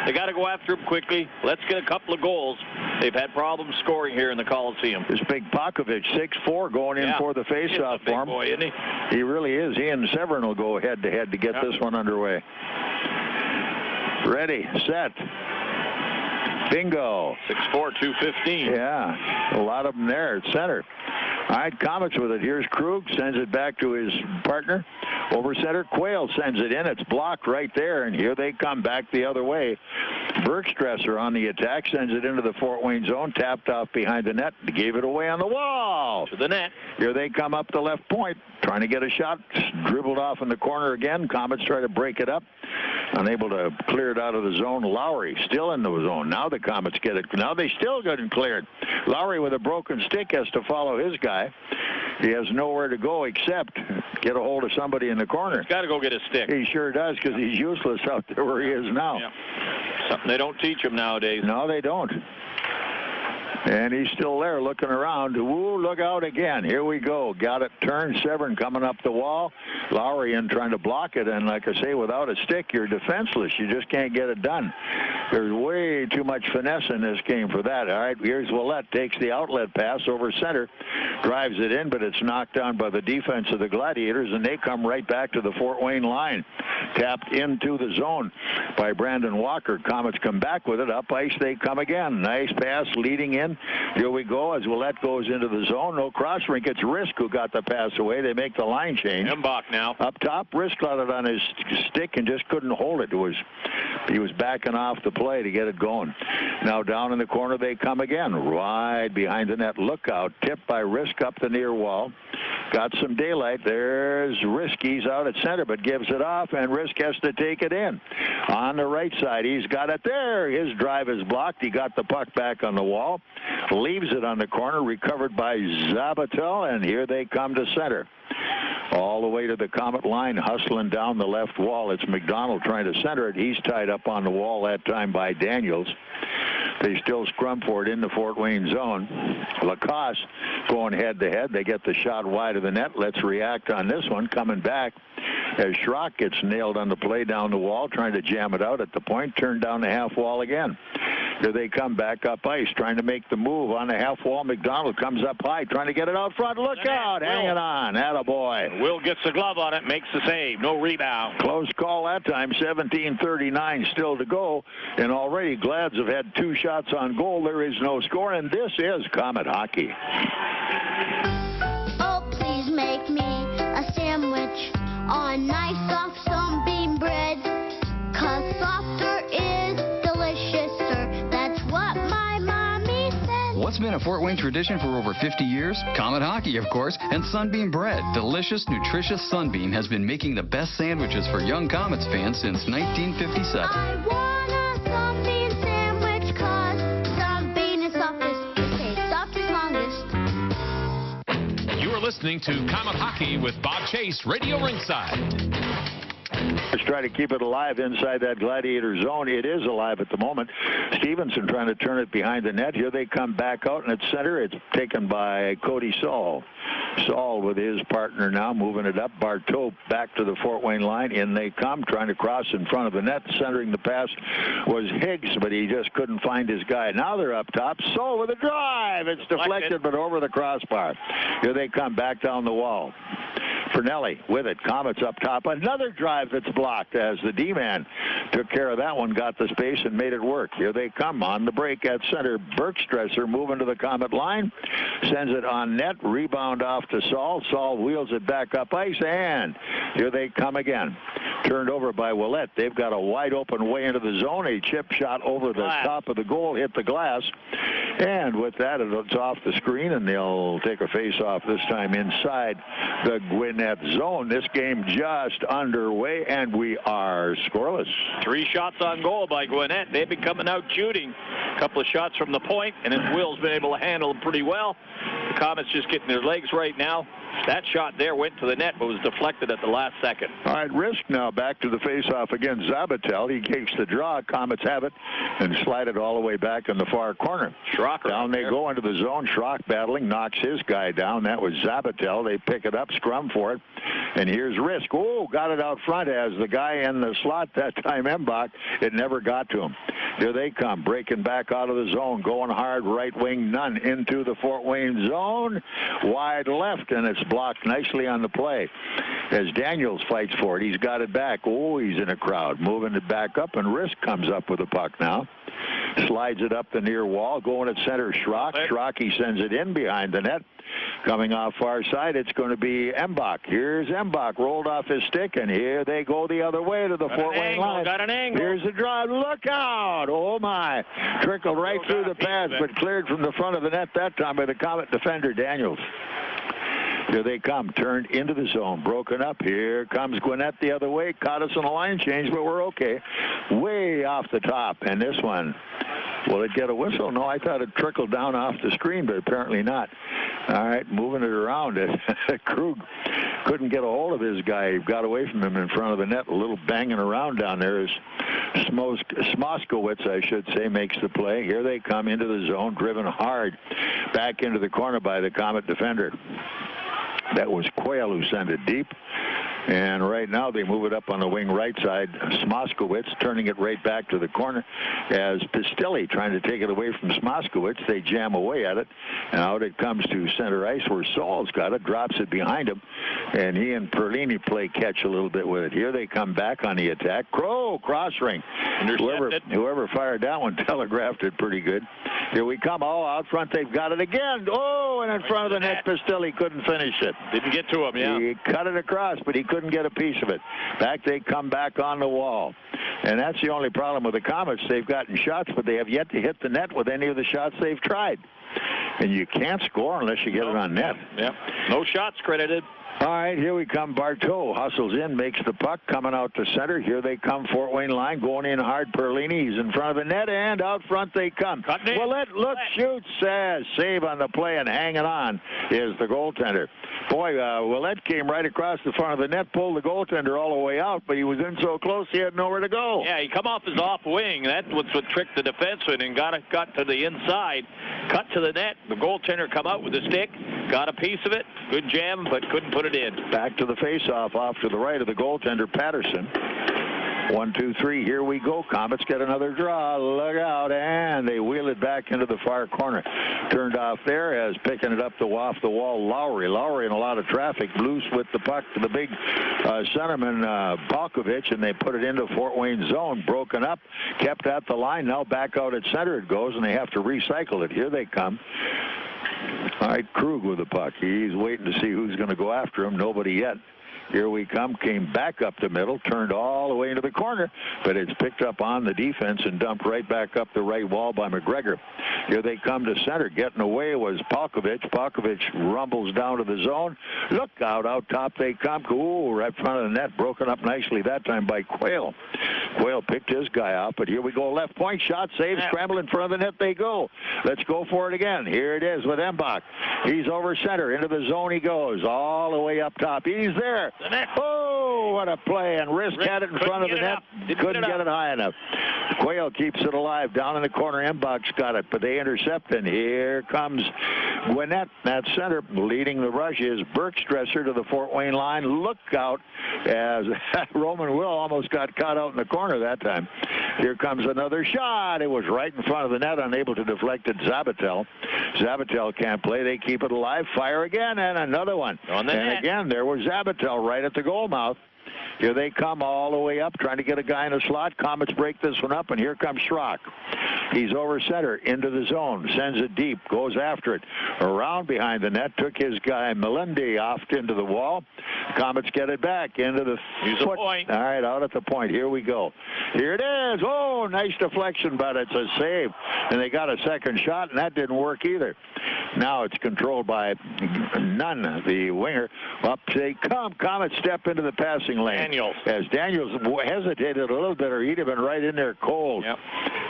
They got to go after him quickly. Let's get a couple of goals. They've had problems scoring here in the Coliseum. This big Pokovich, 6'4", going in for the faceoff for him. Boy, isn't he? He really is. He and Severin will go head-to-head to get this one underway. Ready, set. Bingo. 6'4", 215. Yeah, a lot of them there at center. All right, Komets with it. Here's Krug, sends it back to his partner. Over center, Quayle sends it in. It's blocked right there, and here they come back the other way. Bergstresser on the attack, sends it into the Fort Wayne zone, tapped off behind the net, gave it away on the wall. To the net. Here they come up the left point, trying to get a shot, dribbled off in the corner again. Komets try to break it up. Unable to clear it out of the zone. Lowry still in the zone. Now the Komets get it. Now they still got it cleared. Lowry with a broken stick has to follow his guy. He has nowhere to go except get a hold of somebody in the corner. He's got to go get a stick. He sure does, because he's useless out there where he is now. Yeah. Something they don't teach him nowadays. No, they don't. And he's still there looking around. Ooh, look out again. Here we go. Got it turned. Severin coming up the wall. Lowry in trying to block it. And like I say, without a stick, you're defenseless. You just can't get it done. There's way too much finesse in this game for that. All right, here's Willett. Takes the outlet pass over center. Drives it in, but it's knocked down by the defense of the Gladiators, and they come right back to the Fort Wayne line. Tapped into the zone by Brandon Walker. Komets come back with it. Up ice they come again. Nice pass leading in. Here we go as Willett goes into the zone. No cross rink. It's Rizk who got the pass away. They make the line change. Embach now. Up top, Rizk got it on his stick and just couldn't hold it. He was backing off the play to get it going. Now down in the corner they come again. Right behind the net. Lookout. Tipped by Rizk up the near wall. Got some daylight. There's Rizk. He's out at center, but gives it off, and Rizk has to take it in. On the right side, he's got it there. His drive is blocked. He got the puck back on the wall. Leaves it on the corner, recovered by Zabatel, and here they come to center. All the way to the Komet line, hustling down the left wall. It's McDonald trying to center it. He's tied up on the wall that time by Daniels. They still scrum for it in the Fort Wayne zone. Lacoste going head-to-head. They get the shot wide of the net. Let's react on this one. Coming back as Schrock gets nailed on the play down the wall, trying to jam it out at the point. Turned down the half wall again. Here they come back up ice, trying to make the move on the half wall. McDonald comes up high, trying to get it out front. Look out, hanging on. Attaboy. Will gets the glove on it, makes the save. No rebound. Close call that time. 17:39 still to go. And already Glads have had 2 shots on goal. There is no score, and this is Komet hockey. Oh, please make me a sandwich on nice soft sunbeam bread, 'cause softer is deliciouser. That's what my mommy said. What's been a Fort Wayne tradition for over 50 years? Komet hockey, of course, and Sunbeam bread. Delicious, nutritious Sunbeam has been making the best sandwiches for young Komets fans since 1957. I want a sunbeam sandwich, 'cause sunbeam is softest. It tastes softest longest. You are listening to Komet Hockey with Bob Chase, Radio Ringside. Let's try to keep it alive inside that Gladiator zone. It is alive at the moment. Stevenson trying to turn it behind the net. Here they come back out, and at center, it's taken by Cody Saul. Saul with his partner now, moving it up. Bartow back to the Fort Wayne line. In they come, trying to cross in front of the net. Centering the pass was Higgs, but he just couldn't find his guy. Now they're up top. Saul with a drive. It's deflected, but over the crossbar. Here they come back down the wall. Pernelli with it. Komets up top. Another drive that's blocked as the D-man took care of that one, got the space, and made it work. Here they come on the break at center. Bergstresser moving to the Komet line. Sends it on net. Rebound off to Saul. Saul wheels it back up ice, and here they come again. Turned over by Willett. They've got a wide open way into the zone. A chip shot over the top of the goal, hit the glass. And with that, it's off the screen, and they'll take a face-off this time inside the Gwinnett zone. This game just underway, and we are scoreless. 3 shots on goal by Gwinnett. They've been coming out shooting. A couple of shots from the point, and then Will's been able to handle them pretty well. The Komets just getting their legs right now. That shot there went to the net, but was deflected at the last second. All right, Rizk now back to the face-off against Zabatel. He takes the draw. Komets have it and slide it all the way back in the far corner. Schrock down they go into the zone. Schrock battling, knocks his guy down. That was Zabatel. They pick it up, scrum for it. And here's Rizk. Oh, got it out front as the guy in the slot that time, Embach. It never got to him. Here they come, breaking back out of the zone, going hard, right wing, none into the Fort Wayne zone, wide left, and it's blocked nicely on the play as Daniels fights for it. He's got it back. Oh, he's in a crowd, moving it back up, and Rizk comes up with the puck now. Slides it up the near wall, going at center, Schrock. Schrock, he sends it in behind the net. Coming off far side, it's going to be Embach. Here's Embach, rolled off his stick, and here they go the other way to the Fort Wayne line. Got an angle. Here's the drive. Look out! Oh, my. Trickled right through the pads, but cleared from the front of the net that time by the Comet defender, Daniels. Here they come, turned into the zone, broken up. Here comes Gwinnett the other way. Caught us on a line change, but we're okay. Way off the top, and this one, will it get a whistle? No, I thought it trickled down off the screen, but apparently not. All right, moving it around. Krug couldn't get a hold of his guy. He got away from him in front of the net. A little banging around down there as Smoskowitz, I should say, makes the play. Here they come into the zone, driven hard back into the corner by the Comet defender. That was Quayle who sent it deep. And right now they move it up on the wing right side. Smoskowitz turning it right back to the corner as Pistilli trying to take it away from Smoskowitz. They jam away at it. And out it comes to center ice where Saul's got it, drops it behind him. And he and Perlini play catch a little bit with it. Here they come back on the attack. Crow, cross ring. Whoever fired that one telegraphed it pretty good. Here we come. Oh, out front they've got it again. Oh, and in front of the net, Pistilli couldn't finish it. Didn't get to him, yeah. He cut it across, but he couldn't get a piece of it. Back they come back on the wall. And that's the only problem with the Komets. They've gotten shots, but they have yet to hit the net with any of the shots they've tried. And you can't score unless you get it on net. Yeah. No shots credited. All right, here we come. Bartow hustles in, makes the puck, coming out to center. Here they come, Fort Wayne line, going in hard. Perlini, he's in front of the net, and out front they come. Willett, look, shoots, save on the play, and hanging on is the goaltender. Boy, Willett came right across the front of the net, pulled the goaltender all the way out, but he was in so close he had nowhere to go. Yeah, he come off his off wing. That's what tricked the defenseman and got to the inside, cut to the net. The goaltender come out with a stick, got a piece of it. Good jam, but couldn't put it in. Back to the face-off off to the right of the goaltender, Patterson. 1, 2, 3, here we go. Komets get another draw. Look out, and they wheel it back into the far corner. Turned off there as picking it up off the wall, Lowry. Lowry in a lot of traffic, loose with the puck to the big centerman, Palkovich, and they put it into Fort Wayne zone. Broken up, kept at the line. Now back out at center it goes, and they have to recycle it. Here they come. All right, Krug with the puck. He's waiting to see who's going to go after him. Nobody yet. Here we come, came back up the middle, turned all the way into the corner, but it's picked up on the defense and dumped right back up the right wall by McGregor. Here they come to center. Getting away was Palkovich. Palkovich rumbles down to the zone. Look out top they come. Ooh, right in front of the net, broken up nicely that time by Quayle. Quayle picked his guy out, but here we go. Left point shot, save, scramble in front of the net they go. Let's go for it again. Here it is with Embach. He's over center. Into the zone he goes, all the way up top. He's there. Oh, what a play. And Rizk had it in front of the net. Couldn't get it high enough. Quayle keeps it alive. Down in the corner, Embach's got it, but they intercept, and here comes Gwinnett at center. Leading the rush is Bergstresser to the Fort Wayne line. Look out as Roman Will almost got caught out in the corner that time. Here comes another shot. It was right in front of the net, unable to deflect it. Zabatel. Zabatel can't play. They keep it alive. Fire again, and another one. And again, there was Zabatel right at the goal mouth. Here they come all the way up, trying to get a guy in a slot. Komets break this one up, and here comes Schrock. He's over center, into the zone, sends it deep, goes after it. Around behind the net, took his guy Melende off into the wall. Komets get it back into the foot. Point. All right, out at the point. Here we go. Here it is. Oh, nice deflection, but it's a save. And they got a second shot, and that didn't work either. Now it's controlled by Nunn, the winger. Up they come. Komets step into the passing lane. As Daniels hesitated a little bit, or he'd have been right in there cold. Yep.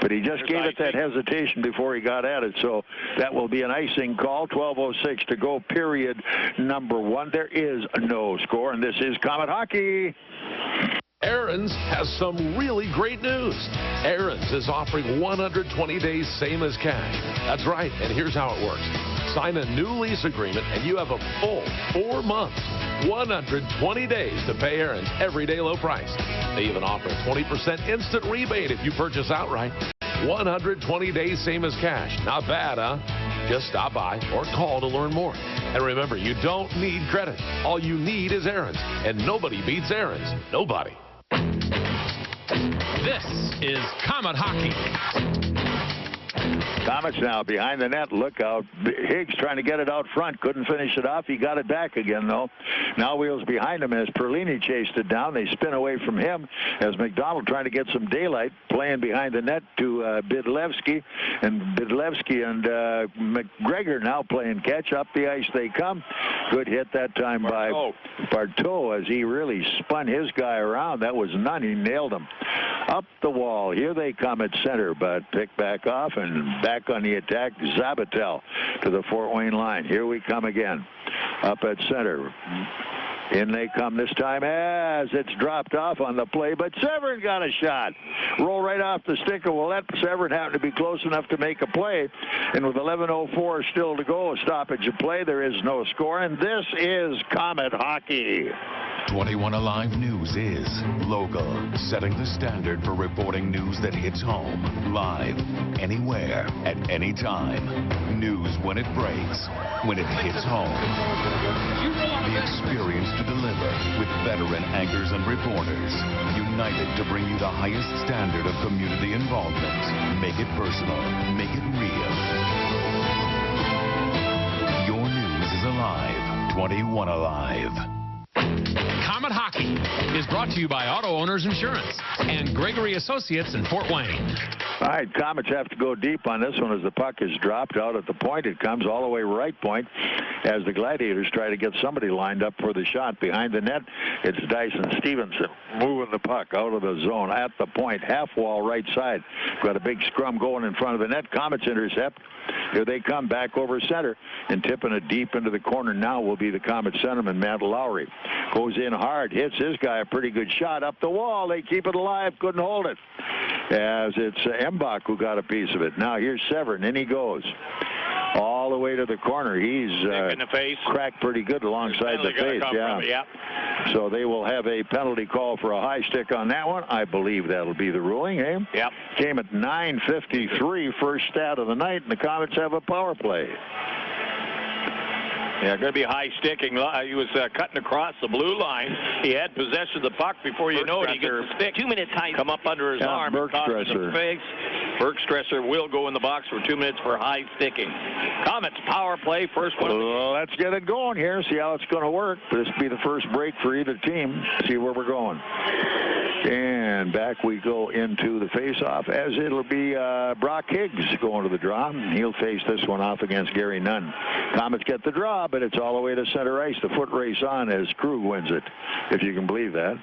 But he just gave it that hesitation before he got at it. So that will be an icing call. 12:06 to go, period number 1. There is no score, and this is Comet Hockey. Aaron's has some really great news. Aaron's is offering 120 days same as cash. That's right, and here's how it works. Sign a new lease agreement and you have a full 4 months, 120 days to pay Aaron's everyday low price. They even offer a 20% instant rebate if you purchase outright. 120 days, same as cash. Not bad, huh? Just stop by or call to learn more. And remember, you don't need credit. All you need is Aaron's. And nobody beats Aaron's. Nobody. This is Komet Hockey. Komets now behind the net. Look out. Higgs trying to get it out front. Couldn't finish it off. He got it back again, though. Now Wheels behind him as Perlini chased it down. They spin away from him as McDonald trying to get some daylight, playing behind the net to Bidlevsky. And Bidlevsky and McGregor now playing catch. Up the ice they come. Good hit that time by Barteau as he really spun his guy around. That was none. He nailed him. Up the wall. Here they come at center, but picked back off and back on the attack. Zabatel to the Fort Wayne line. Here we come again. Up at center. In they come this time as it's dropped off on the play, but Severin got a shot. Roll right off the stick of Willett. Severin happened to be close enough to make a play. And with 11:04 still to go, a stoppage of play, there is no score. And this is Komet Hockey. 21 Alive News is local, setting the standard for reporting news that hits home, live, anywhere, at any time. News when it breaks, when it hits home. The experience to deliver with veteran anchors and reporters, united to bring you the highest standard of community involvement. Make it personal, make it real. Your news is alive. 21 Alive. Komet Hockey is brought to you by Auto Owners Insurance and Gregory Associates in Fort Wayne. All right, Komets have to go deep on this one as the puck is dropped out at the point. It comes all the way right point as the Gladiators try to get somebody lined up for the shot. Behind the net, it's Dyson Stevenson moving the puck out of the zone at the point, half wall right side. Got a big scrum going in front of the net. Komets intercept. Here they come back over center and tipping it deep into the corner now will be the Komet centerman, Matt Lowry. Goes in hard, hits his guy a pretty good shot up the wall. They keep it alive, couldn't hold it. As it's Embach who got a piece of it. Now here's Severin, in he goes. All the way to the corner. He's in the face. Cracked pretty good alongside the face. Yeah. So they will have a penalty call for a high stick on that one. I believe that'll be the ruling, eh? Yep. Came at 9:53, first stat of the night, and the Komets have a power play. Yeah, going to be high sticking. He was cutting across the blue line. He had possession of the puck. Before you know it, he gets the stick. 2 minutes high. Come up under his arm. Bergstresser will go in the box for 2 minutes for high sticking. Komets power play, first one. Well, let's get it going here. See how it's going to work. This will be the first break for either team. See where we're going. And back we go into the face-off, as it'll be Brock Higgs going to the draw. He'll face this one off against Gary Nunn. Komets get the draw, but it's all the way to center ice. The foot race on as Krug wins it, if you can believe that.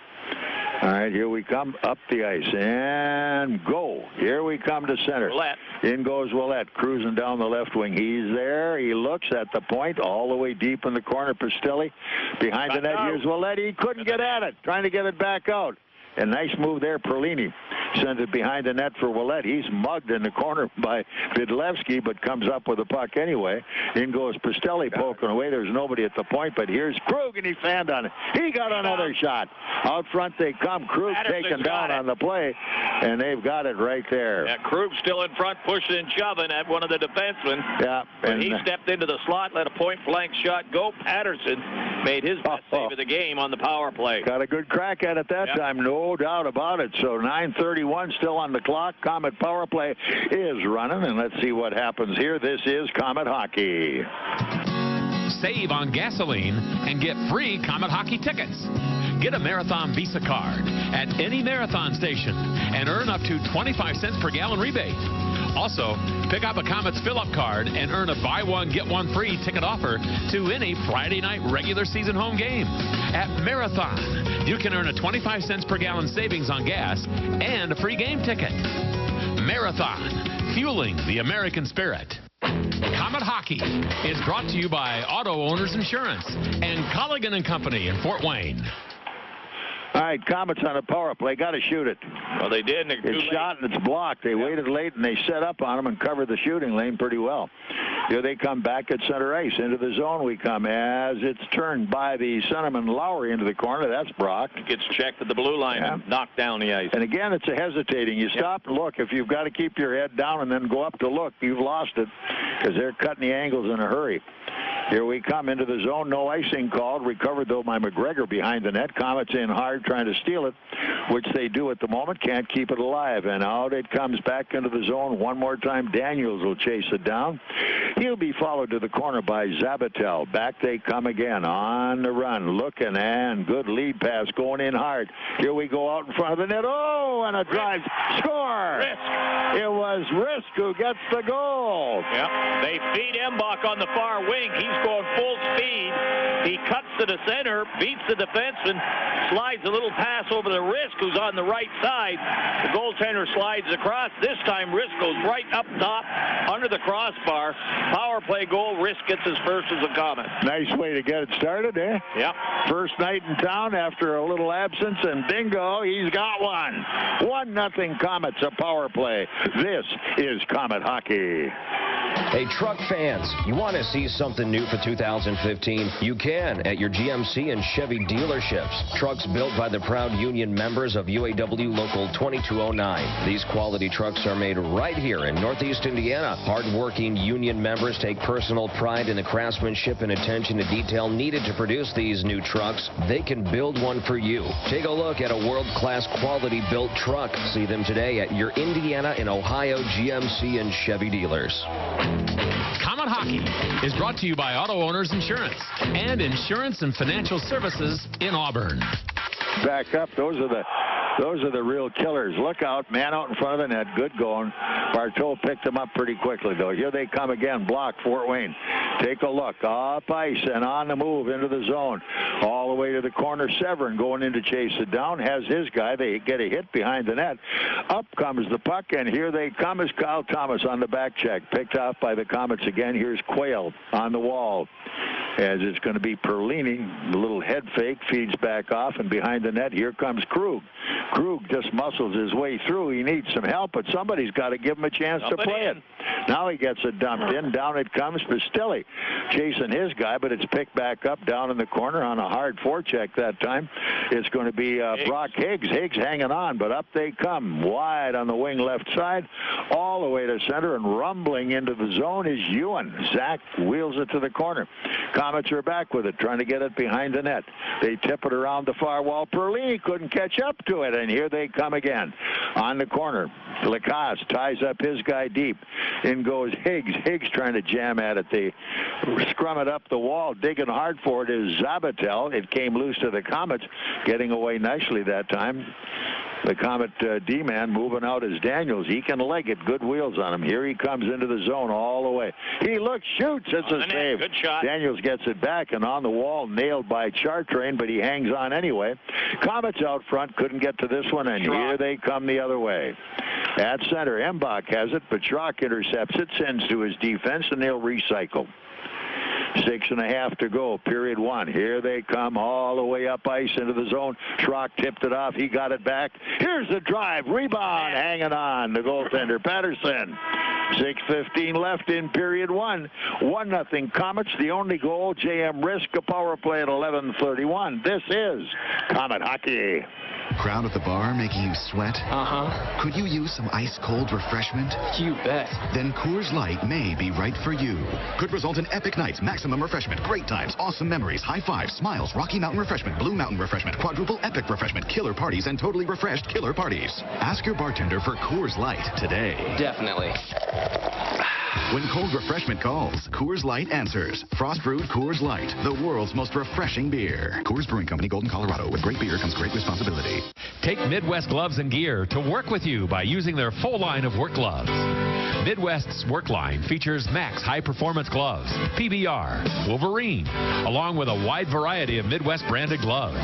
All right, here we come up the ice and go. Here we come to center. Willett. In goes Willett, cruising down the left wing. He's there. He looks at the point, all the way deep in the corner. Pastelli behind the net. Here's Willett. He couldn't get at it, trying to get it back out. A nice move there. Perlini sends it behind the net for Willett. He's mugged in the corner by Bidlevsky, but comes up with the puck anyway. In goes Pastelli poking away. There's nobody at the point, but here's Krug, and he fanned on it. He got another shot. Out front they come. Krug taken down on the play, and they've got it right there. Yeah, Krug still in front, pushing and shoving at one of the defensemen. Yeah. And he stepped into the slot, let a point-blank shot go. Patterson made his best save of the game on the power play. Got a good crack at it that time, no doubt about it. So 9:31 still on the clock. Komet power play is running, and let's see what happens here. This is Komet Hockey. Save on gasoline and get free Komet Hockey tickets. Get a Marathon Visa card at any Marathon station and earn up to 25 cents per gallon rebate. Also, pick up a Komets fill-up card and earn a buy one, get one free ticket offer to any Friday night regular season home game. At Marathon, you can earn a 25 cents per gallon savings on gas and a free game ticket. Marathon, fueling the American spirit. Komet Hockey is brought to you by Auto Owners Insurance and Colligan & Company in Fort Wayne. All right, Komets on a power play. Got to shoot it. Well, they did. It's shot and it's blocked. They waited late and they set up on him and covered the shooting lane pretty well. Here they come back at center ice. Into the zone we come as it's turned by the centerman Lowry into the corner. That's Brock. Gets checked at the blue line and knocked down the ice. And again, it's a hesitating. You stop and look. If you've got to keep your head down and then go up to look, you've lost it because they're cutting the angles in a hurry. Here we come into the zone. No icing called. Recovered, though, by McGregor behind the net. Komets in hard trying to steal it, which they do at the moment. Can't keep it alive. And out it comes back into the zone. One more time. Daniels will chase it down. He'll be followed to the corner by Zabatel. Back they come again on the run. Looking, and good lead pass going in hard. Here we go out in front of the net. Oh, and a drive. Score! Rizk. It was Rizk who gets the goal. Yep. They feed Embach on the far wing. He's going full speed. He cuts to the center, beats the defenseman, slides a little pass over to Rizk, who's on the right side. The goaltender slides across. This time, Rizk goes right up top under the crossbar. Power play goal. Rizk gets his first as a Comet. Nice way to get it started, eh? Yep. First night in town after a little absence, and bingo, he's got one. 1-0 Komets, a power play. This is Komet hockey. Hey, truck fans, you want to see something new for 2015? You can at your GMC and Chevy dealerships. Trucks built by the proud union members of UAW Local 2209. These quality trucks are made right here in Northeast Indiana. Hard-working union members take personal pride in the craftsmanship and attention to detail needed to produce these new trucks. They can build one for you. Take a look at a world-class quality-built truck. See them today at your Indiana and Ohio GMC and Chevy dealers. Komet Hockey is brought to you by Auto Owners Insurance and Insurance and Financial Services in Auburn. Back up. Those are the real killers. Look out. Man out in front of the net. Good going. Bartow picked them up pretty quickly, though. Here they come again. Block, Fort Wayne. Take a look. Up ice and on the move into the zone. All the way to the corner. Severin going in to chase it down. Has his guy. They get a hit behind the net. Up comes the puck, and here they come as Kyle Thomas on the back check. Picked off by the Komets again. Here's Quayle on the wall. As it's going to be Perlini. The little head fake feeds back off, and behind the net, here comes Krug. Krug just muscles his way through. He needs some help, but somebody's got to give him a chance to play it. Now he gets it dumped in. Down it comes. Pastilli chasing his guy, but it's picked back up down in the corner on a hard forecheck that time. It's going to be Brock Higgs. Higgs hanging on, but up they come. Wide on the wing left side, all the way to center, and rumbling into the zone is Ewan. Zach wheels it to the corner. Komets are back with it, trying to get it behind the net. They tip it around the far wall. Perlini couldn't catch up to it, and here they come again. On the corner, Lacasse ties up his guy deep. In goes Higgs. Higgs trying to jam at it. They scrum it up the wall. Digging hard for it is Zabatel. It came loose to the Komets, getting away nicely that time. The Komet D-man moving out is Daniels. He can leg it. Good wheels on him. Here he comes into the zone all the way. He looks, shoots. It's a save. Good shot. Daniels gets it back, and on the wall, nailed by Chartrain, but he hangs on anyway. Komets out front, couldn't get to this one, and here they come the other way. At center, Embach has it, but Schrock intercepts it, sends to his defense, and they'll recycle. 6.5 to go, period one. Here they come all the way up ice into the zone. Schrock tipped it off. He got it back. Here's the drive. Rebound. Hanging on. The goaltender, Patterson. 6:15 left in period one. 1-0 Komets. The only goal, J.M. Rizk, a power play at 11:31. This is Komet hockey. Crowd at the bar making you sweat? Uh-huh. Could you use some ice-cold refreshment? You bet. Then Coors Light may be right for you. Could result in epic nights, maximum refreshment, great times, awesome memories, high fives, smiles, Rocky Mountain refreshment, Blue Mountain refreshment, quadruple epic refreshment, killer parties, and totally refreshed killer parties. Ask your bartender for Coors Light today. Definitely. When cold refreshment calls, Coors Light answers. Frost brewed Coors Light, the world's most refreshing beer. Coors Brewing Company, Golden, Colorado. With great beer comes great responsibility. Take Midwest Gloves and Gear to work with you by using their full line of work gloves. Midwest's work line features Max high-performance gloves, PBR, Wolverine, along with a wide variety of Midwest branded gloves.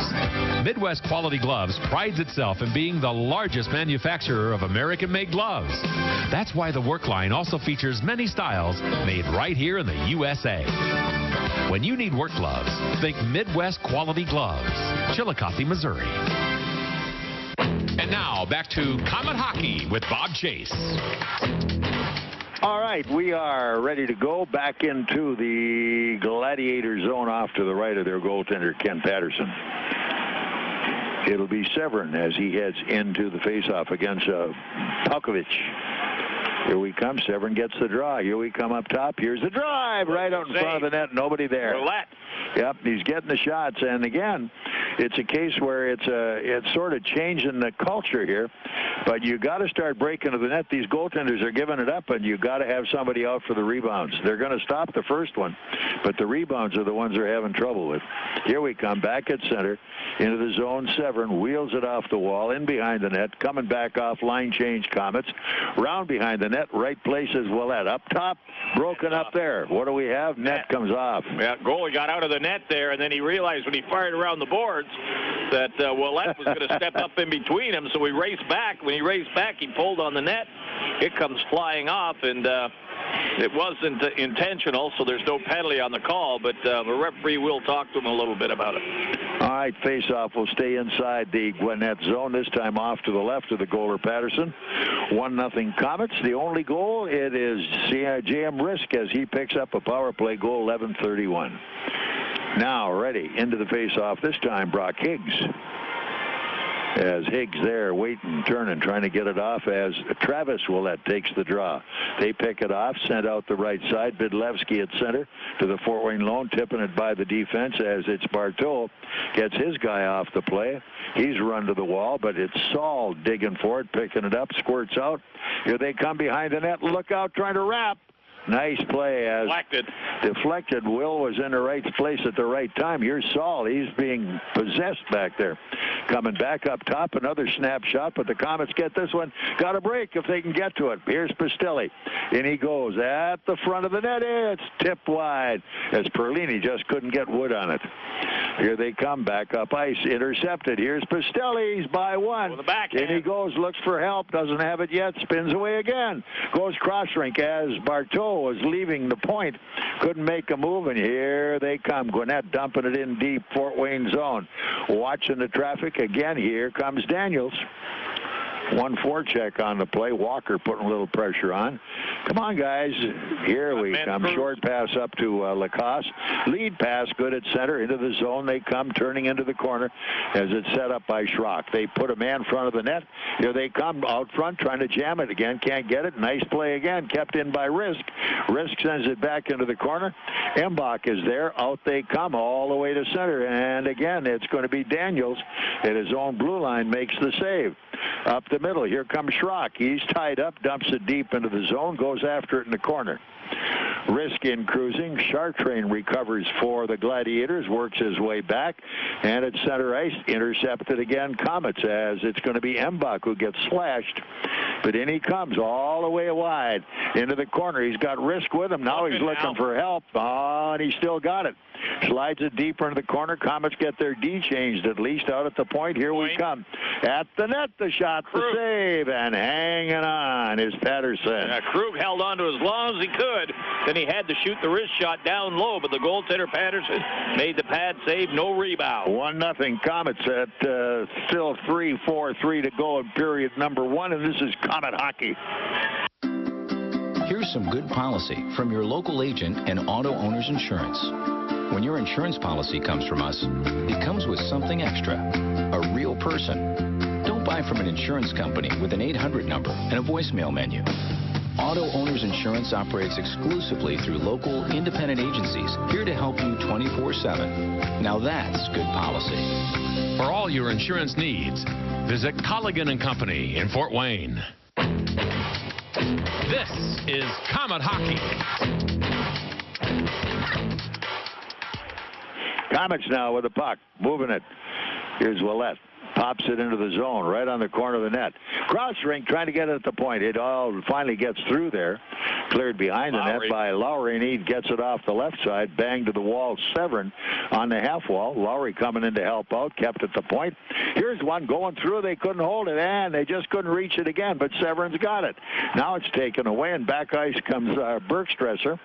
Midwest Quality Gloves prides itself in being the largest manufacturer of American-made gloves. That's why the work line also features many styles made right here in the USA. When you need work gloves, think Midwest Quality Gloves, Chillicothe, Missouri. And now back to Comet Hockey with Bob Chase. All right, we are ready to go back into the Gladiator zone off to the right of their goaltender, Ken Patterson. It'll be Severin as he heads into the faceoff against Palkovich. Here we come. Severin gets the draw. Here we come up top. Here's the drive right out in front of the net. Nobody there. Roulette. Yep, he's getting the shots. And again, it's a case where it's sort of changing the culture here. But you got to start breaking to the net. These goaltenders are giving it up, and you got to have somebody out for the rebounds. They're going to stop the first one, but the rebounds are the ones they're having trouble with. Here we come back at center into the zone. Severin wheels it off the wall, in behind the net, coming back off line change. Komets round behind the net, right place as Willett. Up top, broken up there. What do we have? Net comes off. Yeah, goalie got out of the net there, and then he realized when he fired around the boards that Willett was going to step up in between him, so he raced back. When he raced back, he pulled on the net. It comes flying off, and it wasn't intentional, so there's no penalty on the call, but the referee will talk to him a little bit about it. All right, face-off will stay inside the Gwinnett zone, this time off to the left of the goaler, Patterson. 1-0 Komets. The only goal, it is J.M. Rizk as he picks up a power play goal, 11:31. Now ready into the face-off, this time Brock Higgs. As Higgs there waiting, turning, trying to get it off as Travis Willett takes the draw. They pick it off, sent out the right side. Bidlevsky at center to the Fort Wayne lone, tipping it by the defense as it's Bartol. Gets his guy off the play. He's run to the wall, but it's Saul digging for it, picking it up, squirts out. Here they come behind the net. Look out, trying to wrap. Nice play as deflected. Will was in the right place at the right time. Here's Saul. He's being possessed back there. Coming back up top, another snapshot, but the Komets get this one. Got a break if they can get to it. Here's Pastelli. In he goes at the front of the net. It's tipped wide as Perlini just couldn't get wood on it. Here they come back up ice, intercepted. Here's Pastelli. He's by one. In he goes, looks for help, doesn't have it yet, spins away again. Goes cross rink as Bartol was leaving the point, couldn't make a move, and here they come. Gwinnett dumping it in deep Fort Wayne zone. Watching the traffic again. Here comes Daniels. 1 forecheck on the play. Walker putting a little pressure on. Come on, guys. Here we come. Short pass up to Lacoste. Lead pass good at center into the zone. They come turning into the corner as it's set up by Schrock. They put a man in front of the net. Here they come out front trying to jam it again. Can't get it. Nice play again. Kept in by Rizk. Rizk sends it back into the corner. Embach is there. Out they come all the way to center. And again, it's going to be Daniels at his own blue line makes the save. Up the middle, here comes Schrock. He's tied up, dumps it deep into the zone, goes after it in the corner. Rizk in cruising. Chartrain recovers for the Gladiators, works his way back, and at center ice, intercepted again. Komets as it's going to be Embach who gets slashed, but in he comes all the way wide into the corner. He's got Rizk with him. Now he's looking for help. Oh, and he still got it. Slides it deeper into the corner. Komets get their D changed at least out at the point. Here we come. At the net, the shot, the save, and hanging on is Patterson. Yeah, Krug held on to as long as he could. Then he had to shoot the wrist shot down low, but the goaltender Patterson made the pad save, no rebound. 1-0 Komets at still 3-4-3 to go in period number 1, and this is Comet Hockey. Here's some good policy from your local agent and Auto Owners Insurance. When your insurance policy comes from us, it comes with something extra, a real person. Don't buy from an insurance company with an 800 number and a voicemail menu. Auto Owners Insurance operates exclusively through local independent agencies here to help you 24/7. Now that's good policy. For all your insurance needs, visit Colligan & Company in Fort Wayne. This is Comet Hockey. Komets now with the puck, moving it. Here's Willett. Pops it into the zone, right on the corner of the net. Cross rink, trying to get it at the point. It all finally gets through there. Cleared behind the net by Lowry, and he gets it off the left side. Banged to the wall, Severin on the half wall. Lowry coming in to help out, kept at the point. Here's one going through. They couldn't hold it, and they just couldn't reach it again, but Severin's got it. Now it's taken away, and back ice comes Bergstresser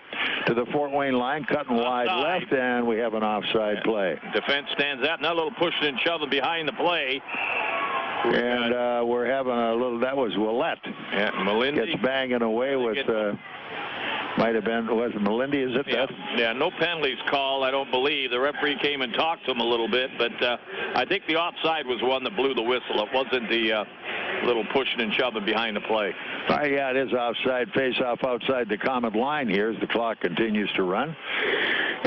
to the Fort Wayne line, cutting wide left, and we have an offside play. Defense stands out. Now a little pushing and shoving behind the play. And we're having a little, that was Willett. Yeah, Melindy. Gets banging away with, might have been, was it Melindy, is it? Yeah, no penalties called, I don't believe. The referee came and talked to him a little bit, but I think the offside was one that blew the whistle. It wasn't the little pushing and shoving behind the play. Yeah, it is offside, face-off outside the Comet line here as the clock continues to run.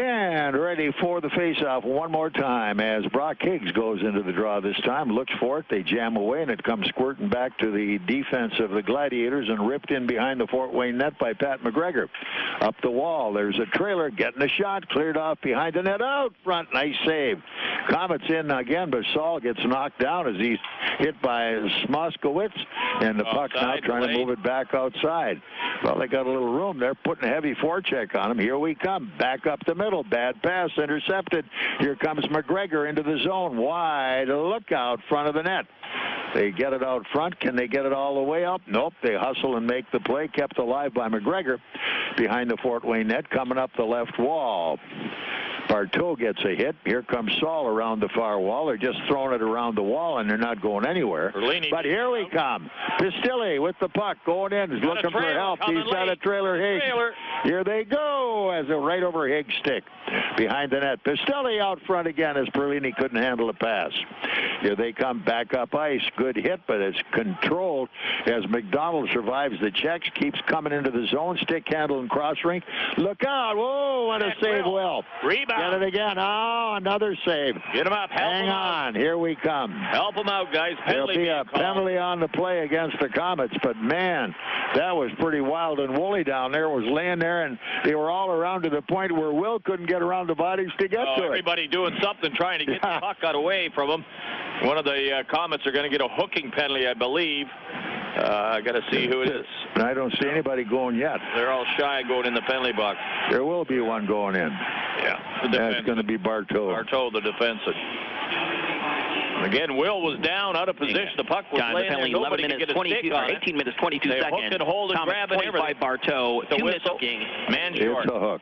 And ready for the face-off one more time as Brock Higgs goes into the draw this time, looks for it, they jam away, and it comes squirting back to the defense of the Gladiators and ripped in behind the Fort Wayne net by Pat McGregor. Up the wall, there's a trailer getting a shot, cleared off behind the net, out front, nice save. Comets in again, but Saul gets knocked down as he's hit by Smoskowitz, and the puck now trying to move it back outside. Well, they got a little room there, putting a heavy forecheck on him. Here we come, back up the middle, bad pass, intercepted. Here comes McGregor into the zone, wide look out front of the net. They get it out front. Can they get it all the way up? Nope. They hustle and make the play, kept alive by McGregor behind the Fort Wayne net, coming up the left wall. Bartow gets a hit. Here comes Saul around the far wall. They're just throwing it around the wall, and they're not going anywhere. But here we come. Pistilli with the puck going in. He's looking for help. He's got a trailer. Higgs. Here they go as a right over Higgs stick behind the net. Pistilli out front again as Perlini couldn't handle the pass. Here they come back up ice. Good hit, but it's controlled as McDonald survives the checks, keeps coming into the zone, stick handle and cross rink. Look out. Whoa, what a save, Will. Rebound. Get it again. Oh, another save. Get him up. Hang on. Here we come. Help him out, guys. There'll be a penalty on the play against the Komets, but man, that was pretty wild. And Woolley down there was laying there, and they were all around to the point where Will couldn't get around the bodies to get to it. Everybody doing something, trying to get the puck out away from him. One of the Komets are going to get a hooking penalty, I believe. I got to see who it is. I don't see anybody going yet. They're all shy going in the penalty box. There will be one going in. Yeah. That's going to be Bartow. Bartow, the defensive. Again, Will was down, out of position. The puck was laying there. Nobody could get a stick on it. 18 minutes, 22 seconds. They hook and hold and grab and everything. Bartow. The whistle. Man short. It's a hook.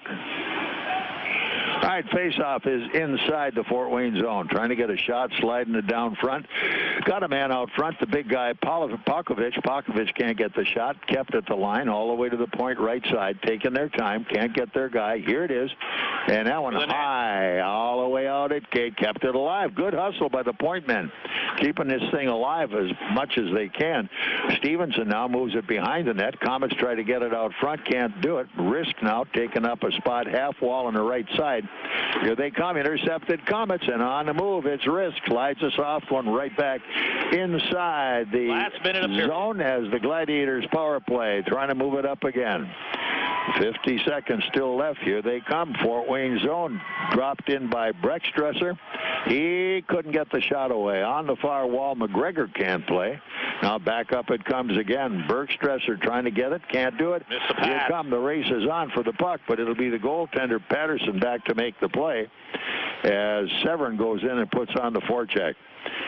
All right, face-off is inside the Fort Wayne zone. Trying to get a shot, sliding it down front. Got a man out front, the big guy, Pakovich. Pakovich can't get the shot. Kept at the line all the way to the point right side. Taking their time. Can't get their guy. Here it is. And that one high all the way out at gate. Kept it alive. Good hustle by the point men. Keeping this thing alive as much as they can. Stevenson now moves it behind the net. Komets try to get it out front. Can't do it. Rizk now taking up a spot half wall on the right side. Here they come, intercepted Komets, and on the move, it's Rizk. Slides a soft one right back inside the zone as the Gladiators power play, trying to move it up again. 50 seconds still left. Here they come. Fort Wayne zone dropped in by Breckstresser. He couldn't get the shot away. On the far wall, McGregor can't play. Now back up it comes again. Bergstresser trying to get it. Can't do it. Here come. The race is on for the puck, but it'll be the goaltender, Patterson, back to make the play as Severin goes in and puts on the forecheck.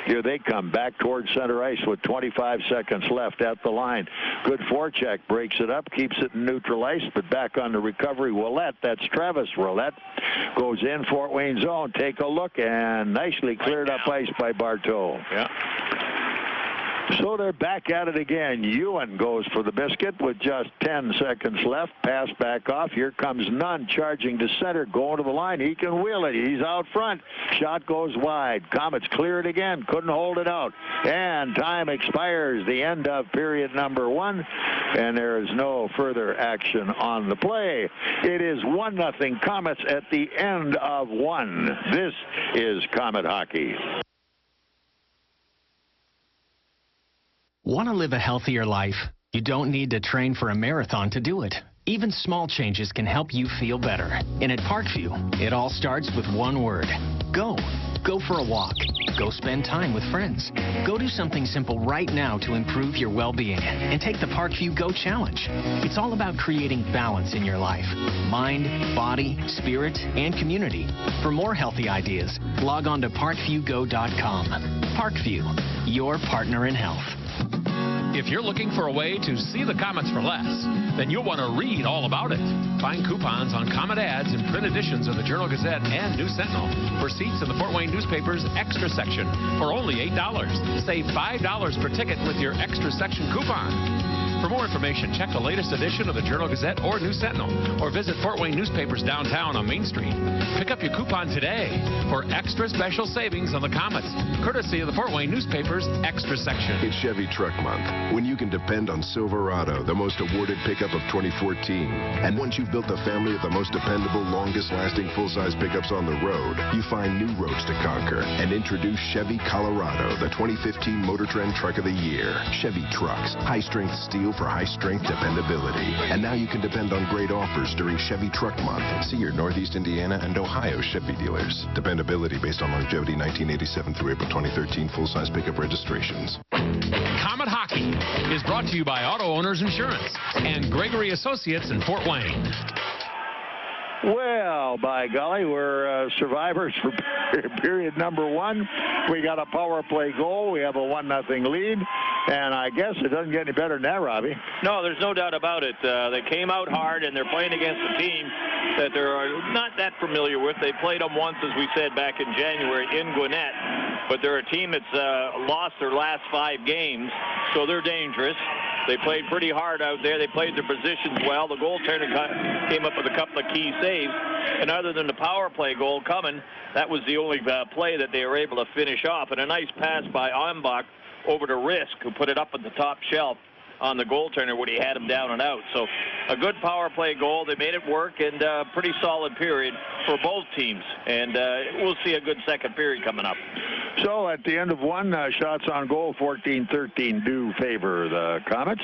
Here they come back towards center ice with 25 seconds left at the line. Good forecheck, breaks it up, keeps it in neutral ice, but back on the recovery, Willett. That's Travis Willett. Goes in Fort Wayne zone. Take a look, and nicely cleared up ice by Bartow. Yeah. So they're back at it again. Ewan goes for the biscuit with just 10 seconds left. Pass back off. Here comes Nunn charging to center, going to the line. He can wheel it. He's out front. Shot goes wide. Komets clear it again. Couldn't hold it out. And time expires. The end of period number 1. And there is no further action on the play. It is 1-0 Komets at the end of 1. This is Komet hockey. Want to live a healthier life? You don't need to train for a marathon to do it. Even small changes can help you feel better. And at Parkview, it all starts with one word. Go. Go for a walk. Go spend time with friends. Go do something simple right now to improve your well-being. And take the Parkview Go Challenge. It's all about creating balance in your life. Mind, body, spirit, and community. For more healthy ideas, log on to parkviewgo.com. Parkview, your partner in health. If you're looking for a way to see the Komets for less, then you'll want to read all about it. Find coupons on Komet ads in print editions of the Journal-Gazette and News Sentinel for seats in the Fort Wayne newspaper's Extra section for only $8. Save $5 per ticket with your Extra section coupon. For more information, check the latest edition of the Journal-Gazette or News Sentinel, or visit Fort Wayne Newspapers downtown on Main Street. Pick up your coupon today for extra special savings on the Komets, courtesy of the Fort Wayne Newspapers Extra section. It's Chevy Truck Month, when you can depend on Silverado, the most awarded pickup of 2014. And once you've built the family of the most dependable, longest-lasting full-size pickups on the road, you find new roads to conquer and introduce Chevy Colorado, the 2015 Motor Trend Truck of the Year. Chevy trucks, high-strength steel for high-strength dependability. And now you can depend on great offers during Chevy Truck Month. See your Northeast Indiana and Ohio Chevy dealers. Dependability based on longevity 1987 through April 2013 full-size pickup registrations. Komet Hockey is brought to you by Auto Owners Insurance and Gregory Associates in Fort Wayne. Well, by golly, we're survivors for period number one. We got a power play goal. We have a 1-0 lead. And I guess it doesn't get any better than that, Robbie. No, there's no doubt about it. They came out hard, and they're playing against a team that they're not that familiar with. They played them once, as we said, back in January in Gwinnett. But they're a team that's lost their last 5 games, so they're dangerous. They played pretty hard out there. They played their positions well. The goaltender came up with a couple of key saves. And other than the power play goal coming, that was the only play that they were able to finish off. And a nice pass by Embach over to Rizk, who put it up at the top shelf on the goaltender when he had him down and out. So a good power play goal. They made it work, and a pretty solid period for both teams. And we'll see a good second period coming up. So at the end of one, shots on goal, 14-13 do favor the Komets.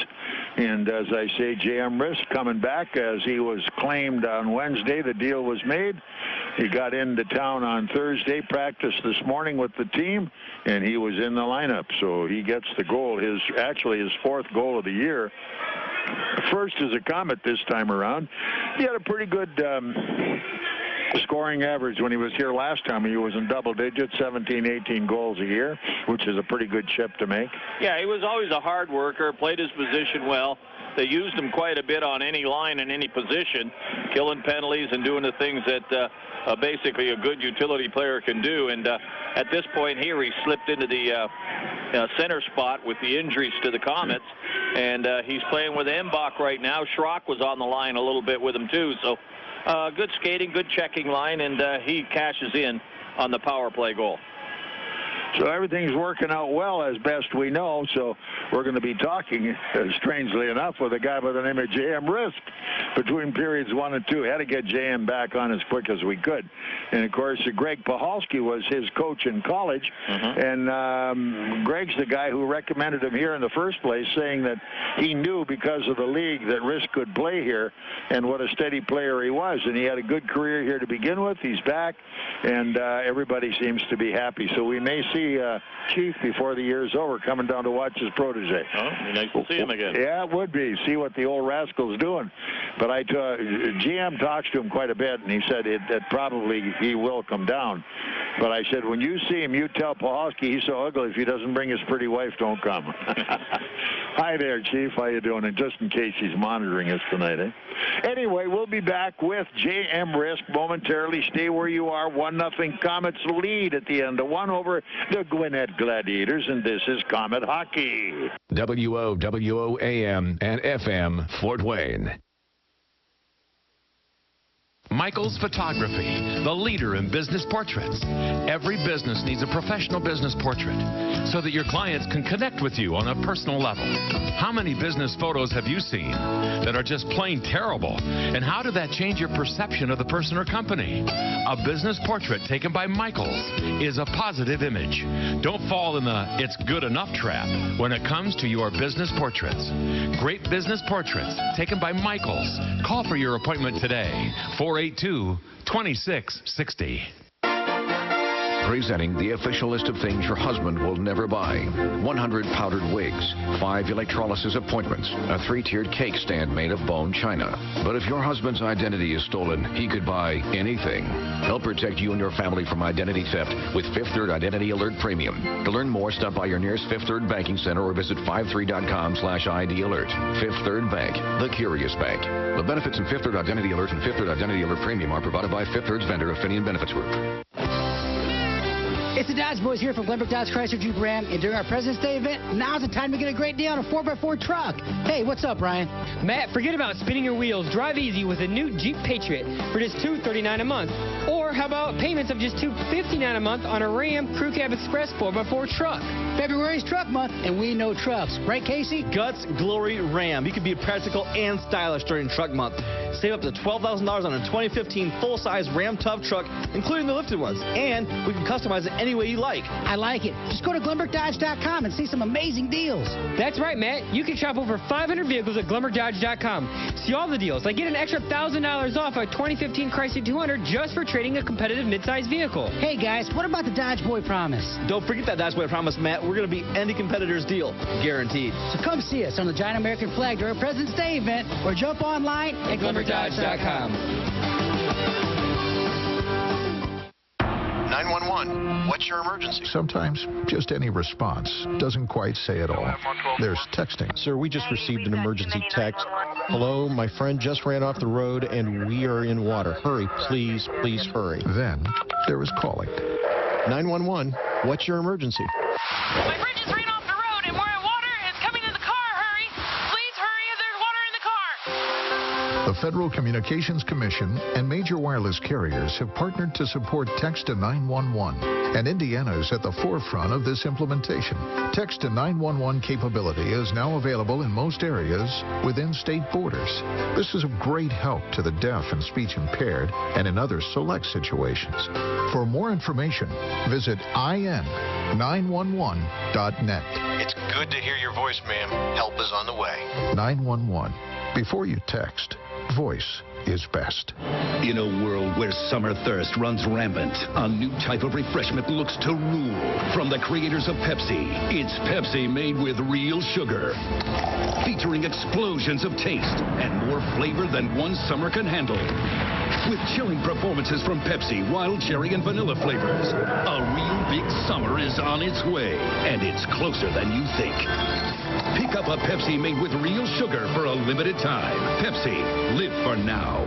And as I say, J.M. Rizk coming back as he was claimed on Wednesday. The deal was made. He got into town on Thursday, practiced this morning with the team, and he was in the lineup. So he gets the goal, actually his 4th goal of the year. First as a Komet this time around. He had a pretty good scoring average when he was here last time. He was in double digits, 17, 18 goals a year, which is a pretty good chip to make. Yeah, he was always a hard worker, played his position well. They used him quite a bit on any line and any position, killing penalties and doing the things that basically a good utility player can do. And at this point here, he slipped into the center spot with the injuries to the Komets, and he's playing with Embach right now. Schrock was on the line a little bit with him too, so good skating, good checking line, and he cashes in on the power play goal. So everything's working out well as best we know. So we're going to be talking, strangely enough, with a guy by the name of J.M. Rizk between periods 1 and 2. Had to get J.M. back on as quick as we could. And, of course, Greg Pahalski was his coach in college. And Greg's the guy who recommended him here in the first place, saying that he knew because of the league that Rizk could play here and what a steady player he was. And he had a good career here to begin with. He's back, and everybody seems to be happy. So we may see Chief before the year's over coming down to watch his protege. Oh, be nice to see him again. Yeah, it would be. See what the old rascal's doing. But GM talks to him quite a bit, and he said that probably he will come down. But I said, when you see him, you tell Pahalski he's so ugly, if he doesn't bring his pretty wife, don't come. Hi there, Chief. How you doing? And just in case he's monitoring us tonight, eh? Anyway, we'll be back with J.M. Rizk momentarily. Stay where you are. 1-0 Komets lead at the end of one over the Gwinnett Gladiators, and this is Komet Hockey. WOWO AM and FM, Fort Wayne. Michael's Photography, the leader in business portraits. Every business needs a professional business portrait so that your clients can connect with you on a personal level. How many business photos have you seen that are just plain terrible? And how did that change your perception of the person or company? A business portrait taken by Michael's is a positive image. Don't fall in the it's good enough trap when it comes to your business portraits. Great business portraits taken by Michael's. Call for your appointment today. 482-2660. Presenting the official list of things your husband will never buy. 100 powdered wigs, 5 electrolysis appointments, a 3-tiered cake stand made of bone china. But if your husband's identity is stolen, he could buy anything. Help protect you and your family from identity theft with Fifth Third Identity Alert Premium. To learn more, stop by your nearest Fifth Third Banking Center or visit 53.com/ID Alert. Fifth Third Bank, the curious bank. The benefits in Fifth Third Identity Alert and Fifth Third Identity Alert Premium are provided by Fifth Third's vendor, Affinion Benefits Group. It's the Dodge Boys here from Glenbrook Dodge Chrysler Jeep Ram, and during our President's Day event, now's the time to get a great deal on a 4x4 truck. Hey, what's up, Ryan? Matt, forget about spinning your wheels. Drive easy with a new Jeep Patriot for just $239 a month. Or how about payments of just $259 a month on a Ram Crew Cab Express 4x4 truck? February's truck month, and we know trucks. Right, Casey? Guts Glory Ram. You can be practical and stylish during truck month. Save up to $12,000 on a 2015 full-size Ram Tough truck, including the lifted ones. And we can customize it any way you like. I like it. Just go to GlenbrookDodge.com and see some amazing deals. That's right, Matt. You can shop over 500 vehicles at GlenbrookDodge.com. See all the deals, like get an extra $1,000 off a 2015 Chrysler 200 just for trading a competitive midsize vehicle. Hey, guys, what about the Dodge Boy Promise? Don't forget that Dodge Boy Promise, Matt. We're going to beat any competitor's deal. Guaranteed. So come see us on the Giant American Flag during our President's Day event or jump online at GlenbrookDodge.com. 911, what's your emergency? Sometimes just any response doesn't quite say it all. There's texting. Sir, we just received an emergency text. Hello, my friend just ran off the road and we are in water. Hurry, please, please hurry. Then there is calling. 911, what's your emergency? My friend just ran off the road and we're in water. It's coming in the car. Hurry. Please hurry. There's water in the car. The Federal Communications Commission and major wireless carriers have partnered to support Text to 911, and Indiana is at the forefront of this implementation. Text to 911 capability is now available in most areas within state borders. This is of great help to the deaf and speech impaired and in other select situations. For more information, visit in911.net. It's good to hear your voice, ma'am. Help is on the way. 911. Before you text, voice is best. In a world where summer thirst runs rampant, a new type of refreshment looks to rule. From the creators of Pepsi, it's Pepsi made with real sugar. Featuring explosions of taste and more flavor than one summer can handle. With chilling performances from Pepsi, wild cherry and vanilla flavors. A real big summer is on its way, and it's closer than you think. Pick up a Pepsi made with real sugar for a limited time. Pepsi, live for now.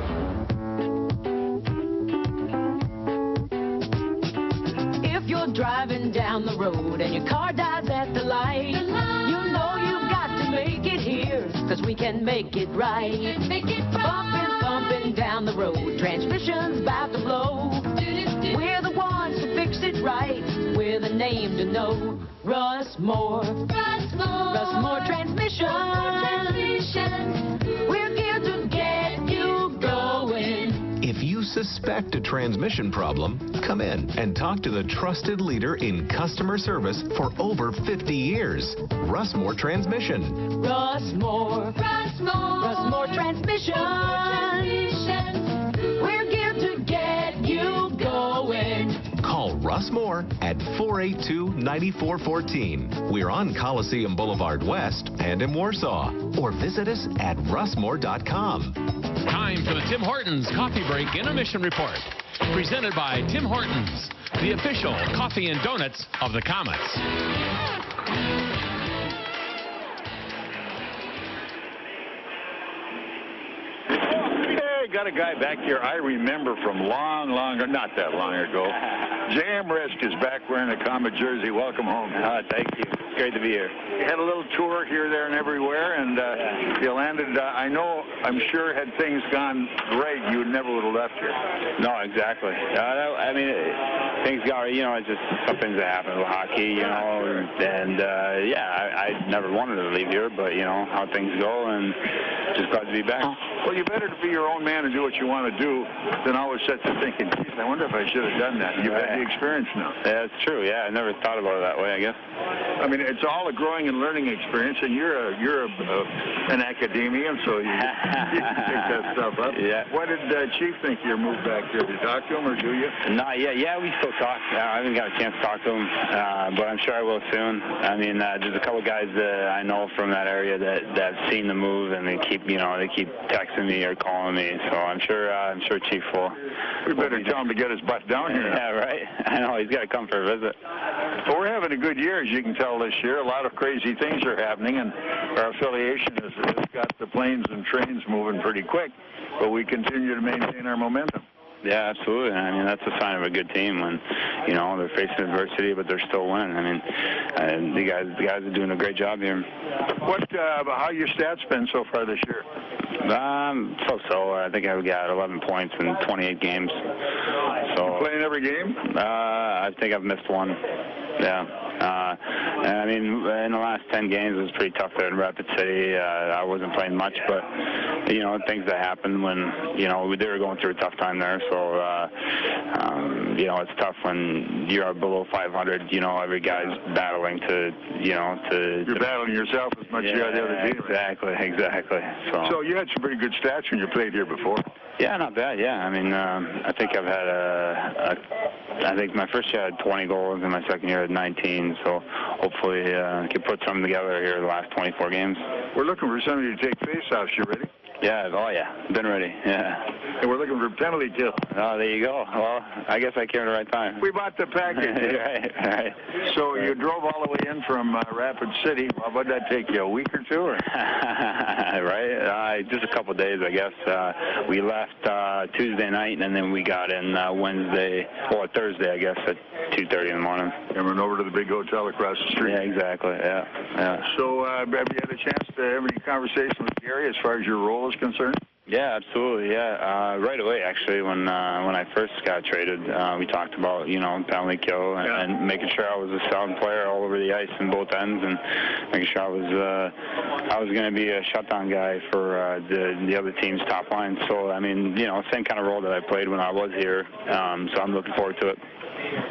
If you're driving down the road and your car dies at the light, you know you've got to make it here, 'cause we can make it right. Bumping down the road, transmission's about to blow. We're the ones to fix it right. We're the name to know. Russ Moore Transmission. We're here to get you going. If you suspect a transmission problem, come in and talk to the trusted leader in customer service for over 50 years, Russ Moore Transmission. Russ Moore Transmission. We're here to get you going. Call Russ Moore at 482-9414. We're on Coliseum Boulevard West and in Warsaw. Or visit us at russmore.com. Time for the Tim Hortons Coffee Break Intermission Report. Presented by Tim Hortons, the official coffee and donuts of the Komets. Got a guy back here I remember from not that long ago. J.M. Rizk is back wearing a Komet jersey. Welcome home. Thank you. It's great to be here. You had a little tour here, there, and everywhere, and you landed, I'm sure had things gone great, you never would have left here. No, exactly. I mean, things got, it's just some things that happen with hockey, and I never wanted to leave here, but, how things go, and just glad to be back. Well, you better be your own man and do what you want to do than always sit there thinking, geez, I wonder if I should have done that. You've had the experience now. Yeah, it's true. Yeah, I never thought about it that way, I guess. I mean, it's all a growing and learning experience, and you're an academician, so you pick that stuff up. Yeah. What did Chief think of your move back here? Did you talk to him, or do you? Not yet. Yeah, we still talk. I haven't got a chance to talk to him, but I'm sure I will soon. I mean, there's a couple guys that I know from that area that have seen the move, and they keep texting me or calling me. So I'm sure Chief will. We better tell him to get his butt down here. Yeah, right. I know he's got to come for a visit. Well, we're having a good year, as you can tell this year. A lot of crazy things are happening, and our affiliation has got the planes and trains moving pretty quick. But we continue to maintain our momentum. Yeah, absolutely. I mean, that's a sign of a good team when, they're facing adversity, but they're still winning. I mean, the guys are doing a great job here. How your stats been so far this year? So. I think I've got 11 points in 28 games. So. You playing every game? I think I've missed one. Yeah. And I mean, in the last 10 games, it was pretty tough there in Rapid City. I wasn't playing much, but, things that happened when, they were going through a tough time there. So, it's tough when you're below 500, every guy's battling to. You're battling yourself as much as you are the other team. Exactly. So you had some pretty good stats when you played here before. Yeah, not bad. Yeah, I mean, I think I've had I think my first year I had 20 goals, and my second year I had 19. So hopefully I can put something together here the last 24 games. We're looking for somebody to take face-offs. You ready? Yeah. Oh, yeah. Been ready. Yeah. And we're looking for penalty kills. Oh, there you go. Well, I guess I came at the right time. We bought the package. Right. So you drove all the way in from Rapid City. Well, what did that take you, a week or two? Or? Right. Just a couple of days, I guess. We left Tuesday night, and then we got in Thursday, I guess, at 2:30 in the morning. And went over to the big hotel across the street. Yeah, exactly. Yeah. So have you had a chance to have any conversation with Gary as far as your role is concerned? Yeah, absolutely. Yeah, right away, actually, when I first got traded, we talked about penalty kill and making sure I was a sound player all over the ice in both ends, and making sure I was going to be a shutdown guy for the other team's top line. So I mean, same kind of role that I played when I was here. So I'm looking forward to it.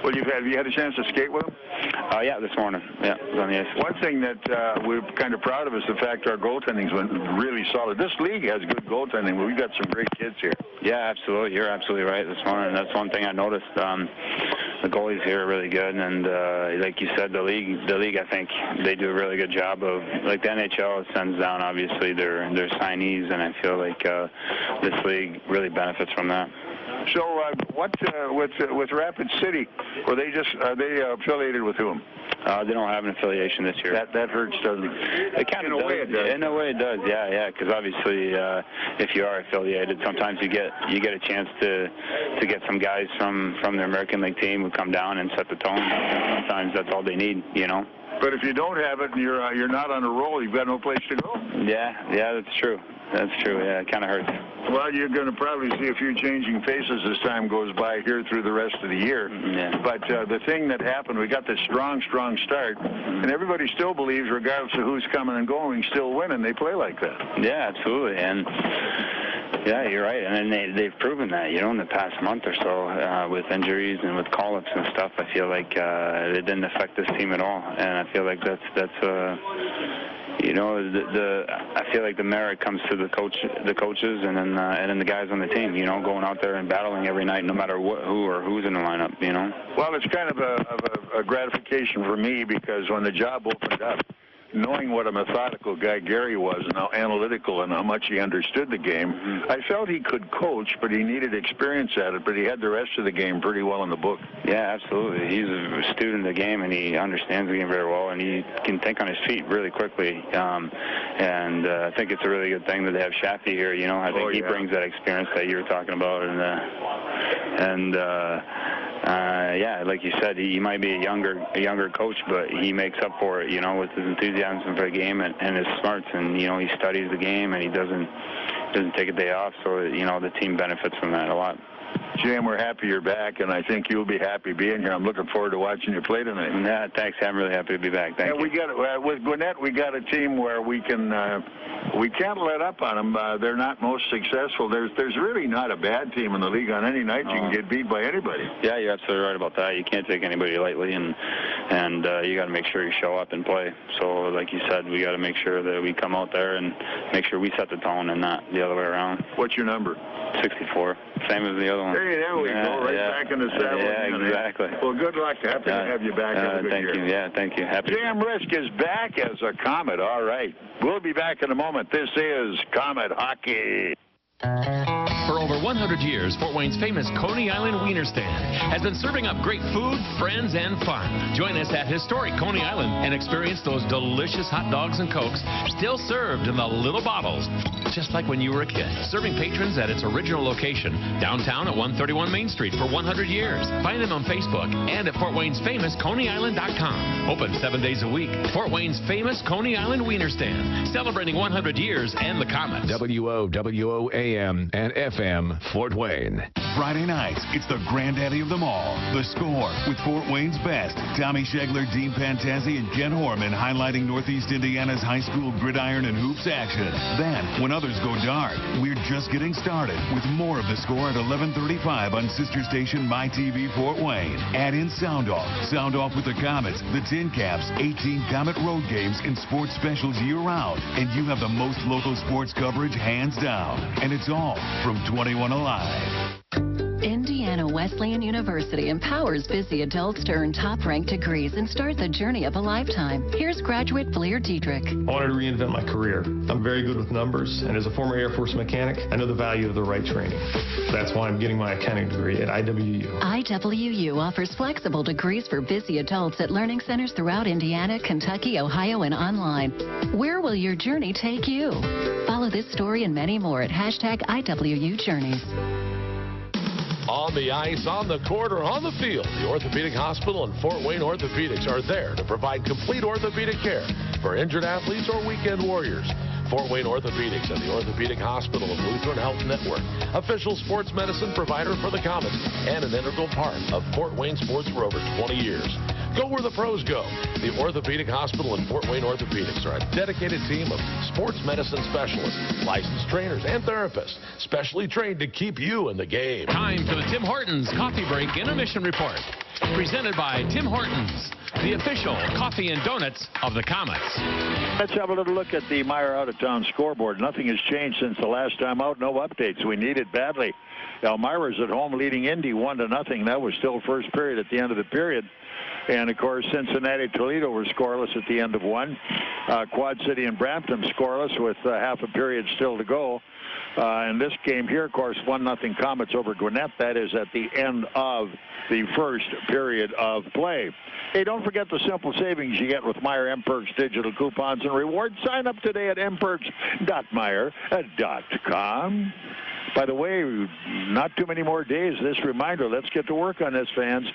Well, have you had a chance to skate with him? Yeah, this morning. Yeah, it was on the ice. One thing that we're kind of proud of is the fact our goaltending's been really solid. This league has good goaltending, but we've got some great kids here. Yeah, absolutely. You're absolutely right this morning. That's one thing I noticed. The goalies here are really good, and like you said, the league, I think they do a really good job of, like the NHL sends down obviously their signees, and I feel like this league really benefits from that. So with Rapid City, are they affiliated with whom? They don't have an affiliation this year. That hurts, doesn't it? It kind of does. In a way it does. Yeah. Because obviously, if you are affiliated, sometimes you get a chance to get some guys from the American League team who come down and set the tone. Sometimes that's all they need, But if you don't have it and you're not on a roll, you've got no place to go. Yeah, that's true. That's true. Yeah, it kind of hurts. Well, you're going to probably see a few changing faces as time goes by here through the rest of the year. Yeah. But the thing that happened, we got this strong start, and everybody still believes, regardless of who's coming and going, we still win, and they play like that. Yeah, absolutely. And yeah, you're right. And they've proven that, in the past month or so with injuries and with call-ups and stuff. I feel like it didn't affect this team at all, and I feel like that's I feel like the merit comes to the coaches, and then the guys on the team. Going out there and battling every night, no matter who or who's in the lineup. Well, it's kind of a gratification for me, because when the job opened up, knowing what a methodical guy Gary was and how analytical and how much he understood the game, I felt he could coach, but he needed experience at it, but he had the rest of the game pretty well in the book. Yeah, absolutely. He's a student of the game, and he understands the game very well, and he can think on his feet really quickly. And I think it's a really good thing that they have Shafi here. I think he brings that experience that you were talking about, yeah, like you said, he might be a younger coach, but he makes up for it, with his enthusiasm for the game and his smarts, and he studies the game, and he doesn't take a day off, so the team benefits from that a lot. Jim, we're happy you're back, and I think you'll be happy being here. I'm looking forward to watching you play tonight. Yeah, thanks. I'm really happy to be back. Thank you. We got with Gwinnett, we got a team where we can't let up on them. They're not most successful. There's really not a bad team in the league. On any night, you can get beat by anybody. Yeah, you're absolutely right about that. You can't take anybody lightly, and you got to make sure you show up and play. So, like you said, we got to make sure that we come out there and make sure we set the tone and not the other way around. What's your number? 64. Same as the other one. Hey, there we go. Right back in the saddle. Yeah, exactly. Well, good luck. Happy to have you back. Thank you. Yeah, thank you. Happy. Jam Rizk is back as a Comet. All right. We'll be back in a moment. This is Comet Hockey. For over 100 years, Fort Wayne's famous Coney Island Wiener Stand has been serving up great food, friends, and fun. Join us at historic Coney Island and experience those delicious hot dogs and Cokes still served in the little bottles, just like when you were a kid. Serving patrons at its original location, downtown at 131 Main Street for 100 years. Find them on Facebook and at FortWayne'sFamousConeyIsland.com. Open 7 days a week. Fort Wayne's famous Coney Island Wiener Stand, celebrating 100 years and the Komets. WOWO AM and FM, Fort Wayne. Friday nights, it's the granddaddy of them all. The Score with Fort Wayne's best. Tommy Schegler, Dean Pantazzi, and Ken Horman highlighting Northeast Indiana's high school gridiron and hoops action. Then, when others go dark, we're just getting started with more of The Score at 11:35 on sister station MyTV Fort Wayne. Add in Sound Off with the Komets, the Tin Caps, 18 Comet road games, and sports specials year-round. And you have the most local sports coverage hands down. And it's all from 21 Alive. Indiana Wesleyan University empowers busy adults to earn top-ranked degrees and start the journey of a lifetime. Here's graduate Fleer Diedrich. I wanted to reinvent my career. I'm very good with numbers, and as a former Air Force mechanic, I know the value of the right training. That's why I'm getting my accounting degree at IWU. IWU offers flexible degrees for busy adults at learning centers throughout Indiana, Kentucky, Ohio, and online. Where will your journey take you? Follow this story and many more at #IWU Journeys. On the ice, on the court, or on the field, the Orthopedic Hospital and Fort Wayne Orthopedics are there to provide complete orthopedic care for injured athletes or weekend warriors. Fort Wayne Orthopedics and the Orthopedic Hospital of Lutheran Health Network, official sports medicine provider for the Komets, and an integral part of Fort Wayne sports for over 20 years. Go where the pros go. The Orthopedic Hospital and Fort Wayne Orthopedics are a dedicated team of sports medicine specialists, licensed trainers, and therapists, specially trained to keep you in the game. Time for the Tim Hortons Coffee Break Intermission Report. Presented by Tim Hortons, the official coffee and donuts of the Komets. Let's have a little look at the Meyer out-of-town scoreboard. Nothing has changed since the last time out. No updates. We need it badly. Elmira's at home leading Indy 1-0. That was still first period at the end of the period. And, of course, Cincinnati-Toledo were scoreless at the end of one. Quad City and Brampton scoreless with half a period still to go. In this game here, of course, 1-0 Komets over Gwinnett. That is at the end of the first period of play. Hey, don't forget the simple savings you get with Meyer M-Perks digital coupons and rewards. Sign up today at mperks.meyer.com. By the way, not too many more days. This reminder, let's get to work on this, fans.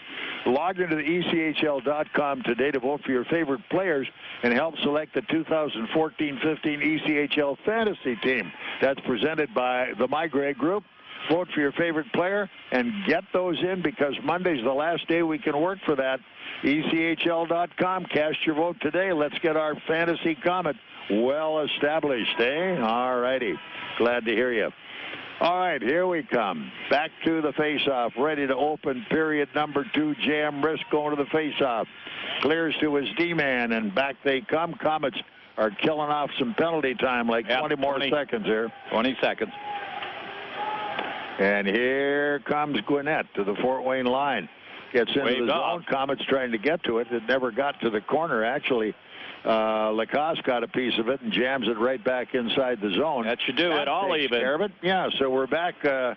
Log into the ECHL.com today to vote for your favorite players and help select the 2014-15 ECHL fantasy team. That's presented by the MyGrade Group. Vote for your favorite player and get those in because Monday's the last day we can work for that. ECHL.com. Cast your vote today. Let's get our fantasy Comet well established, eh? All righty. Glad to hear you. All right, here we come. Back to the face-off. Ready to open period number 2. Jam Rizk going to the face-off. Clears to his D-man, and back they come. Komets are killing off some penalty time, like 20 more seconds here. 20 seconds. And here comes Gwinnett to the Fort Wayne line. Gets into the zone. Komets trying to get to it. It never got to the corner, actually. Lacoste got a piece of it and jams it right back inside the zone. That should do it. All even. Yeah, so we're back. No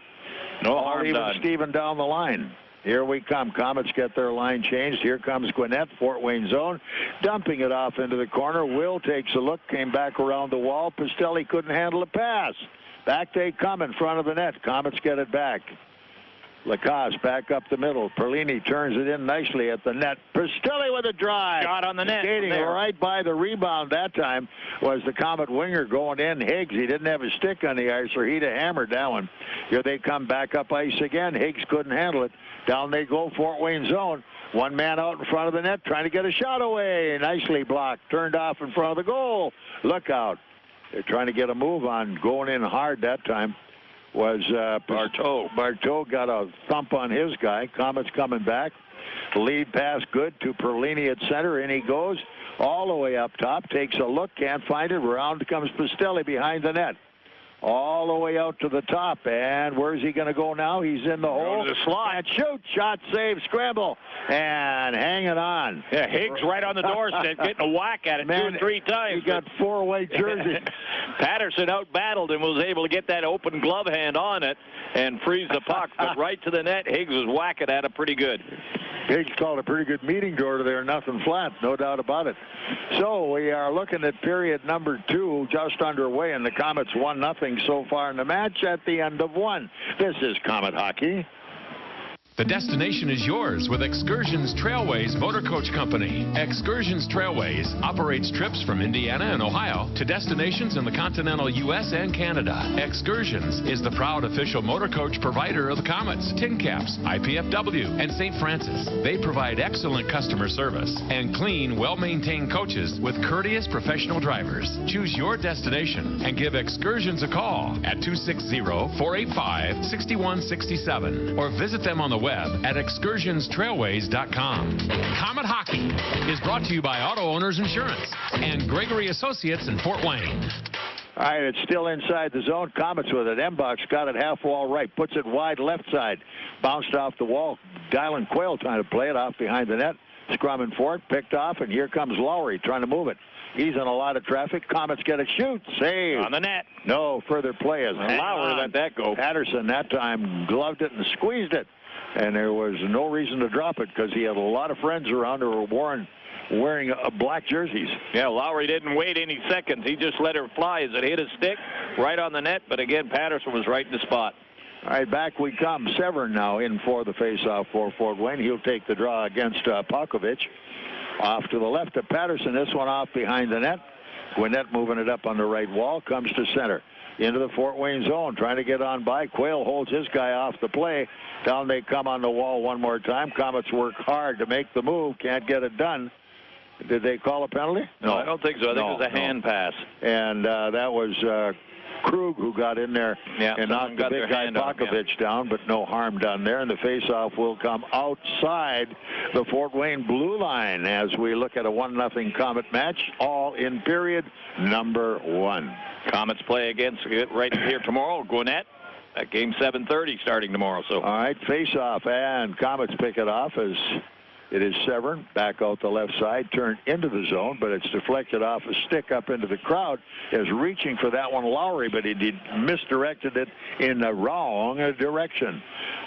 harm even done. Steven down the line. Here we come. Komets get their line changed. Here comes Gwinnett, Fort Wayne zone, dumping it off into the corner. Will takes a look, came back around the wall. Pastelli couldn't handle a pass. Back they come in front of the net. Komets get it back. Lacoste back up the middle. Perlini turns it in nicely at the net. Pristilli with a drive. Shot on the net. Skating right by the rebound that time was the Comet winger going in. Higgs, he didn't have his stick on the ice, or he'd have hammered that one. Here they come back up ice again. Higgs couldn't handle it. Down they go, Fort Wayne zone. One man out in front of the net trying to get a shot away. Nicely blocked. Turned off in front of the goal. Look out. They're trying to get a move on. Going in hard that time was Barteau. Barteau got a thump on his guy. Comets coming back. Lead pass good to Perlini at center. In he goes all the way up top. Takes a look. Can't find it. Around comes Pristilli behind the net. All the way out to the top. And where's he going to go now? He's in the hole. The slot. And shoot. Shot, save, scramble. And hanging on. Yeah, Higgs right on the doorstep, getting a whack at it 2 or 3 times. He got 4 white jerseys. Patterson out-battled and was able to get that open glove hand on it and freeze the puck. But right to the net, Higgs was whacking at it pretty good. Higgs called a pretty good meeting door there, nothing flat, no doubt about it. So we are looking at period number 2 just underway, and the Comets 1-0 so far in the match at the end of 1. This is Comet Hockey. The destination is yours with Excursions Trailways Motor Coach Company. Excursions Trailways operates trips from Indiana and Ohio to destinations in the continental U.S. and Canada. Excursions is the proud official motor coach provider of the Comets, Tin Caps, IPFW, and St. Francis. They provide excellent customer service and clean, well-maintained coaches with courteous professional drivers. Choose your destination and give Excursions a call at 260-485-6167 or visit them on the web at excursionstrailways.com. Comet Hockey is brought to you by Auto Owners Insurance and Gregory Associates in Fort Wayne. All right, it's still inside the zone. Comets with it. Embach got it half wall right, puts it wide left side. Bounced off the wall. Dylan Quayle trying to play it off behind the net. Scrumming for it, picked off, and here comes Lowry trying to move it. He's in a lot of traffic. Comets get a shoot. Save. On the net. No further play. As Lowry let that go. Patterson that time gloved it and squeezed it. And there was no reason to drop it because he had a lot of friends around who were wearing black jerseys. Yeah, Lowry didn't wait any seconds. He just let her fly as it hit his stick right on the net. But again, Patterson was right in the spot. All right, back we come. Severn now in for the faceoff for Fort Wayne. He'll take the draw against Pakovich. Off to the left of Patterson. This one off behind the net. Gwinnett moving it up on the right wall. Comes to center. Into the Fort Wayne zone, trying to get on by. Quayle holds his guy off the play. Down they come on the wall one more time. Comets work hard to make the move. Can't get it done. Did they call a penalty? No, I don't think so. I think it was a hand pass. And that was Krug who got in there and knocked the big guy Pakovich down, but no harm done there. And the faceoff will come outside the Fort Wayne blue line as we look at a 1-0 Comet match, all in period number 1. Comets play against it right here tomorrow, Gwinnett. That game 7:30 starting tomorrow. So all right, face-off, and Comets pick it off as it is Severn back out the left side, turned into the zone, but it's deflected off a stick up into the crowd. Is reaching for that one, Lowry, but he misdirected it in the wrong direction.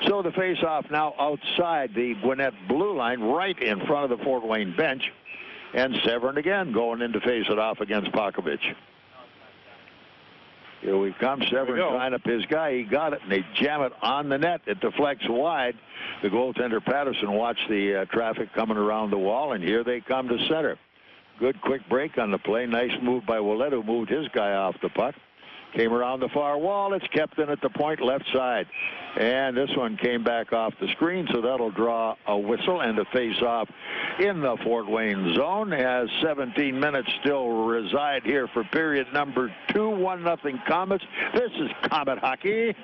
So the face-off now outside the Gwinnett blue line, right in front of the Fort Wayne bench, and Severn again going in to face it off against Pakovich. Here we come. Severn trying up his guy. He got it, and they jam it on the net. It deflects wide. The goaltender, Patterson, watched the traffic coming around the wall, and here they come to center. Good quick break on the play. Nice move by Willett, who moved his guy off the puck. Came around the far wall. It's kept in at the point left side. And this one came back off the screen, so that'll draw a whistle and a face-off in the Fort Wayne zone as 17 minutes still reside here for period number 2. 1-0 Comets. This is Comet Hockey.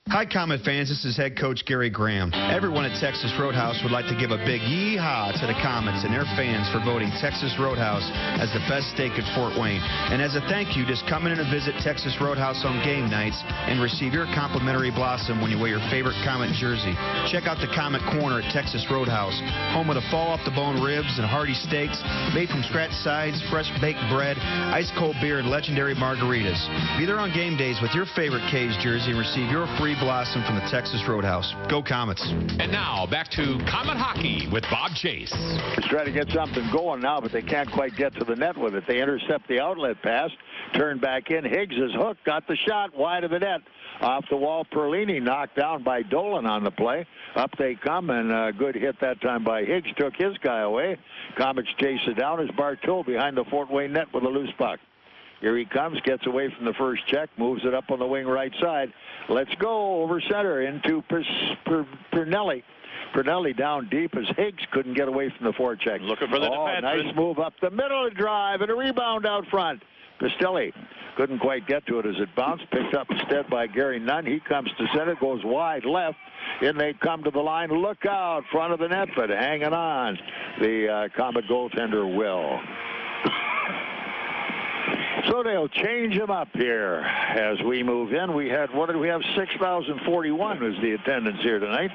Hi, Comet fans. This is head coach Gary Graham. Everyone at Texas Roadhouse would like to give a big yee-haw to the Comets and their fans for voting Texas Roadhouse as the best steak at Fort Wayne. And as a thank you, just come in and visit Texas Roadhouse on game nights and receive your complimentary blossom when you wear your favorite Comet jersey. Check out the Comet Corner at Texas Roadhouse, home of the fall-off-the-bone ribs and hearty steaks made from scratch sides, fresh baked bread, ice-cold beer, and legendary margaritas. Be there on game days with your favorite K's jersey and receive your free cherry blossom from the Texas Roadhouse. Go Komets. And now back to Comet Hockey with Bob Chase. He's trying to get something going now, but they can't quite get to the net with it. They intercept the outlet pass, turn back in. Higgs is hooked, got the shot wide of the net. Off the wall, Perlini knocked down by Dolan on the play. Up they come, and a good hit that time by Higgs took his guy away. Komets chase it down as Bartow behind the Fort Wayne net with a loose puck. Here he comes, gets away from the first check, moves it up on the wing right side. Let's go over center into Pernelli. Pernelli down deep as Higgs couldn't get away from the forecheck. Looking for the defense. Nice move up the middle of the drive and a rebound out front. Pistilli couldn't quite get to it as it bounced, picked up instead by Gary Nunn. He comes to center, goes wide left. In they come to the line. Look out, front of the net, but hanging on. The Komets goaltender will. So they'll change him up here as we move in. We had, what did we have? 6,041 was the attendance here tonight.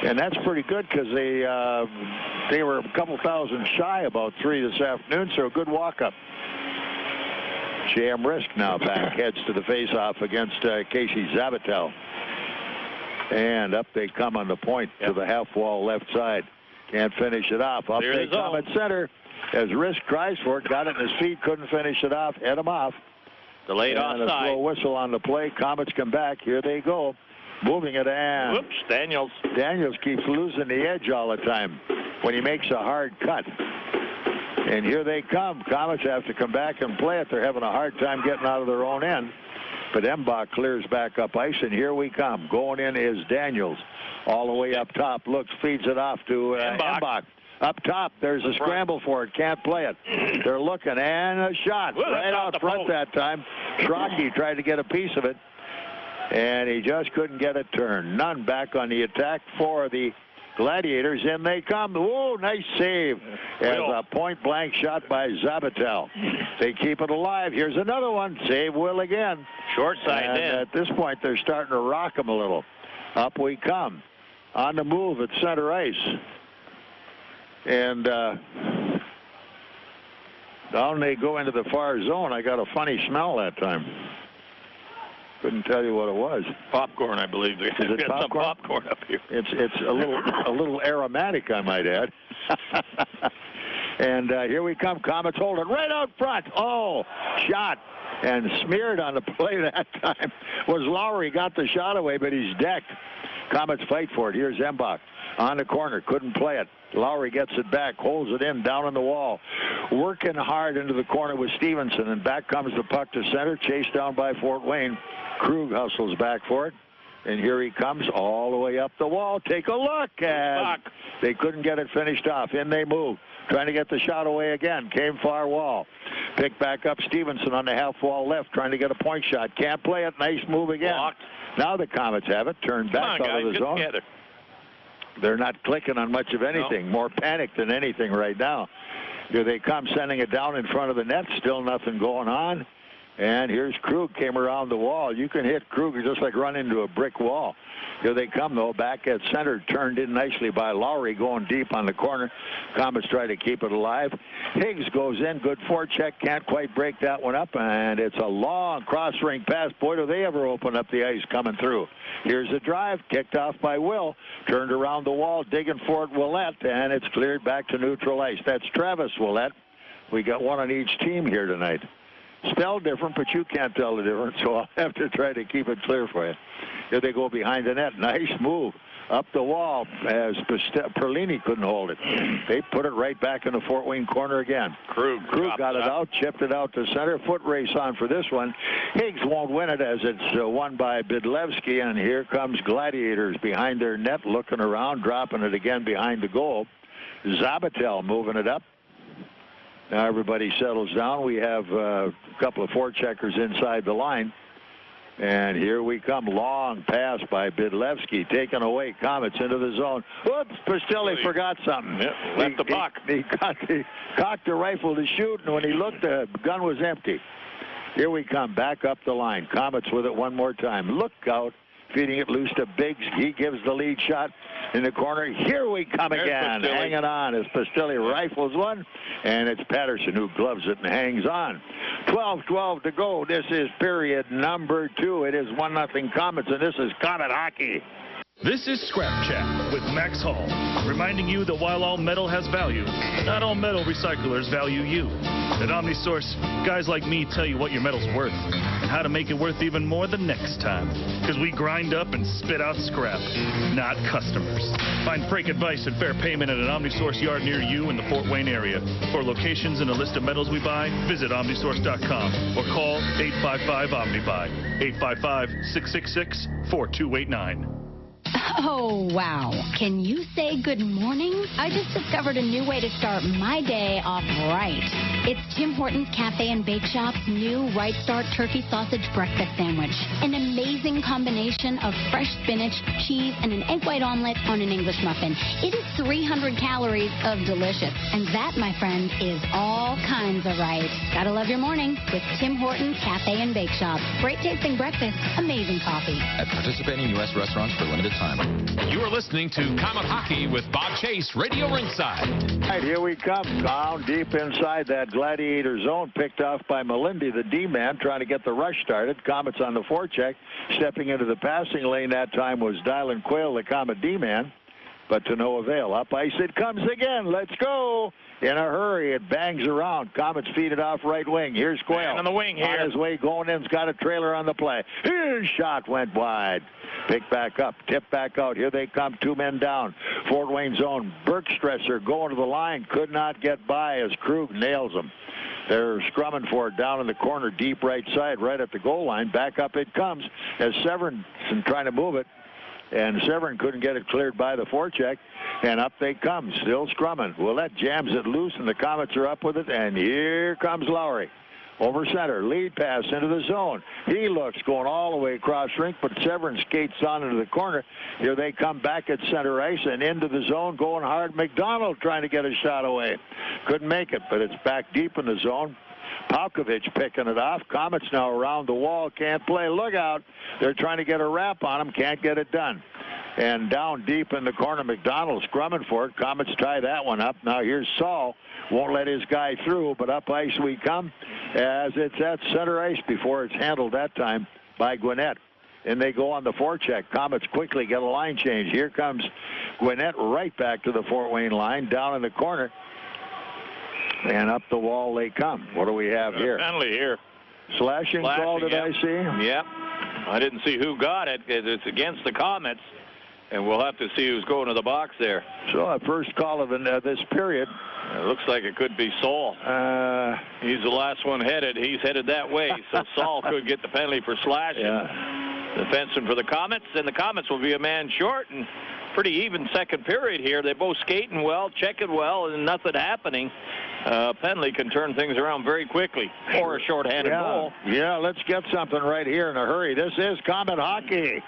And that's pretty good because they were a couple thousand shy about 3 this afternoon, so a good walk-up. J.M. Rizk now back, heads to the face-off against Casey Zabatel. And up they come on the point to the half-wall left side. Can't finish it off. Up they come at center as Rizk tries for it. Got it in his feet, couldn't finish it off. Head him off. Delayed offside. And a slow whistle on the play. Komets come back. Here they go. Moving it, and whoops, Daniels keeps losing the edge all the time when he makes a hard cut. And here they come. Komets have to come back and play it. They're having a hard time getting out of their own end. But Embach clears back up ice, and here we come. Going in is Daniels. All the way up top. Looks, feeds it off to Embach. Up top, there's a scramble for it. Can't play it. They're looking, and a shot right out front that time. Schrocky tried to get a piece of it, and he just couldn't get it turned. None back on the attack for the Gladiators. In they come. Whoa, nice save. As a point-blank shot by Zabatel. They keep it alive. Here's another one. Save Will again. Short side in. At this point, they're starting to rock him a little. Up we come. On the move at center ice. And down they go into the far zone. I got a funny smell that time. Couldn't tell you what it was. Popcorn, I believe. Is it popcorn? Some popcorn up here. It's a little aromatic, I might add. And here we come. Komets hold it right out front. Oh, shot and smeared on the play that time was Lowry. Got the shot away, but he's decked. Komets fight for it. Here's Embach on the corner. Couldn't play it. Lowry gets it back, holds it in, down on the wall. Working hard into the corner with Stevenson, and back comes the puck to center, chased down by Fort Wayne. Krug hustles back for it, and here he comes all the way up the wall. Take a look, and they couldn't get it finished off. In they move, trying to get the shot away again. Came far wall. Picked back up Stevenson on the half wall left, trying to get a point shot. Can't play it. Nice move again. Blocked. Now the Komets have it. Turned back out of the zone. Together. They're not clicking on much of anything. No. More panic than anything right now. Here they come, sending it down in front of the net. Still nothing going on. And here's Krug, came around the wall. You can hit Kruger just like run into a brick wall. Here they come, though, back at center, turned in nicely by Lowry, going deep on the corner. Komets try to keep it alive. Higgs goes in, good forecheck, can't quite break that one up, and it's a long cross-ring pass. Boy, do they ever open up the ice coming through. Here's a drive, kicked off by Will, turned around the wall, digging for it, Willett, and it's cleared back to neutral ice. That's Travis Willett. We got one on each team here tonight. Spelled different, but you can't tell the difference, so I'll have to try to keep it clear for you. Here they go behind the net. Nice move up the wall as Perlini couldn't hold it. They put it right back in the Fort Wayne corner again. Krug got it out, chipped it out to center. Foot race on for this one. Higgs won't win it as it's won by Bydlewski, and here comes Gladiators behind their net, looking around, dropping it again behind the goal. Zabatel moving it up. Now everybody settles down. We have a couple of forecheckers inside the line. And here we come. Long pass by Bydlewski, taken away. Komets into the zone. Whoops, Pistilli forgot something. Yep, left the puck. He cocked the rifle to shoot, and when he looked, the gun was empty. Here we come, back up the line. Komets with it one more time. Look out. feeding it loose to Biggs. He gives the lead shot in the corner. Here we come again. Hanging on as Pastilli rifles one, and it's Patterson who gloves it and hangs on. 12-12 to go. This is period number 2. It is 1-0 Komets, and this is Komet hockey. This is Scrap Chat with Max Hall, reminding you that while all metal has value, not all metal recyclers value you. At OmniSource, guys like me tell you what your metal's worth and how to make it worth even more the next time. Because we grind up and spit out scrap, not customers. Find freight advice and fair payment at an OmniSource yard near you in the Fort Wayne area. For locations and a list of metals we buy, visit omnisource.com or call 855-OMNIBUY, 855-666-4289. Oh, wow. Can you say good morning? I just discovered a new way to start my day off right. It's Tim Hortons Cafe and Bake Shop's new Right Start Turkey Sausage Breakfast Sandwich. An amazing combination of fresh spinach, cheese, and an egg white omelet on an English muffin. It is 300 calories of delicious. And that, my friend, is all kinds of right. Gotta love your morning with Tim Hortons Cafe and Bake Shop. Great tasting breakfast, amazing coffee. At participating U.S. restaurants for limited time. You are listening to Komet Hockey with Bob Chase, Radio Ringside. All right, here we come. Down deep inside that Gladiator zone, picked off by Melindy, the D-man, trying to get the rush started. Komets on the forecheck. Stepping into the passing lane that time was Dylan Quayle, the Komet D-man, but to no avail. Up ice it comes again. Let's go. In a hurry, it bangs around. Komets feed it off right wing. Here's Quayle. Man on the wing here. On his way going in's got a trailer on the play. His shot went wide. Picked back up, tipped back out. Here they come, 2 men down. Fort Wayne zone. Bergstresser going to the line. Could not get by as Krug nails him. They're scrumming for it down in the corner, deep right side, right at the goal line. Back up it comes as Severinson trying to move it. And Severin couldn't get it cleared by the forecheck. And up they come, still scrumming. Well, that jams it loose, and the Komets are up with it. And here comes Lowry. Over center, lead pass into the zone. He looks going all the way across rink, but Severin skates on into the corner. Here they come back at center ice and into the zone, going hard. McDonald trying to get a shot away. Couldn't make it, but it's back deep in the zone. Palkovich picking it off. Komets now around the wall, can't play. Look out. They're trying to get a wrap on him, can't get it done. And down deep in the corner, McDonald scrumming for it. Komets tie that one up. Now here's Saul. Won't let his guy through, but up ice we come as it's at center ice before it's handled that time by Gwinnett. And they go on the forecheck. Komets quickly get a line change. Here comes Gwinnett right back to the Fort Wayne line, down in the corner. And up the wall they come. What do we have here? Penalty here. Slashing call, did I see? Yep. I didn't see who got it. It's against the Komets. And we'll have to see who's going to the box there. So a first call of this period. It looks like it could be Saul. He's the last one headed. He's headed that way. So Saul could get the penalty for slashing. Yeah. Defenseman for the Komets. And the Komets will be a man short. And pretty even second period here. They're both skating well, checking well, and nothing happening. Penalty can turn things around very quickly. Or a shorthanded goal. Yeah, let's get something right here in a hurry. This is Komet hockey.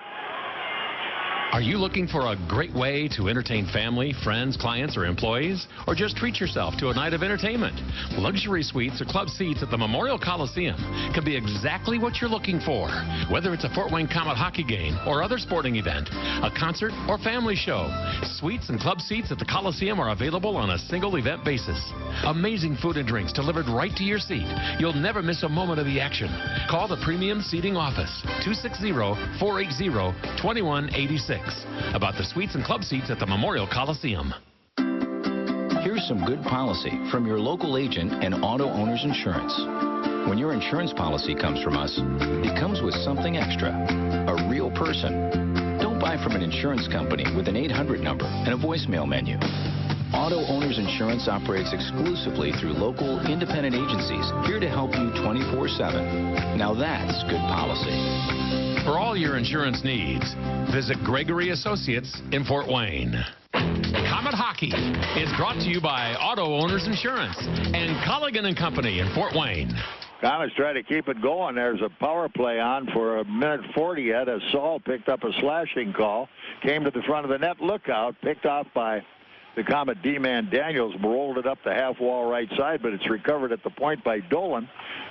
Are you looking for a great way to entertain family, friends, clients, or employees? Or just treat yourself to a night of entertainment? Luxury suites or club seats at the Memorial Coliseum can be exactly what you're looking for. Whether it's a Fort Wayne Komet hockey game or other sporting event, a concert or family show, suites and club seats at the Coliseum are available on a single event basis. Amazing food and drinks delivered right to your seat. You'll never miss a moment of the action. Call the Premium Seating Office, 260-480-2186. About the suites and club seats at the Memorial Coliseum. Here's some good policy from your local agent and Auto Owners Insurance. When your insurance policy comes from us, it comes with something extra, a real person. Don't buy from an insurance company with an 800 number and a voicemail menu. Auto Owners Insurance operates exclusively through local independent agencies here to help you 24/7. Now that's good policy. For all your insurance needs, visit Gregory Associates in Fort Wayne. Komet Hockey is brought to you by Auto Owners Insurance and Colligan & Company in Fort Wayne. Komets try to keep it going. There's a power play on for 1:40 yet as Saul picked up a slashing call. Came to the front of the net. Lookout. Picked off by The Comet D-man Daniels rolled it up the half wall right side, but it's recovered at the point by Dolan.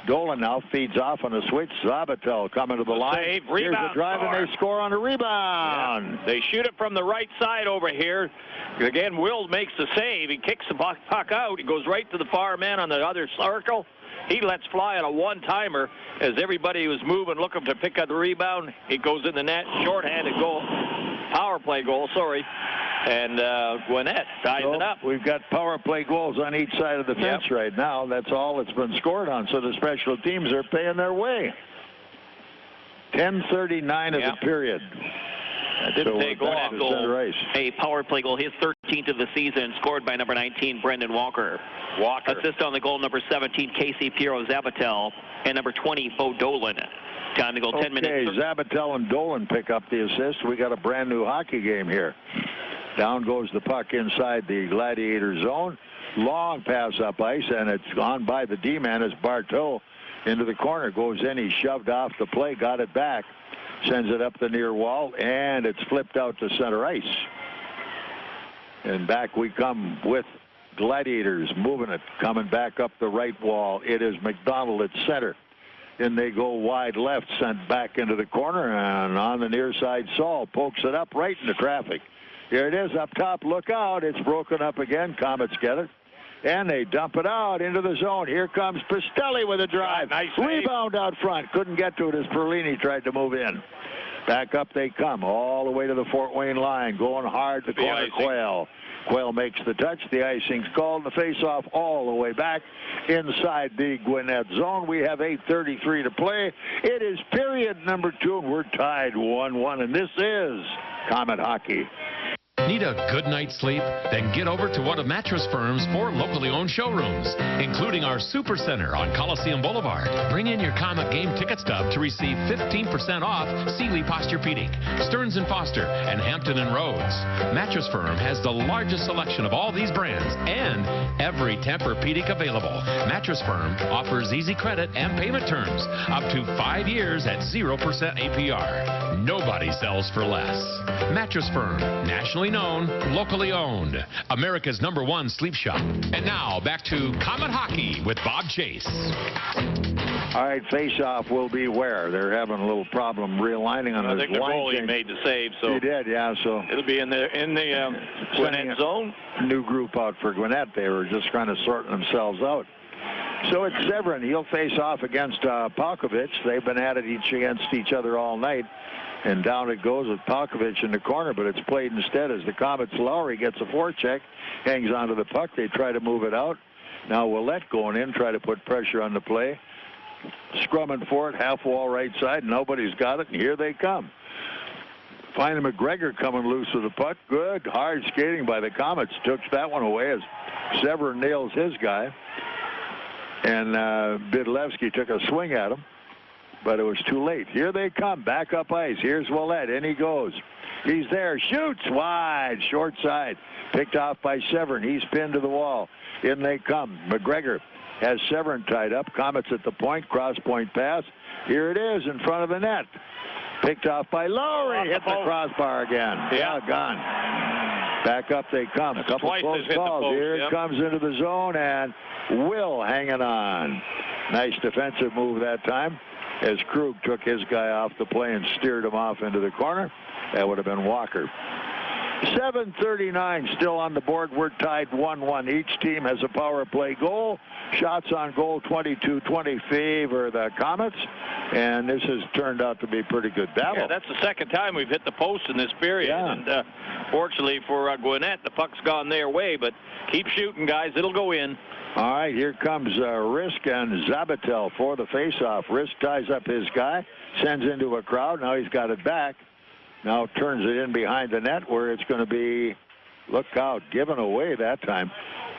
Dolan now feeds off on a switch. Zabatel coming to the line. Save, Here's rebound, the drive, and they score on a rebound. Yeah. They shoot it from the right side over here. Again, Wills makes the save. He kicks the puck out. He goes right to the far man on the other circle. He lets fly on a one-timer as everybody was moving, looking to pick up the rebound. It goes in the net, shorthanded goal, power play goal, sorry. And Gwinnett ties it up. We've got power play goals on each side of the fence right now. That's all that's been scored on. So the special teams are paying their way. 10:39 of the period. Didn't take long. A power play goal, his 13th of the season, scored by number 19, Brendan Walker. Assist on the goal, number 17, Casey Piero Zabatel, and number 20, Bo Dolan. Time to go, 10 minutes. Okay, Zabatel and Dolan pick up the assist. We got a brand new hockey game here. Down goes the puck inside the Gladiator zone. Long pass up ice, and it's gone by the D-man as Bartow into the corner. Goes in, he shoved off the play, got it back. Sends it up the near wall, and it's flipped out to center ice. And back we come with Gladiators moving it, coming back up the right wall. It is McDonald at center. Then they go wide left, sent back into the corner, and on the near side, Saul pokes it up right into traffic. Here it is up top. Look out. It's broken up again. Komets get it. And they dump it out into the zone. Here comes Pistelli with a drive. Nice rebound out front. Couldn't get to it as Perlini tried to move in. Back up they come all the way to the Fort Wayne line. Going hard to corner Quayle. Quayle makes the touch. The icing's called. The face-off all the way back inside the Gwinnett zone. We have 8:33 to play. It is period number 2, and we're tied 1-1. And this is Comet Hockey. Need a good night's sleep? Then get over to one of Mattress Firm's 4 locally owned showrooms, including our Super Center on Coliseum Boulevard. Bring in your Comet game ticket stub to receive 15% off Sealy Posturepedic, Stearns & Foster, and Hampton & Rhodes. Mattress Firm has the largest selection of all these brands and every Tempur-Pedic available. Mattress Firm offers easy credit and payment terms, up to 5 years at 0% APR. Nobody sells for less. Mattress Firm, nationally known, locally owned, America's #1 sleep shop. And now back to Comet Hockey with Bob Chase. All right, face-off will be where? They're having a little problem realigning on I think the goalie made the save, so he did, yeah. So it'll be in the Gwinnett zone. New group out for Gwinnett. They were just trying to sort themselves out. So it's Severin. He'll face off against Palkovich. They've been at it against each other all night. And down it goes with Palkovich in the corner, but it's played instead as the Komets. Lowry gets a forecheck, hangs onto the puck. They try to move it out. Now Willette going in, try to put pressure on the play. Scrumming for it, half wall right side. Nobody's got it, and here they come. Find McGregor coming loose with the puck. Good, hard skating by the Komets. Took that one away as Severin nails his guy. And Bidlevsky took a swing at him, but it was too late. Here they come, back up ice. Here's Willette, in he goes. He's there, shoots wide, short side. Picked off by Severin. He's pinned to the wall. In they come. McGregor has Severin tied up. Komets at the point, cross point pass. Here it is in front of the net. Picked off by Lowry, hit the crossbar again. Yeah, gone. Back up they come. A couple close calls. Here it comes into the zone, and Will hanging on. Nice defensive move that time, as Krug took his guy off the play and steered him off into the corner. That would have been Walker. 7:39 still on the board. We're tied 1-1. Each team has a power play goal. Shots on goal 22-20 favor the Komets. And this has turned out to be a pretty good battle. Yeah, that's the second time we've hit the post in this period. Yeah. And fortunately for Gwinnett, the puck's gone their way. But keep shooting, guys. It'll go in. All right, here comes Rizk and Zabatel for the faceoff. Rizk ties up his guy, sends into a crowd. Now he's got it back. Now turns it in behind the net where it's going to be, look out, given away that time.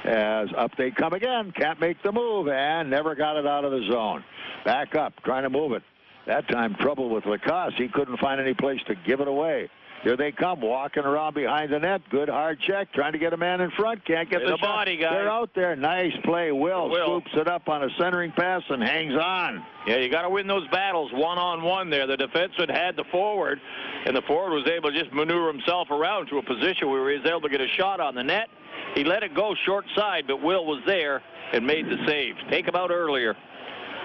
As up they come again, can't make the move, and never got it out of the zone. Back up, trying to move it. That time trouble with Lacoste. He couldn't find any place to give it away. Here they come, walking around behind the net. Good hard check, trying to get a man in front. Can't get the shot. Body, guys. They're out there. Nice play. Will scoops it up on a centering pass and hangs on. Yeah, you got to win those battles one-on-one there. The defenseman had the forward, and the forward was able to just maneuver himself around to a position where he was able to get a shot on the net. He let it go short side, but Will was there and made the save. Take him out earlier.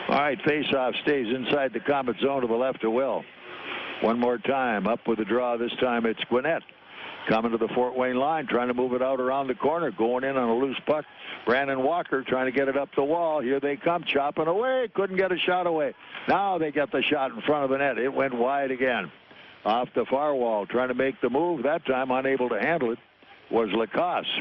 All right, face-off stays inside the Comet zone to the left of Will. One more time, up with the draw. This time it's Gwinnett coming to the Fort Wayne line, trying to move it out around the corner, going in on a loose puck. Brandon Walker trying to get it up the wall. Here they come, chopping away. Couldn't get a shot away. Now they got the shot in front of the net. It went wide again. Off the far wall, trying to make the move. That time unable to handle it was Lacoste.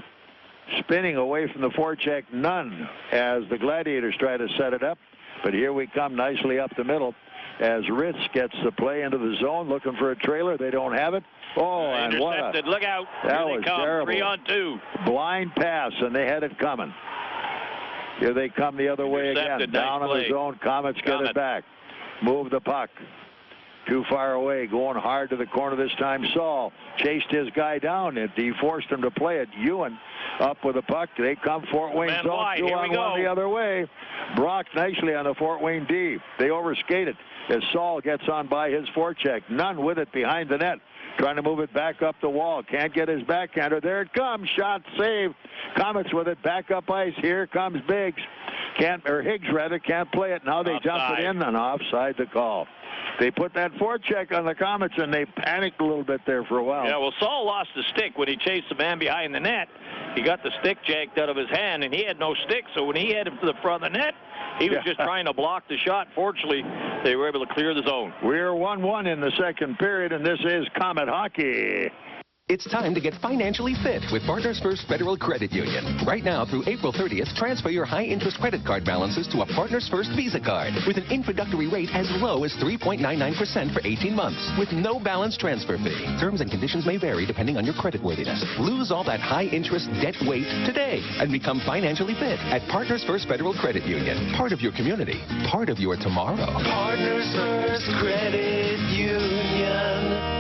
Spinning away from the forecheck, none, as the Gladiators try to set it up. But here we come nicely up the middle as Rizk gets the play into the zone, looking for a trailer. They don't have it. Oh, and intercepted. Look out. That Here was they come. terrible. 3-on-2. Blind pass, and they had it coming. Here they come the other way again. Down on the zone. Komets get it back. Move the puck. Too far away, going hard to the corner this time. Saul chased his guy down, and he forced him to play it. Ewan up with the puck. They come Fort Wayne zone, 2-on-1 the other way. Brock nicely on the Fort Wayne D. They overskated as Saul gets on by his forecheck. None with it behind the net. Trying to move it back up the wall. Can't get his backhander. There it comes. Shot saved. Komets with it. Back up ice. Here comes Biggs. Higgs rather. Can't play it. Now they dump it in and offside the call. They put that forecheck on the Komets, and they panicked a little bit there for a while. Yeah, well, Saul lost the stick when he chased the man behind the net. He got the stick jacked out of his hand, and he had no stick. So when he headed to the front of the net, he was just trying to block the shot. Fortunately, they were able to clear the zone. We're 1-1 in the second period, and this is Komet Hockey. It's time to get financially fit with Partners First Federal Credit Union. Right now through April 30th, transfer your high-interest credit card balances to a Partners First Visa card with an introductory rate as low as 3.99% for 18 months with no balance transfer fee. Terms and conditions may vary depending on your creditworthiness. Lose all that high-interest debt weight today and become financially fit at Partners First Federal Credit Union. Part of your community, part of your tomorrow. Partners First Credit Union.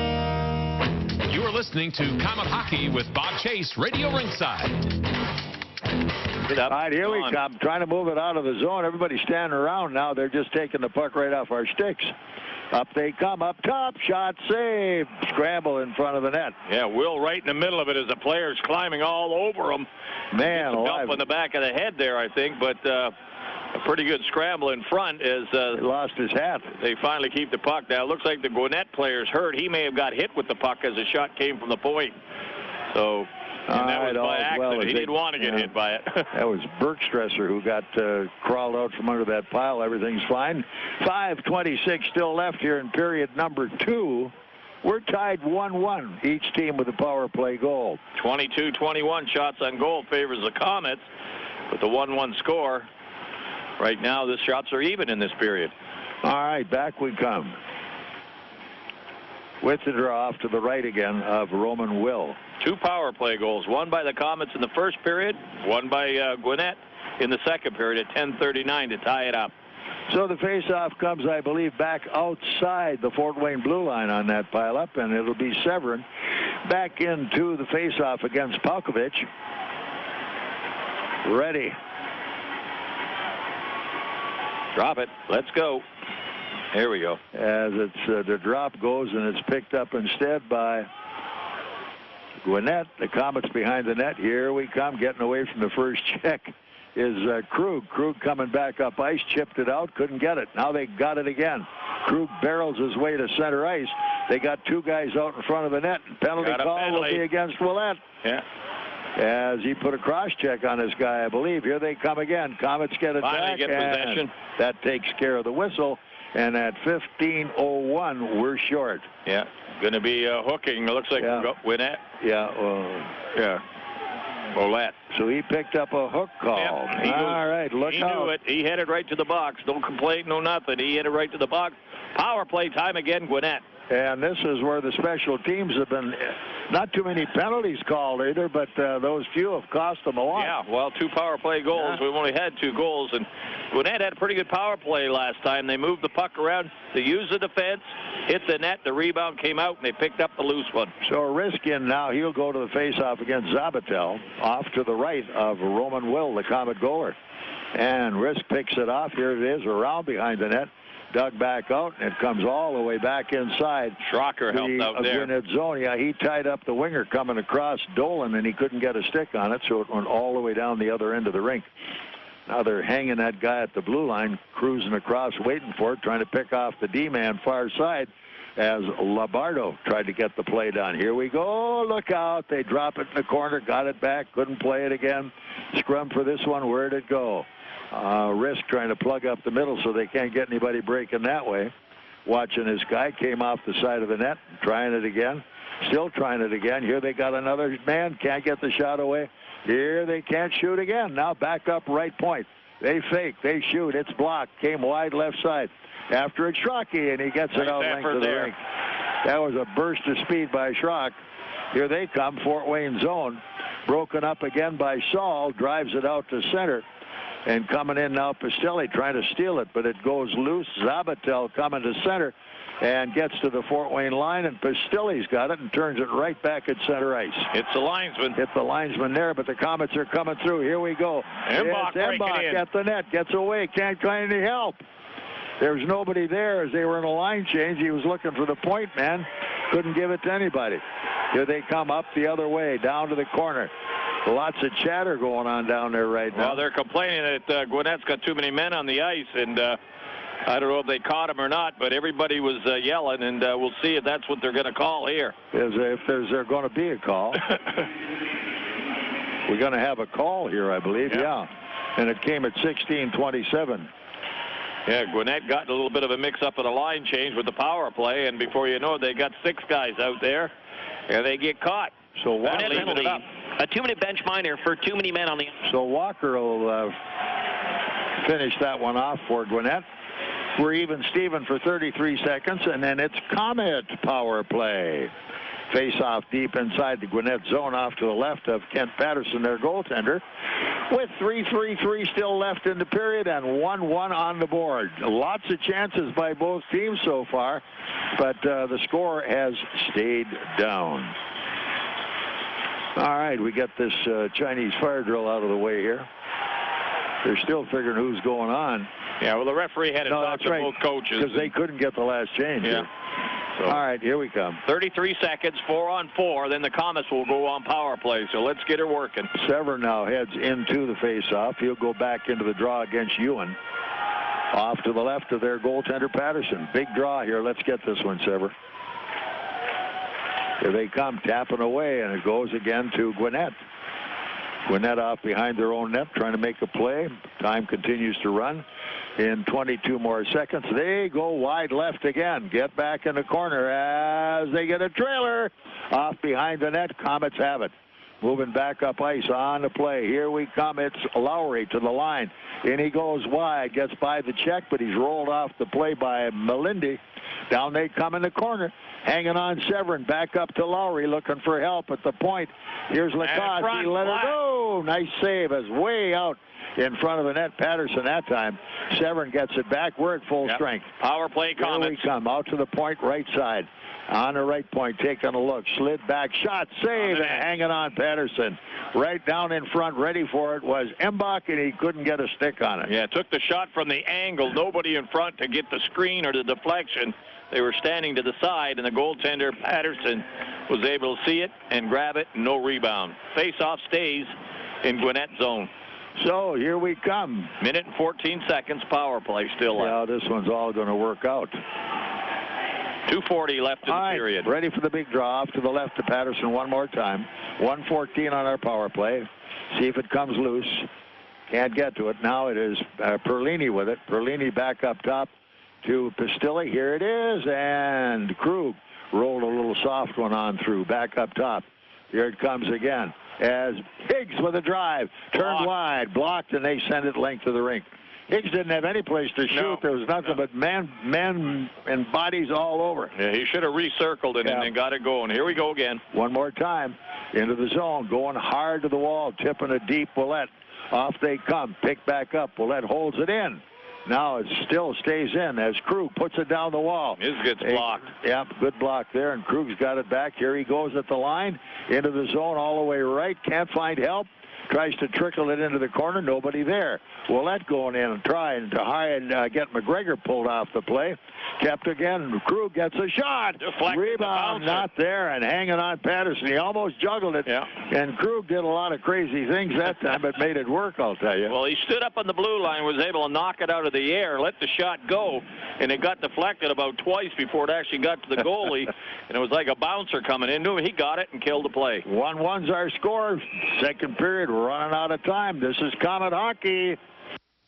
You are listening to Komet Hockey with Bob Chase, Radio Ringside. All right, here we come. Trying to move it out of the zone. Everybody's standing around now. They're just taking the puck right off our sticks. Up they come, up top, shot saved. Scramble in front of the net. Yeah, Will right in the middle of it as the players climbing all over him. Man alive. Dump on the back of the head there, I think, but a pretty good scramble in front as he lost his hat. They finally keep the puck. Now, it looks like the Gwinnett player's hurt. He may have got hit with the puck as the shot came from the point. So, and that was by accident. He didn't want to get hit by it. That was Bergstresser who got crawled out from under that pile. Everything's fine. 5:26 still left here in period number 2. We're tied 1-1, each team with a power play goal. 22-21 shots on goal favors the Komets with the 1-1 score. Right now, the shots are even in this period. All right, back we come. With the draw off to the right again of Roman Will. 2 power play goals, one by the Komets in the first period, one by Gwinnett in the second period at 10:39 to tie it up. So the face-off comes, I believe, back outside the Fort Wayne blue line on that pile-up, and it'll be Severin back into the face-off against Palkovich. Ready. Drop it. Let's go. Here we go. As it's the drop goes, and it's picked up instead by Gwinnett. The Komets behind the net. Here we come, getting away from the first check is Krug. Krug coming back up ice, chipped it out, couldn't get it. Now they got it again. Krug barrels his way to center ice. They got 2 guys out in front of the net. Penalty call will be against Willett. Yeah. As he put a cross-check on this guy, I believe. Here they come again. Komets get it Finally back, get possession. That takes care of the whistle. And at 15:01, we're short. Yeah, going to be hooking. It looks like Gwinnett. Yeah. Willett. So he picked up a hook call. Yep. All right, look out. He knew it. He headed right to the box. No complaint, no nothing. He headed right to the box. Power play time again, Gwinnett. And this is where the special teams have been, not too many penalties called either, but those few have cost them a lot. Yeah, well, 2 power play goals. Yeah. We've only had 2 goals, and Gwinnett had a pretty good power play last time. They moved the puck around. They used the defense, hit the net, the rebound came out, and they picked up the loose one. So Rizk in now. He'll go to the faceoff against Zabatel, off to the right of Roman Will, the Comet goaler. And Rizk picks it off. Here it is, around behind the net. Dug back out, and it comes all the way back inside. Schrocker helped out there. Gwinnett zone. Yeah, he tied up the winger coming across Dolan, and he couldn't get a stick on it, so it went all the way down the other end of the rink. Now they're hanging that guy at the blue line, cruising across, waiting for it, trying to pick off the D-man far side as Labardo tried to get the play done. Here we go. Look out. They drop it in the corner, got it back, couldn't play it again. Scrum for this one. Where'd it go? Rizk trying to plug up the middle so they can't get anybody breaking that way. Watching this guy, came off the side of the net, trying it again, still trying it again. Here they got another man, can't get the shot away. Here they can't shoot again. Now back up right point. They fake, they shoot, it's blocked, came wide left side. After it's Schrocky, and he gets it out length of the rink. That was a burst of speed by Schrock. Here they come, Fort Wayne zone. Broken up again by Saul, drives it out to center. And coming in now, Pastelli trying to steal it, but it goes loose. Zabatel coming to center and gets to the Fort Wayne line, and Pastelli's got it and turns it right back at center ice. It's the linesman. Hit the linesman there, but the Komets are coming through. Here we go. Embach Embach at the net, gets away, can't find any help. There's nobody there as they were in a line change. He was looking for the point man, couldn't give it to anybody. Here they come up the other way, down to the corner. Lots of chatter going on down there right now. Well, they're complaining that Gwinnett's got too many men on the ice, and I don't know if they caught him or not, but everybody was yelling, and we'll see if that's what they're going to call here. If there's going to be a call. We're going to have a call here, I believe. Yeah. And it came at 16:27. Yeah, Gwinnett got a little bit of a mix-up of the line change with the power play, and before you know it, they got 6 guys out there, and they get caught. So Walker leaving it up. A 2-minute bench minor for too many men on the. So Walker will finish that one off for Gwinnett. We're even Steven for 33 seconds, and then it's Comet power play. Face-off deep inside the Gwinnett zone off to the left of Kent Patterson, their goaltender, with 3:33 still left in the period and 1-1 on the board. Lots of chances by both teams so far, but the score has stayed down. All right, we got this Chinese fire drill out of the way here. They're still figuring who's going on. Yeah, well, the referee had to talk to both coaches. Because they couldn't get the last change. Yeah. So. All right, here we come. 33 seconds, 4-on-4. Then the Komets will go on power play. So let's get her working. Severn now heads into the face-off. He'll go back into the draw against Ewan. Off to the left of their goaltender, Patterson. Big draw here. Let's get this one, Severn. Here they come, tapping away, and it goes again to Gwinnett. Gwinnett off behind their own net, trying to make a play. Time continues to run. In 22 more seconds, they go wide left again. Get back in the corner as they get a trailer. Off behind the net, Komets have it. Moving back up ice on the play. Here we come. It's Lowry to the line. And he goes wide, gets by the check, but he's rolled off the play by Melindy. Down they come in the corner. Hanging on Severn. Back up to Lowry, looking for help at the point. Here's Lacoste. He let her go. Nice save as way out in front of the net. Patterson that time. Severn gets it back. We're at full strength. Power play Komets. Here we come. Out to the point, right side. On the right point, taking a look. Slid back, shot, save, and hanging on Patterson. Right down in front, ready for it was Embach, and he couldn't get a stick on it. Yeah, took the shot from the angle. Nobody in front to get the screen or the deflection. They were standing to the side, and the goaltender, Patterson, was able to see it and grab it. No rebound. Face-off stays in Gwinnett zone. So here we come. Minute and 14 seconds. Power play still left. Yeah, this one's all going to work out. 2:40 left in the period. Ready for the big draw off to the left to Patterson one more time. 1:14 on our power play. See if it comes loose. Can't get to it. Now it is Perlini with it. Perlini back up top to Pastelli. Here it is, and Krug rolled a little soft one on through. Back up top. Here it comes again as Higgs with a drive. Turned wide, blocked, and they send it length of the rink. Higgs didn't have any place to shoot. No. There was nothing but men and bodies all over. Yeah, he should have recircled it and then got it going. Here we go again. One more time. Into the zone. Going hard to the wall. Tipping it deep. Willett. Off they come. Pick back up. Willett holds it in. Now it still stays in as Krug puts it down the wall. His gets blocked. Yep, good block there, and Krug's got it back. Here he goes at the line, into the zone all the way right. Can't find help. Tries to trickle it into the corner. Nobody there. Willett going in and trying to get McGregor pulled off the play. Kept again. Krug gets a shot. Rebound not there, and hanging on Patterson. He almost juggled it. Yeah. And Krug did a lot of crazy things that time, but made it work, I'll tell you. Well, he stood up on the blue line, was able to knock it out of the air, let the shot go, and it got deflected about twice before it actually got to the goalie, and it was like a bouncer coming into him. He got it and killed the play. 1-1's our score. Second period, we're running out of time. This is Komet Hockey.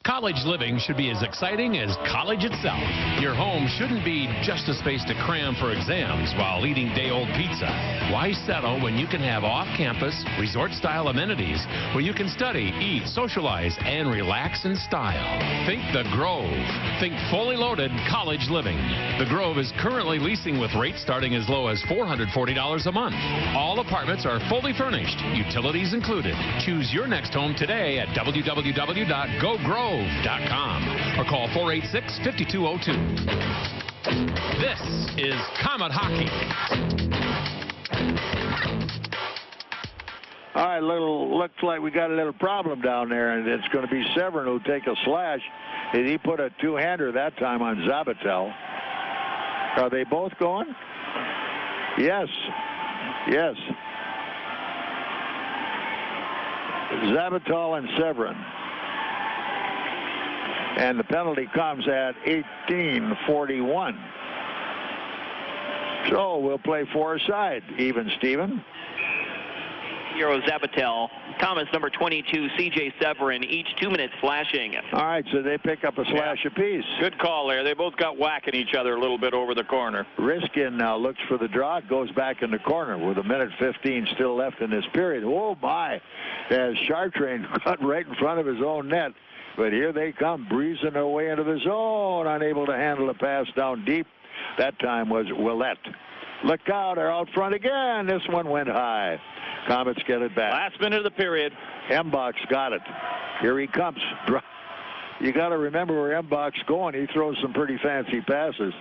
College living should be as exciting as college itself. Your home shouldn't be just a space to cram for exams while eating day-old pizza. Why settle when you can have off-campus, resort-style amenities where you can study, eat, socialize, and relax in style? Think The Grove. Think fully loaded college living. The Grove is currently leasing with rates starting as low as $440 a month. All apartments are fully furnished, utilities included. Choose your next home today at www.gogrove.com or call 486-5202. This is Komet Hockey. All right, looks like we got a little problem down there, and it's going to be Severin who'll take a slash. He put a two-hander that time on Zabatel. Are they both going? Yes. Yes. Zabatel and Severin. And the penalty comes at 18:41. So we'll play four-side. Even, Steven. Euro Zabatel, Thomas number 22, C.J. Severin, each 2 minutes flashing. All right, so they pick up a slash apiece. Good call there. They both got whacking each other a little bit over the corner. Riskin now looks for the draw, goes back in the corner with 1:15 still left in this period. Oh, my, as Chartrain got right in front of his own net. But here they come, breezing their way into the zone, unable to handle the pass down deep. That time was Willett. Look out, they're out front again. This one went high. Komets get it back. Last minute of the period. Embach's got it. Here he comes. You got to remember where Embach's going. He throws some pretty fancy passes.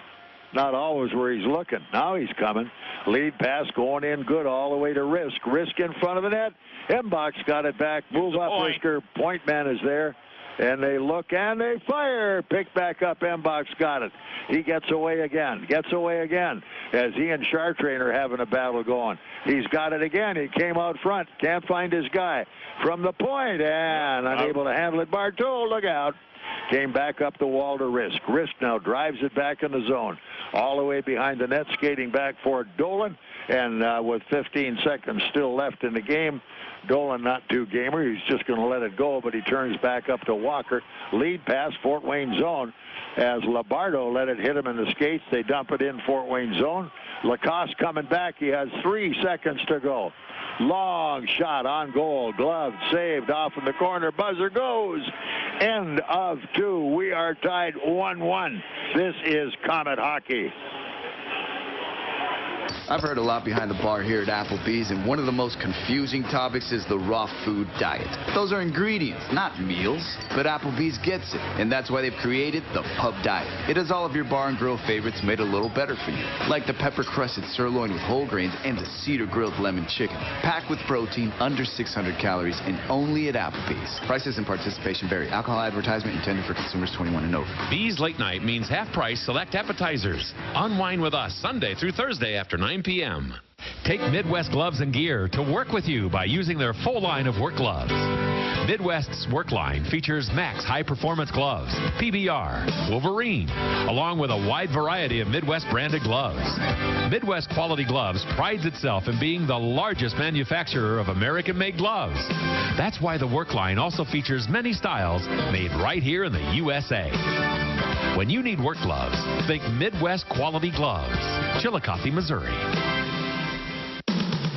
Not always where he's looking. Now he's coming. Lead pass going in good all the way to Rizk. Rizk in front of the net. Embach's got it back. Move up, Rizker. Point man is there. And they look and they fire. Pick back up. Embach's got it. He gets away again. Gets away again. As he and Chartrain are having a battle going. He's got it again. He came out front. Can't find his guy. From the point and unable to handle it. Bartow, look out. Came back up the wall to Rizk. Rizk now drives it back in the zone. All the way behind the net, skating back for Dolan. And with 15 seconds still left in the game, Dolan not too gamer. He's just going to let it go, but he turns back up to Walker. Lead pass, Fort Wayne zone. As Labardo let it hit him in the skates, they dump it in Fort Wayne zone. Lacoste coming back. He has 3 seconds to go. Long shot on goal. Glove saved off in the corner. Buzzer goes. End of 2. We are tied 1-1. This is Komet Hockey. I've heard a lot behind the bar here at Applebee's, and one of the most confusing topics is the raw food diet. Those are ingredients, not meals. But Applebee's gets it, and that's why they've created the Pub Diet. It has all of your bar and grill favorites made a little better for you, like the pepper-crusted sirloin with whole grains and the cedar-grilled lemon chicken. Packed with protein, under 600 calories, and only at Applebee's. Prices and participation vary. Alcohol advertisement intended for consumers 21 and over. Bees Late Night means half-price select appetizers. Unwind with us Sunday through Thursday after 9 p.m. Take Midwest Gloves and Gear to work with you by using their full line of work gloves. Midwest's work line features Max high-performance gloves, PBR, Wolverine, along with a wide variety of Midwest branded gloves. Midwest Quality Gloves prides itself in being the largest manufacturer of American-made gloves. That's why the work line also features many styles made right here in the USA. When you need work gloves, think Midwest Quality Gloves, Chillicothe, Missouri.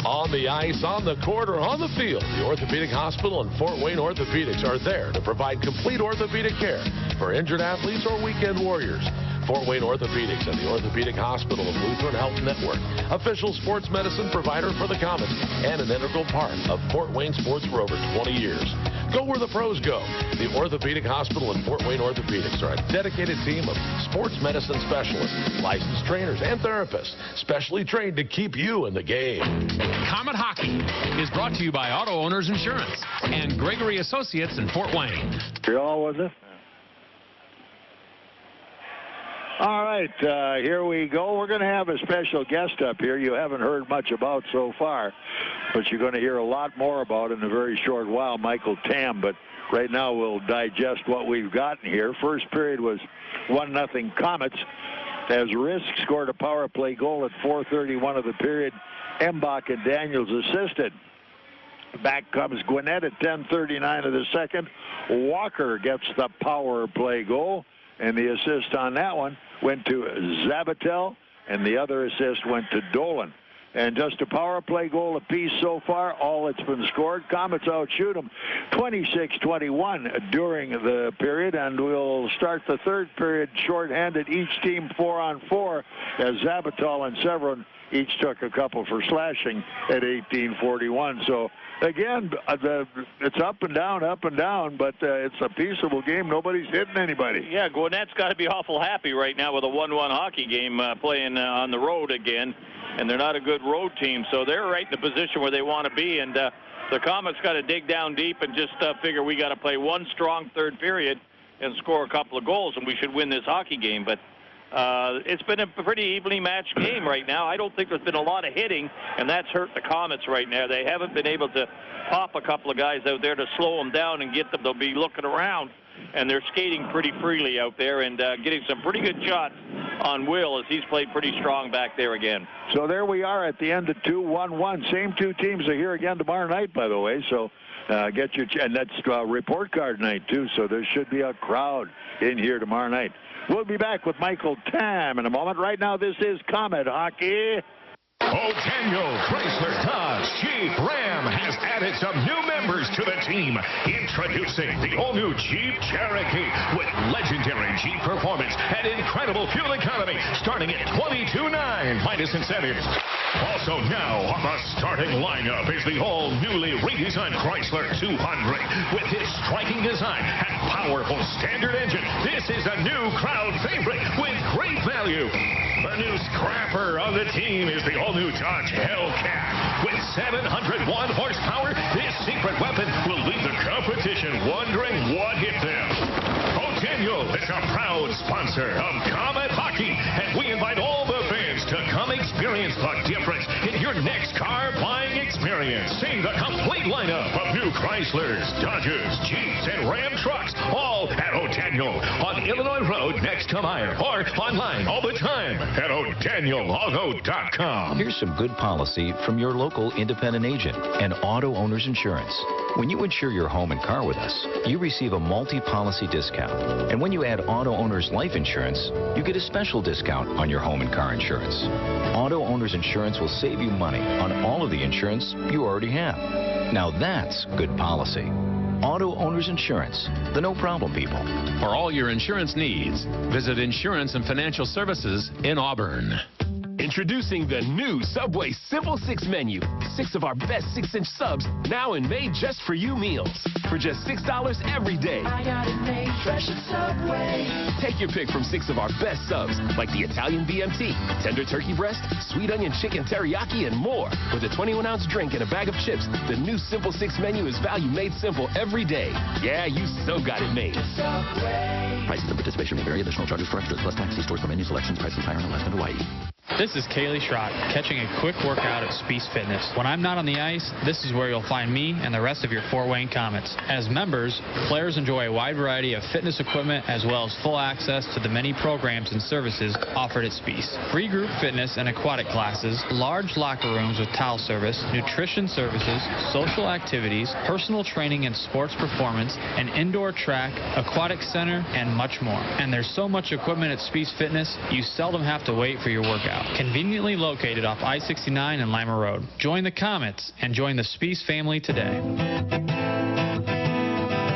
On the ice, on the court, or on the field, the Orthopedic Hospital and Fort Wayne Orthopedics are there to provide complete orthopedic care for injured athletes or weekend warriors. Fort Wayne Orthopedics and the Orthopedic Hospital of Lutheran Health Network, official sports medicine provider for the Komets and an integral part of Fort Wayne sports for over 20 years. Go where the pros go. The Orthopedic Hospital and Fort Wayne Orthopedics are a dedicated team of sports medicine specialists, licensed trainers, and therapists, specially trained to keep you in the game. Komet Hockey is brought to you by Auto Owners Insurance and Gregory Associates in Fort Wayne. All was it? All right, here we go. We're going to have a special guest up here you haven't heard much about so far, but you're going to hear a lot more about in a very short while, Michael Tam. But right now we'll digest what we've gotten here. First period was 1-0 Komets as Rizk scored a power play goal at 4:31 of the period. Embach and Daniels assisted. Back comes Gwinnett at 10:39 of the second. Walker gets the power play goal, and the assist on that one went to Zabatel, and the other assist went to Dolan. And just a power play goal apiece so far, all that's been scored. Komets outshoot them 26-21 during the period, and we'll start the third period shorthanded, each team 4-on-4, as Zabatel and Severin each took a couple for slashing at 18:41. So again, it's up and down, but it's a peaceable game. Nobody's hitting anybody. Yeah, Gwinnett's got to be awful happy right now with a 1-1 hockey game playing on the road again, and they're not a good road team, so they're right in the position where they want to be, and the Komets got to dig down deep and just figure we got to play one strong third period and score a couple of goals, and we should win this hockey game. But it's been a pretty evenly matched game right now. I don't think there's been a lot of hitting, and that's hurt the Komets right now. They haven't been able to pop a couple of guys out there to slow them down and get them to be looking around, and they're skating pretty freely out there and getting some pretty good shots on Will as he's played pretty strong back there again. So there we are at the end of 2-1-1. Same two teams are here again tomorrow night, by the way, so get your and that's report card night too, so there should be a crowd in here tomorrow night. We'll be back with Michael Tam in a moment. Right now, this is Komet Hockey. Daniel Chrysler Dodge Jeep Ram has added some new members to the team. Introducing the all-new Jeep Cherokee with legendary Jeep performance and incredible fuel economy starting at $22,900 minus incentives. Also now on the starting lineup is the all-newly redesigned Chrysler 200 with its striking design and powerful standard engine. This is a new crowd favorite with great value. The new scrapper on the team is the all-new Dodge Hellcat. With 701 horsepower, this secret weapon will leave the competition wondering what hit them. Daniel is a proud sponsor of Komet Hockey, and we invite all the fans to come experience the difference in your next car buying experience. See the complete lineup of new Chryslers, Dodges, Jeeps, and Ram trucks, all at O'Daniel on Illinois Road next to Meyer, or online all the time at ODanielAuto.com. Here's some good policy from your local independent agent and Auto Owners Insurance. When you insure your home and car with us, you receive a multi-policy discount. And when you add Auto Owners Life Insurance, you get a special discount on your home and car insurance. Auto Owners Insurance will save you money on all of the insurance you already have. Now that's good policy. Auto Owners Insurance, the no-problem people. For all your insurance needs, visit Insurance and Financial Services in Auburn. Introducing the new Subway Simple 6 menu. 6 of our best 6-inch subs now in made just for you meals. For just $6 every day. I got it made fresh at Subway. Take your pick from 6 of our best subs, like the Italian BMT, tender turkey breast, sweet onion chicken teriyaki, and more. With a 21-ounce drink and a bag of chips, the new Simple 6 menu is value made simple every day. Yeah, you so got it made. Subway. Prices and participation may vary. Additional charges for extras plus tax. See stores for menu selections. Prices higher in Alaska and Hawaii. This is Kaylee Schrott, catching a quick workout at Speece Fitness. When I'm not on the ice, this is where you'll find me and the rest of your Fort Wayne Komets. As members, players enjoy a wide variety of fitness equipment as well as full access to the many programs and services offered at Speece. Free group fitness and aquatic classes, large locker rooms with towel service, nutrition services, social activities, personal training and sports performance, an indoor track, aquatic center, and much more. And there's so much equipment at Speece Fitness, you seldom have to wait for your workout. Conveniently located off I-69 and Lima Road. Join the Komets and join the Speece family today.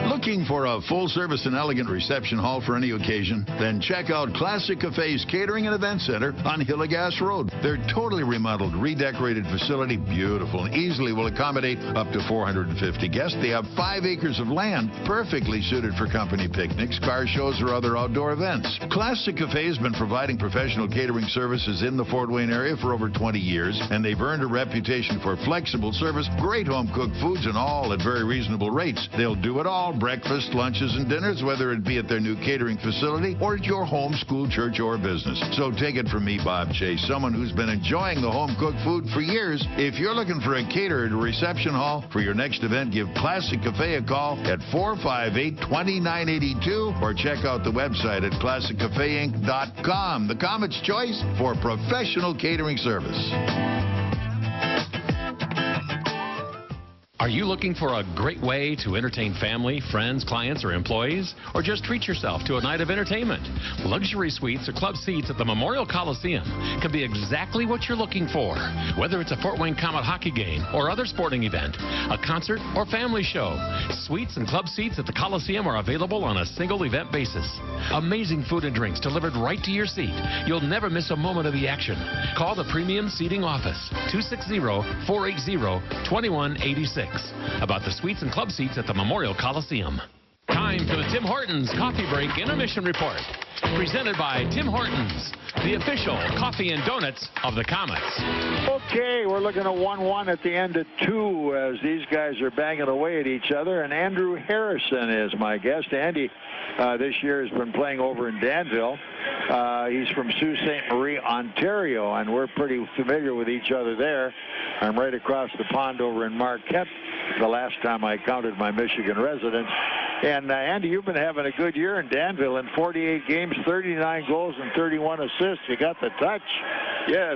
Look Looking for a full-service and elegant reception hall for any occasion? Then check out Classic Cafe's Catering and Event Center on Hillegas Road. Their totally remodeled, redecorated facility, beautiful and easily will accommodate up to 450 guests. They have 5 acres of land, perfectly suited for company picnics, car shows, or other outdoor events. Classic Cafe has been providing professional catering services in the Fort Wayne area for over 20 years, and they've earned a reputation for flexible service, great home-cooked foods, and all at very reasonable rates. They'll do it all, breakfast, lunches, and dinners, whether it be at their new catering facility or at your home, school, church, or business. So take it from me, Bob Chase, someone who's been enjoying the home-cooked food for years. If you're looking for a catered reception hall for your next event, give Classic Cafe a call at 458-2982 or check out the website at ClassicCafeInc.com. The Komets' choice for professional catering service. Are you looking for a great way to entertain family, friends, clients, or employees? Or just treat yourself to a night of entertainment? Luxury suites or club seats at the Memorial Coliseum can be exactly what you're looking for. Whether it's a Fort Wayne Komet hockey game or other sporting event, a concert or family show, suites and club seats at the Coliseum are available on a single event basis. Amazing food and drinks delivered right to your seat. You'll never miss a moment of the action. Call the Premium Seating Office, 260-480-2186. About the suites and club seats at the Memorial Coliseum. Time for the Tim Hortons Coffee Break Intermission Report. Presented by Tim Hortons, the official coffee and donuts of the Komets. Okay, we're looking at 1-1 at the end of 2 as these guys are banging away at each other. And Andrew Harrison is my guest. Andy this year has been playing over in Danville. He's from Sault Ste. Marie, Ontario, and we're pretty familiar with each other there. I'm right across the pond over in Marquette, the last time I counted my Michigan residence. And Andy, you've been having a good year in Danville in 48 games, 39 goals and 31 assists. You got the touch. Yeah,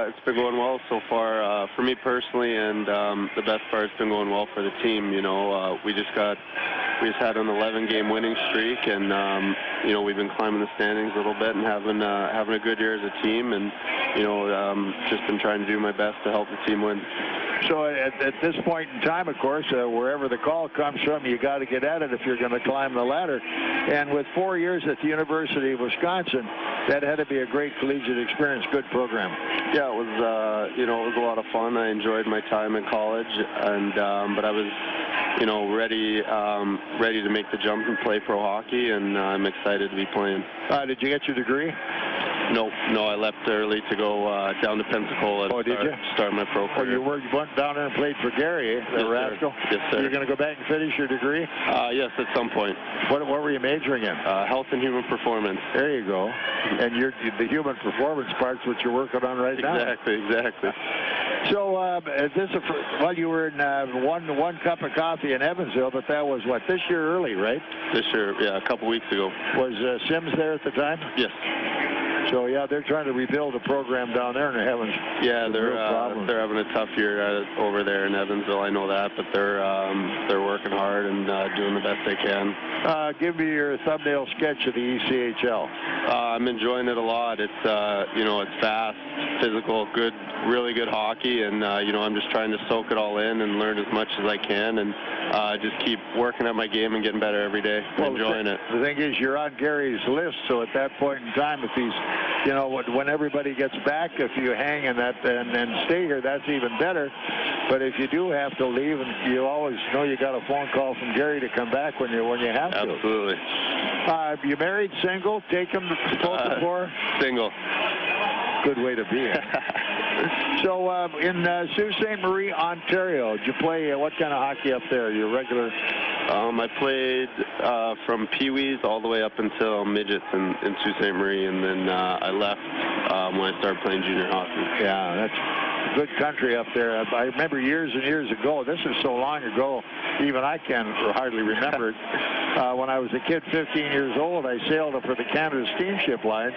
it's been going well so far for me personally, and the best part, it's been going well for the team. You know, we just had an 11-game winning streak, and you know, we've been climbing the standings a little bit and having a good year as a team, and you know, just been trying to do my best to help the team win. So at this point in time, of course, wherever the call comes from, you got to get at it if you're going to climb the ladder. And with 4 years at the University of Wisconsin, that had to be a great collegiate experience. Good program. Yeah, it was. You know, it was a lot of fun. I enjoyed my time in college, and but I was, you know, ready to make the jump and play pro hockey, and I'm excited to be playing. Did you get your degree? No, I left early to go down to Pensacola. Oh, did you? Start my pro career. You went down there and played for Gary, the rascal? Yes, sir. You're going to go back and finish your degree? Yes, at some point. What were you majoring in? Health and human performance. There you go. And the human performance part's what you're working on right now. Exactly. So, you were in one cup of coffee in Evansville, but that was, what, this year early, right? This year, yeah, a couple weeks ago. Was Sims there at the time? Yes. So, yeah, they're trying to rebuild a program down there, and they're having they're having a tough year over there in Evansville. I know that, but they're working hard and doing the best they can. Give me your thumbnail sketch of the ECHL. I'm enjoying it a lot. It's you know, it's fast, physical, good, really good hockey, and you know, I'm just trying to soak it all in and learn as much as I can, and just keep working at my game and getting better every day. Well, enjoying it. The thing is, you're on Gary's list, so at that point in time, if he's, you know, when everybody gets back, if you hang in that and then stay here, that's even better. But if you do have to leave, and you always know you got a phone call from Gary to come back when you have to. Absolutely. You married, single? Take him to both before? Single. Good way to be in. So in Sault Ste. Marie, Ontario, did you play what kind of hockey up there? Your regular? I played from Pee-wees all the way up until midgets in Sault Ste. Marie, and then I left when I started playing junior hockey. Yeah, that's good country up there. I remember years and years ago, this is so long ago, even I can hardly remember it. When I was a kid, 15 years old, I sailed for the Canada Steamship Lines.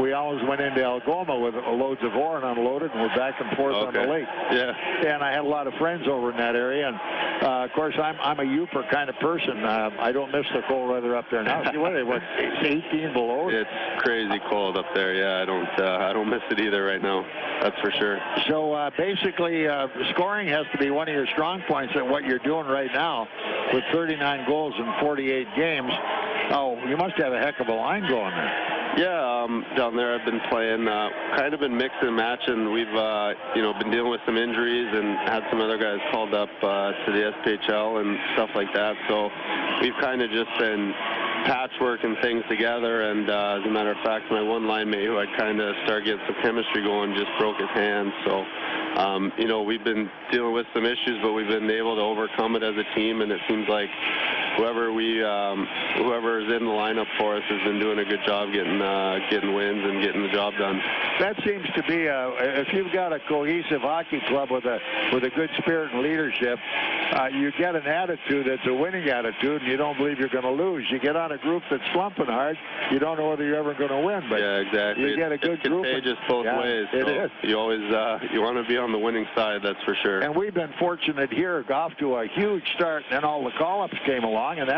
We always went into Algoma with loads of ore and unloaded, and we're back and forth on the lake. Yeah. And I had a lot of friends over in that area, and of course, I'm a Yooper kind of person. I don't miss the cold weather up there now. See, what 18 below? It's crazy cold up there. Yeah, I don't miss it either right now. That's for sure. So basically, scoring has to be one of your strong points at what you're doing right now. with 39 goals in 48 games. Oh, you must have a heck of a line going there. Yeah, down there I've been playing, kind of been mixing and matching. We've, been dealing with some injuries and had some other guys called up to the SPHL and stuff like that. So we've kind of just been patchworking things together. And as a matter of fact, my one line mate who I kind of started getting some chemistry going just broke his hand. So, we've been dealing with some issues, but we've been able to overcome it as a team. And it seems like whoever is in the lineup for us has been doing a good job getting wins and getting the job done. That seems to be if you've got a cohesive hockey club with a good spirit and leadership, you get an attitude that's a winning attitude, and you don't believe you're going to lose. You get on a group that's slumping hard, you don't know whether you're ever going to win. But yeah, exactly. You get a good group. It's contagious both ways. It so is. You always you want to be on the winning side, that's for sure. And we've been fortunate here, off to a huge start, and then all the call-ups came along, and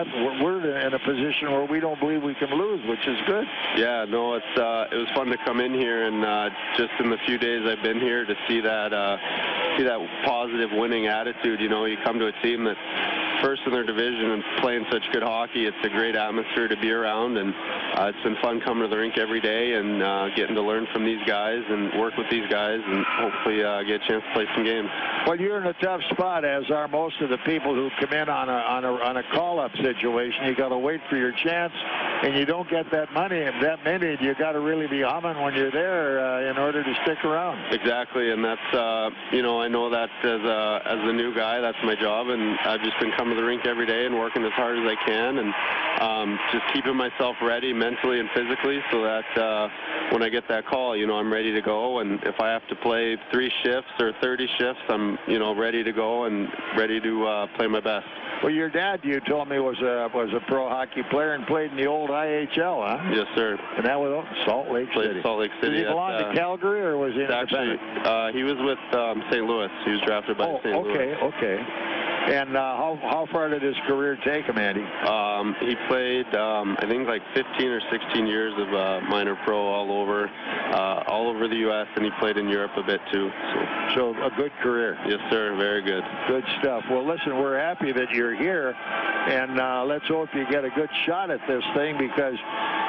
we're in a position where we don't believe we can lose, which is good. Yeah, no, it was fun to come in here, and just in the few days I've been here to see that positive winning attitude. You come to a team that's first in their division and playing such good hockey. It's a great atmosphere to be around, and it's been fun coming to the rink every day and getting to learn from these guys and work with these guys and hopefully get a chance to play some games. Well, you're in a tough spot, as are most of the people who come in on a call-up situation. You got to wait for your chance, and you don't get that money and that many. You got to really be humming when you're there in order to stick around. Exactly, and that's I know that as a new guy, that's my job, and I've just been coming to the rink every day and working as hard as I can, and just keeping myself ready mentally and physically, so that when I get that call, I'm ready to go. And if I have to play 3 shifts or 30 shifts, I'm ready to go and ready to play my best. Well, your dad, you told me, was a pro hockey player and played in the old IHL, huh? Yes, sir. And that was Salt Lake City. Salt Lake City. Did he belong to Calgary, or was he independent? Actually, he was with St. Louis. He was drafted by St. Louis. Okay. And how far did his career take him, Andy? He played, I think, like 15 or 16 years of minor pro all over the U.S., and he played in Europe a bit too. So a good career. Yes, sir. Very good. Good stuff. Well, listen, we're happy that you're here, and let's hope you get a good shot at this thing, because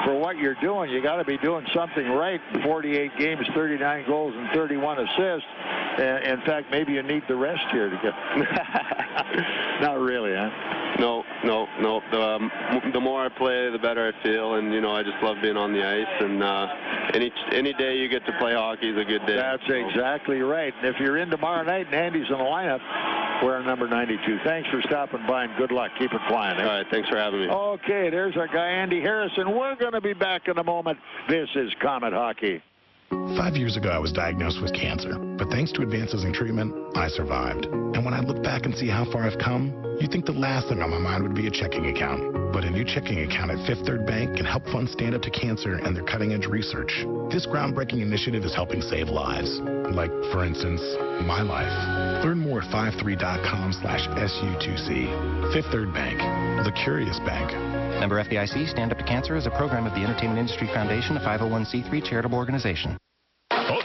for what you're doing, you got to be doing something right. 48 games, 39 goals, and 31 assists. In fact, maybe you need the rest here to get. Not really, huh? No. The more I play, the better I feel, and I just love being on the ice. And any day you get to play hockey is a good day. That's exactly right. And if you're in tomorrow night and Andy's in the lineup, we're number 92. Thanks for stopping by, and good luck. Keep it flying. All right, thanks for having me. Okay, there's our guy Andy Harrison. We're going to be back in a moment. This is Komet Hockey. 5 years ago, I was diagnosed with cancer, but thanks to advances in treatment, I survived. And when I look back and see how far I've come, you'd think the last thing on my mind would be a checking account. But a new checking account at Fifth Third Bank can help fund Stand Up to Cancer and their cutting-edge research. This groundbreaking initiative is helping save lives. Like, for instance, my life. Learn more at 53.com/SU2C. Fifth Third Bank, the curious bank. Member FDIC, Stand Up to Cancer is a program of the Entertainment Industry Foundation, a 501c3 charitable organization.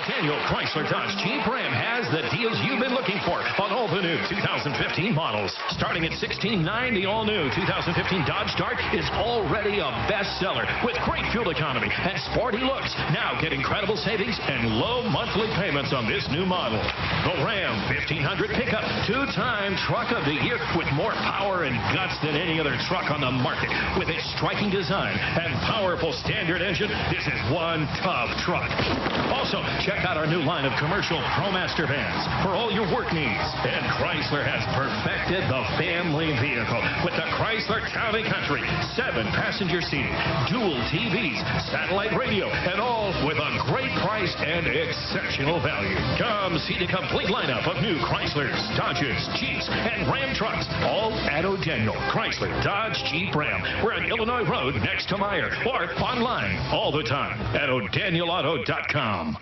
Daniel Chrysler Dodge Jeep Ram has the deals you've been looking for on all the new 2015 models. Starting at $16,900, the all-new 2015 Dodge Dart is already a bestseller with great fuel economy and sporty looks. Now get incredible savings and low monthly payments on this new model. The Ram 1500 pickup, 2-time Truck of the Year with more power and guts than any other truck on the market. With its striking design and powerful standard engine, this is one tough truck. Also, check out our new line of commercial ProMaster vans for all your work needs. And Chrysler has perfected the family vehicle with the Chrysler Town & Country. 7-passenger seating, dual TVs, satellite radio, and all with a great price and exceptional value. Come see the complete lineup of new Chryslers, Dodges, Jeeps, and Ram trucks, all at O'Daniel Chrysler Dodge Jeep Ram. We're on Illinois Road next to Meyer, or online all the time at O'DanielAuto.com.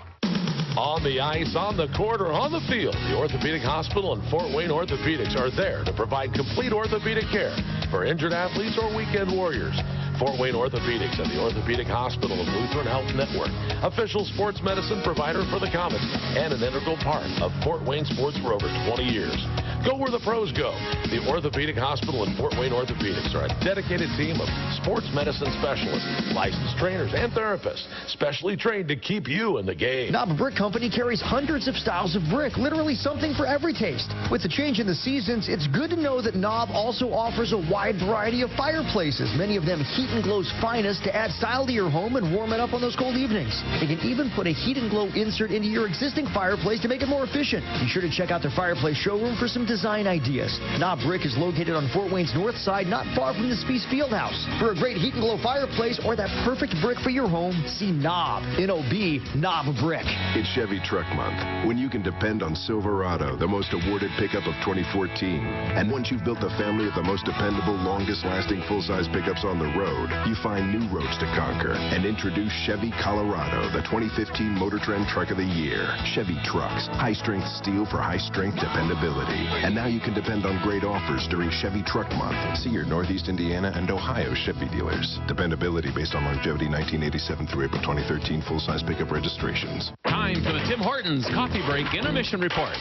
On the ice, on the court, or on the field, the Orthopedic Hospital and Fort Wayne Orthopedics are there to provide complete orthopedic care for injured athletes or weekend warriors. Fort Wayne Orthopedics and the Orthopedic Hospital of Lutheran Health Network, official sports medicine provider for the Komets, and an integral part of Fort Wayne sports for over 20 years. Go where the pros go. The Orthopedic Hospital and Fort Wayne Orthopedics are a dedicated team of sports medicine specialists, licensed trainers, and therapists, specially trained to keep you in the game. Knob Brick Company carries hundreds of styles of brick, literally something for every taste. With the change in the seasons, it's good to know that Knob also offers a wide variety of fireplaces, many of them Heat and Glow's finest, to add style to your home and warm it up on those cold evenings. They can even put a Heat and Glow insert into your existing fireplace to make it more efficient. Be sure to check out their fireplace showroom for some design ideas. Knob Brick is located on Fort Wayne's north side, not far from the Spies Fieldhouse. For a great Heat and Glow fireplace or that perfect brick for your home, see Knob, N-O-B, Knob Brick. It's Chevy Truck Month, when you can depend on Silverado, the most awarded pickup of 2014. And once you've built a family of the most dependable, longest-lasting full-size pickups on the road, you find new roads to conquer and introduce Chevy Colorado, the 2015 Motor Trend Truck of the Year. Chevy trucks, high-strength steel for high-strength dependability. And now you can depend on great offers during Chevy Truck Month. See your Northeast Indiana and Ohio Chevy dealers. Dependability based on longevity 1987 through April 2013 full-size pickup registrations. Time for the Tim Hortons Coffee Break Intermission Report.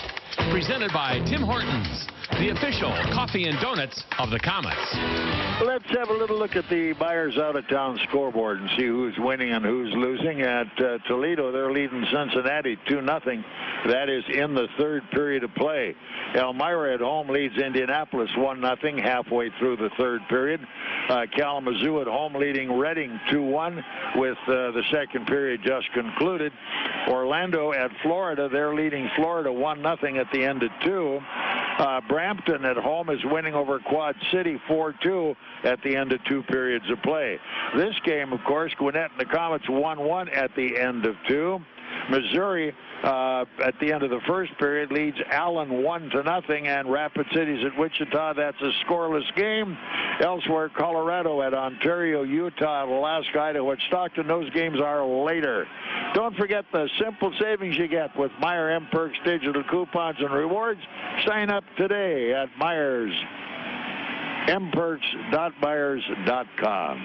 Presented by Tim Hortons, the official coffee and donuts of the Komets. Let's have a little look at the Buyers out-of-town scoreboard and see who's winning and who's losing. At Toledo, they're leading Cincinnati 2-0. That is in the third period of play. Elmira at home leads Indianapolis 1-0 halfway through the third period. Kalamazoo at home leading Reading 2-1 with the second period just concluded. Orlando at Florida, they're leading Florida 1-0 at the end of 2. Brampton at home is winning over Quad City 4-2 at the end of 2 periods of play. This game, of course, Gwinnett and the Komets 1-1 at the end of 2. Missouri at the end of the first period leads Allen 1-0, and Rapid City's at Wichita. That's a scoreless game. Elsewhere, Colorado at Ontario, Utah, Alaska, Idaho, at Stockton. Those games are later. Don't forget the simple savings you get with Meyer M-Perks digital coupons and rewards. Sign up today at Myers. mperks.myers.com.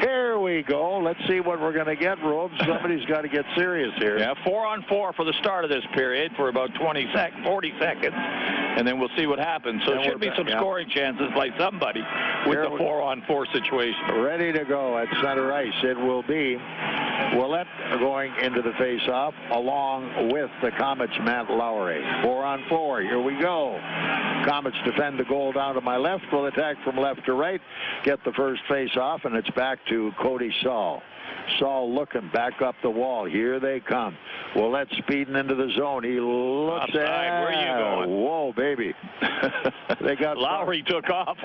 Here we go. Let's see what we're going to get, Robes. Somebody's got to get serious here. Yeah, 4-on-4 for the start of this period for about 40 seconds, and then we'll see what happens. So there should be some scoring chances by somebody with the 4-on-4 situation. Ready to go at center ice. It will be Willett going into the face-off along with the Komets' Matt Lowry. 4-on-4. Here we go. Komets defend the goal down to my left. Will attack from left to right. Get the first face-off, and it's back to Cody Saul. Saul looking back up the wall. Here they come. Willett speeding into the zone. He looks outside. at. Where are you going? Whoa, baby. They got Lowry took off.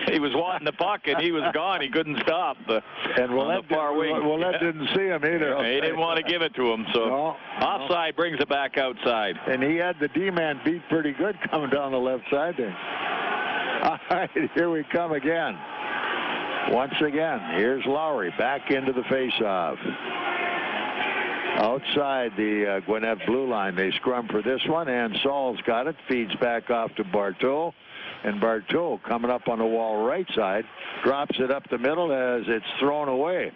He was wanting the puck, and he was gone. He couldn't stop. And Willett didn't see him either. He didn't want to give it to him. So offside brings it back outside. And he had the D-man beat pretty good coming down the left side there. All right, here we come again. Once again, here's Lowry back into the face-off. Outside the Gwinnett blue line, they scrum for this one, and Saul's got it. Feeds back off to Bartow. And Bartow coming up on the wall right side, drops it up the middle as it's thrown away.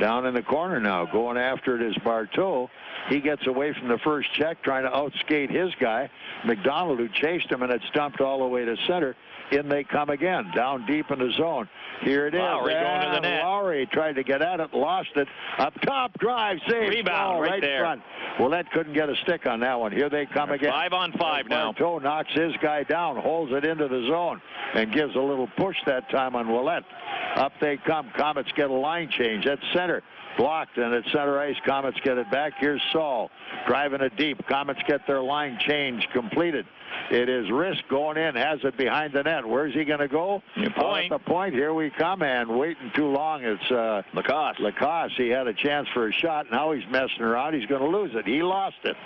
Down in the corner now, going after it is Bartow. He gets away from the first check, trying to outskate his guy, McDonald, who chased him, and it's dumped all the way to center. In they come again, down deep in the zone. Here it is. Lowry going to the net. Lowry tried to get at it, lost it. Up top, drive, save. Rebound right there. Front. Well, that couldn't get a stick on that one. Here they come again. 5-on-5 now. Bartow knocks his guy down, holds it into the zone, and gives a little push that time on Willett. Up they come. Komets get a line change at center. Blocked, and at center ice, Komets get it back. Here's Saul driving it deep. Komets get their line change completed. It is Rizk going in, has it behind the net. Where's he going to go? Point. At the point. Here we come, and waiting too long. It's Lacoste. Lacoste. He had a chance for a shot. Now he's messing around. He's going to lose it. He lost it.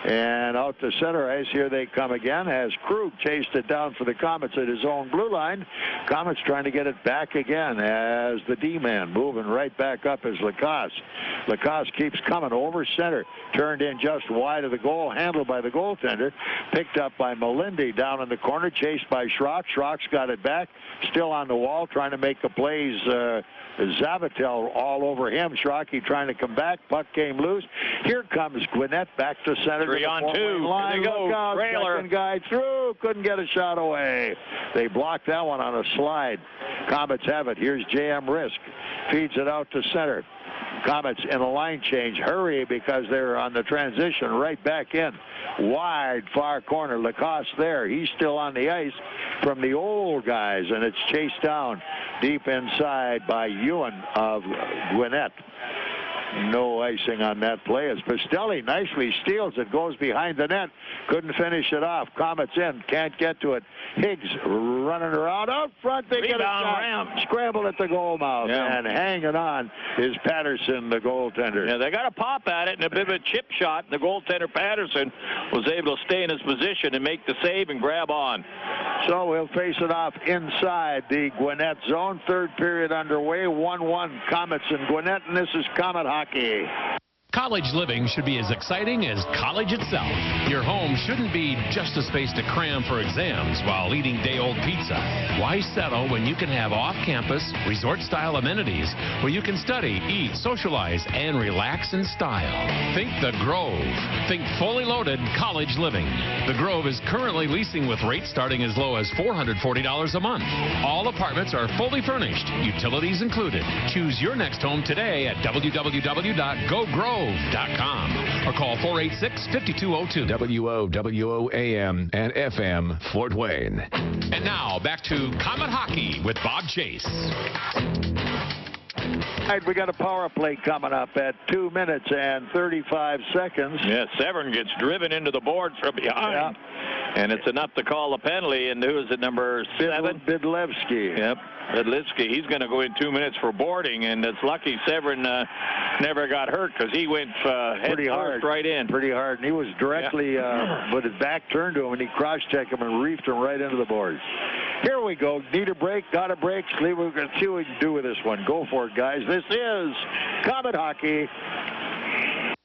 And out to center ice, here they come again as Krug chased it down for the Komets at his own blue line. Komets trying to get it back again as the D-man moving right back up as Lacoste. Lacoste keeps coming over center, turned in just wide of the goal, handled by the goaltender, picked up by Melindy down in the corner, chased by Schrock. Schrock's got it back, still on the wall, trying to make the plays. Zavatel all over him. Schrocky trying to come back. Puck came loose. Here comes Gwinnett back to center. Murray on two. Line. There they go. Look out. Trailer. Second guy through. Couldn't get a shot away. They blocked that one on a slide. Komets have it. Here's J.M. Rizk. Feeds it out to center. Komets in a line change. Hurry because they're on the transition right back in. Wide far corner. Lacoste there. He's still on the ice from the old guys, and it's chased down deep inside by Ewan of Gwinnett. No icing on that play as Pistelli nicely steals it, goes behind the net, couldn't finish it off. Komets in, can't get to it. Higgs running around out front. They get a shot. Scramble at the goal mouth, and hanging on is Patterson, the goaltender. Yeah, they got a pop at it and a bit of a chip shot. The goaltender Patterson was able to stay in his position and make the save and grab on. So we'll face it off inside the Gwinnett zone. Third period underway. 1-1 Komets and Gwinnett, and this is Komet hockey. College living should be as exciting as college itself. Your home shouldn't be just a space to cram for exams while eating day-old pizza. Why settle when you can have off-campus, resort-style amenities where you can study, eat, socialize, and relax in style? Think The Grove. Think fully loaded college living. The Grove is currently leasing with rates starting as low as $440 a month. All apartments are fully furnished, utilities included. Choose your next home today at www.gogrove.com or call 486-5202. WOWO AM and FM Fort Wayne. And now back to Komet Hockey with Bob Chase. All right, we got a power play coming up at 2 minutes and 35 seconds. Yeah, Severn gets driven into the boards from behind. And it's enough to call a penalty. And who is it, number 7? Bidlevsky. Yep, Bidlevsky. He's going to go in 2 minutes for boarding. And it's lucky Severn never got hurt because he went head first right in. Pretty hard. And he was directly with his back turned to him, and he cross-checked him and reefed him right into the boards. Here we go. Need a break, got a break. We're going to see what we can do with this one. Go for it, guys. This is Komet Hockey.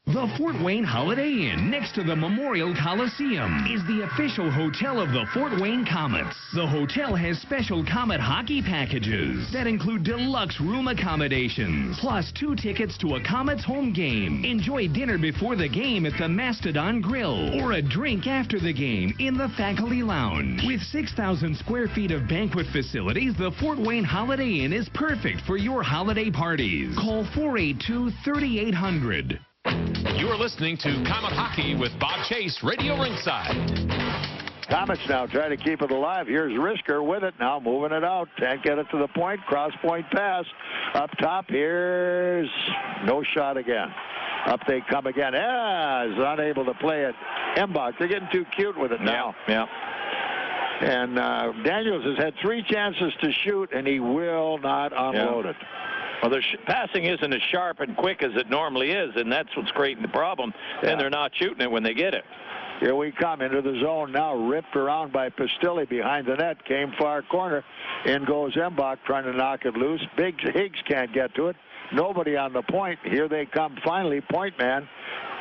The Fort Wayne Holiday Inn, next to the Memorial Coliseum, is the official hotel of the Fort Wayne Komets. The hotel has special Komet hockey packages that include deluxe room accommodations, plus 2 tickets to a Komets home game. Enjoy dinner before the game at the Mastodon Grill, or a drink after the game in the Faculty Lounge. With 6,000 square feet of banquet facilities, the Fort Wayne Holiday Inn is perfect for your holiday parties. Call 482-3800. You are listening to Komet Hockey with Bob Chase, Radio Ringside. Komets now try to keep it alive. Here's Risker with it now, moving it out. Can't get it to the point. Cross point pass. Up top, here's no shot again. Up they come again. Is unable to play it. Embach, they're getting too cute with it now. Yeah. And Daniels has had 3 chances to shoot, and he will not unload it. Well, the passing isn't as sharp and quick as it normally is, and that's what's creating the problem. And they're not shooting it when they get it. Here we come into the zone now, ripped around by Pistelli behind the net. Came far corner. In goes Embach trying to knock it loose. Big Higgs can't get to it. Nobody on the point. Here they come finally. Point man.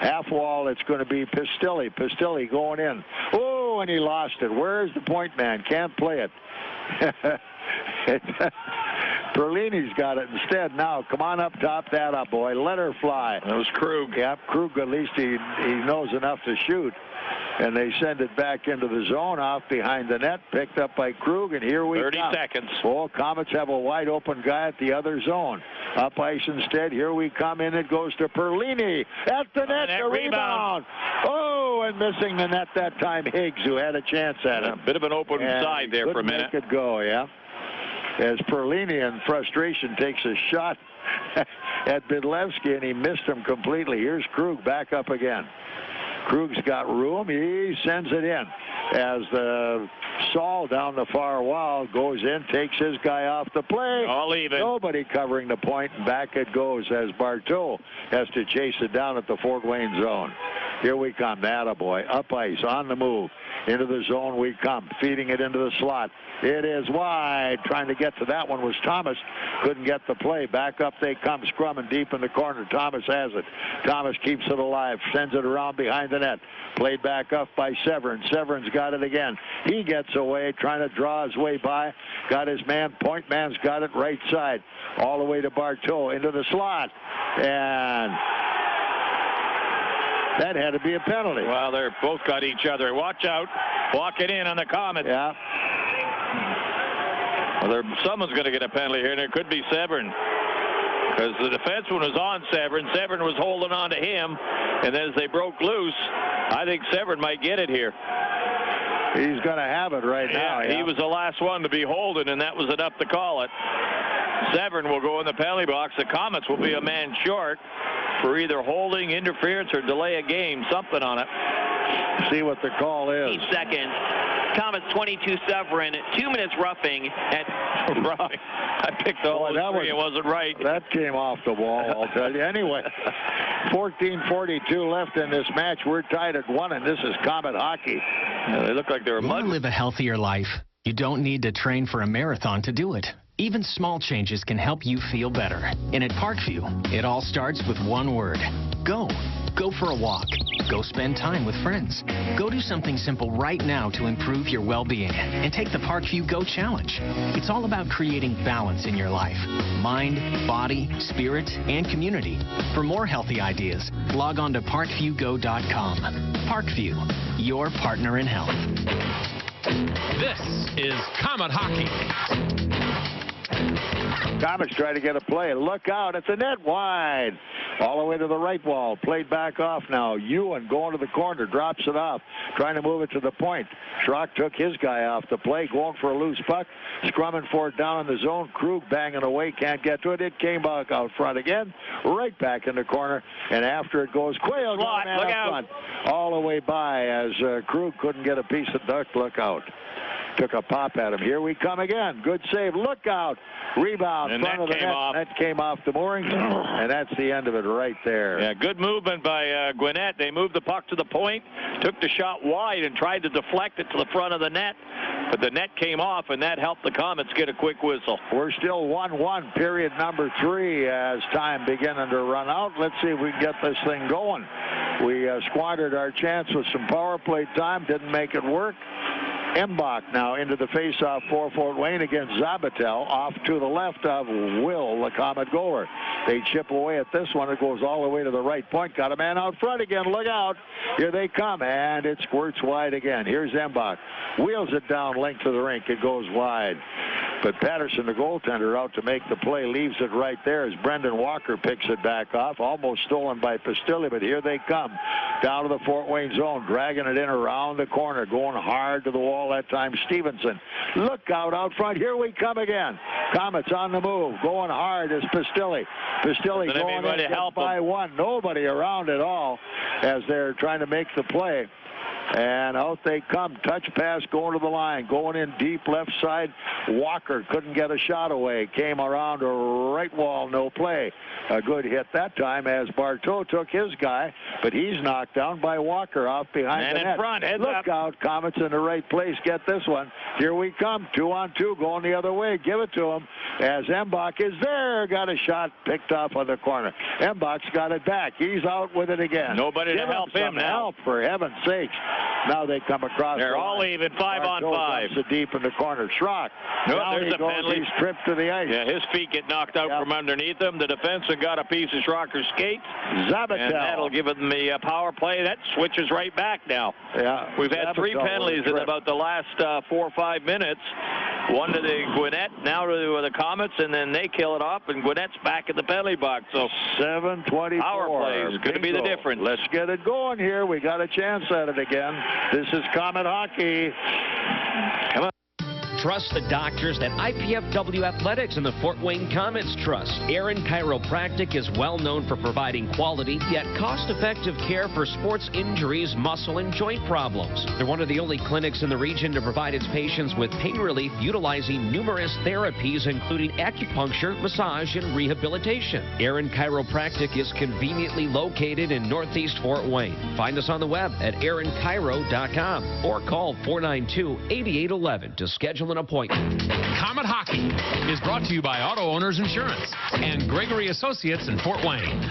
Half wall, it's going to be Pistelli. Pistelli going in. Oh, and he lost it. Where's the point man? Can't play it. Perlini's got it instead now. Come on up top, that up, boy. Let her fly. That was Krug. Yep, Krug, at least he knows enough to shoot. And they send it back into the zone off behind the net, picked up by Krug, and here we go. 30 seconds. Oh, Komets have a wide open guy at the other zone. Up ice instead. Here we come in. It goes to Perlini. At the net, the rebound. Oh, and missing the net that time, Higgs, who had a chance at it. A bit of an open side there for a minute. Make it go, yeah. As Perlini in frustration takes a shot at Bidlevsky, and he missed him completely. Here's Krug back up again. Krug's got room. He sends it in as the Saul down the far wall goes in, takes his guy off the play. All even. Nobody covering the point, and back it goes as Bartow has to chase it down at the Fort Wayne zone. Here we come. Attaboy. Up ice, on the move. Into the zone we come, feeding it into the slot. It is wide. Trying to get to that one was Thomas. Couldn't get the play. Back up they come, scrumming deep in the corner. Thomas has it. Thomas keeps it alive, sends it around behind the net. Played back up by Severn. Severn's got it again. He gets away, trying to draw his way by. Got his man. Point man's got it right side. All the way to Bartow into the slot. And That had to be a penalty. Well, they're both got each other. Watch out. Walk it in on the Komets. Yeah. Well, someone's going to get a penalty here, and it could be Severn. Because the defenseman was on Severn. Severn was holding on to him. And as they broke loose, I think Severn might get it here. He's going to have it right now. Yeah, he was the last one to be holding, and that was enough to call it. Severn will go in the penalty box. The Komets will be a man short for either holding, interference, or delay a game, something on it. See what the call is. 8 seconds. Komets 22 Severn, 2 minutes roughing at roughing. I picked all those three. It wasn't right. That came off the wall, I'll tell you. Anyway, 14:42 left in this match. We're tied at 1, and this is Komet hockey. Yeah, they look like they were mud. Want to live a healthier life? You don't need to train for a marathon to do it. Even small changes can help you feel better. And at Parkview, it all starts with one word. Go. Go for a walk. Go spend time with friends. Go do something simple right now to improve your well-being. And take the Parkview Go Challenge. It's all about creating balance in your life. Mind, body, spirit, and community. For more healthy ideas, log on to parkviewgo.com. Parkview, your partner in health. This is Komet Hockey. Komets try to get a play. Look out. It's a net wide. All the way to the right wall. Played back off now. Ewan going to the corner. Drops it off. Trying to move it to the point. Schrock took his guy off the play. Going for a loose puck. Scrumming for it down in the zone. Krug banging away. Can't get to it. It came back out front again. Right back in the corner. And after it goes, Quayle got a man up front. All the way by as Krug couldn't get a piece of duck. Look out. Took a pop at him. Here we come again. Good save. Look out. Rebound. And front of the net. That came off the mooring. And that's the end of it right there. Yeah, good movement by Gwinnett. They moved the puck to the point, took the shot wide, and tried to deflect it to the front of the net. But the net came off, and that helped the Komets get a quick whistle. We're still 1-1, period number 3, as time beginning to run out. Let's see if we can get this thing going. We squandered our chance with some power play time. Didn't make it work. Embach now into the faceoff for Fort Wayne against Zabatel, off to the left of Will, the Komet goaler. They chip away at this one. It goes all the way to the right point. Got a man out front again. Look out. Here they come, and it squirts wide again. Here's Embach. Wheels it down length of the rink. It goes wide. But Patterson, the goaltender, out to make the play, leaves it right there as Brendan Walker picks it back off. Almost stolen by Pastilli, but here they come. Down to the Fort Wayne zone, dragging it in around the corner, going hard to the wall that time. Stevenson, look out front. Here we come again. Komets on the move, going hard is Pastilli. Pastilli going in to help by one. Nobody around at all as they're trying to make the play. And out they come. Touch pass going to the line. Going in deep left side. Walker couldn't get a shot away. Came around to right wall. No play. A good hit that time as Bartow took his guy. But he's knocked down by Walker off behind the net. Front, Look out. Komets in the right place. Get this one. Here we come. 2-on-2 going the other way. Give it to him as Embach is there. Got a shot picked off on the corner. Embach's got it back. He's out with it again. Nobody to help him now. Help, for heaven's sakes. Now they come across. They're all even 5-on-5. So deep in the corner. Schrock. No, now there's a penalty. He's tripped to the ice. Yeah, his feet get knocked out from underneath him. The defenseman got a piece of Schrocker's skate. Zabatel. And that'll give them the power play. That switches right back now. Yeah. We've had 3 penalties in about the last 4 or 5 minutes. One to the Gwinnett, now to the Komets, and then they kill it off, and Gwinnett's back in the penalty box. So 7:24. Power play is going to be the difference. Let's get it going here. We got a chance at it again. This is Komet hockey. Come on. Trust the doctors that IPFW Athletics and the Fort Wayne Komets trust. Aaron Chiropractic is well known for providing quality yet cost-effective care for sports injuries, muscle, and joint problems. They're one of the only clinics in the region to provide its patients with pain relief utilizing numerous therapies, including acupuncture, massage, and rehabilitation. Aaron Chiropractic is conveniently located in Northeast Fort Wayne. Find us on the web at aaronchiro.com or call 492-8811 to schedule an appointment. Komet Hockey is brought to you by Auto Owners Insurance and Gregory Associates in Fort Wayne.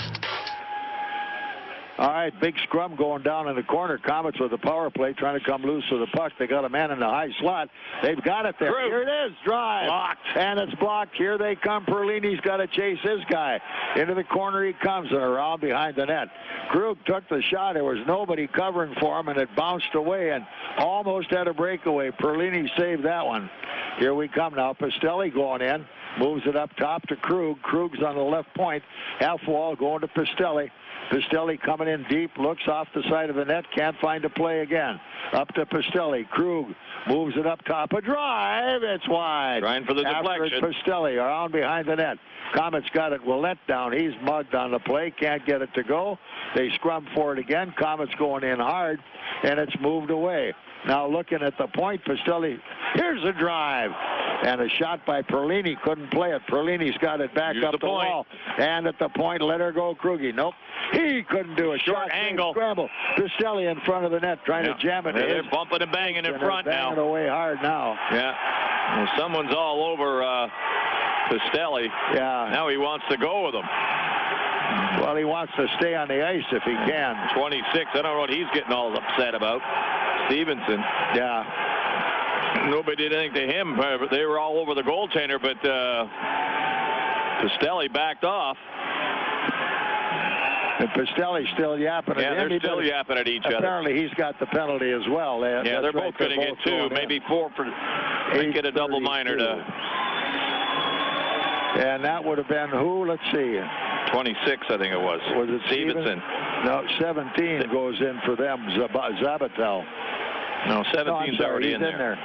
All right, big scrum going down in the corner. Komets with the power play trying to come loose with the puck. They got a man in the high slot. They've got it there. Here it is. Drive. Blocked. And it's blocked. Here they come. Perlini's got to chase his guy. Into the corner he comes and around behind the net. Krug took the shot. There was nobody covering for him, and it bounced away and almost had a breakaway. Perlini saved that one. Here we come now. Pistelli going in. Moves it up top to Krug. Krug's on the left point. Half wall going to Pistelli. Pistelli coming in deep, looks off the side of the net, can't find a play again. Up to Pistelli. Krug moves it up top. A drive. It's wide. Trying for the deflection. Pistelli around behind the net. Komets got it. Willett down. He's mugged on the play. Can't get it to go. They scrum for it again. Komets going in hard, and it's moved away. Now looking at the point, Pistelli, here's a drive. And a shot by Perlini, couldn't play it. Perlini's got it back up the wall. And at the point, let her go, Krugy. Nope. He couldn't do a short angle. Scramble. Pistelli in front of the net trying to jam it. They're bumping and banging in front now. Banging away hard now. Yeah. Well, someone's all over Pistelli. Yeah. Now he wants to go with him. Well, he wants to stay on the ice if he can. 26. I don't know what he's getting all upset about. Stevenson. Yeah. Nobody did anything to him. They were all over the goaltender, but Pistelli backed off. And Pistelli's still yapping at him. Yeah, they're still yapping at each other. Apparently, he's got the penalty as well. Yeah, they're both going to get 2, maybe 4 for get a double minor to. And that would have been who? Let's see. 26, I think it was. Was it Stevenson? No, 17 goes in for them. Zabatel. No, 17's already in there.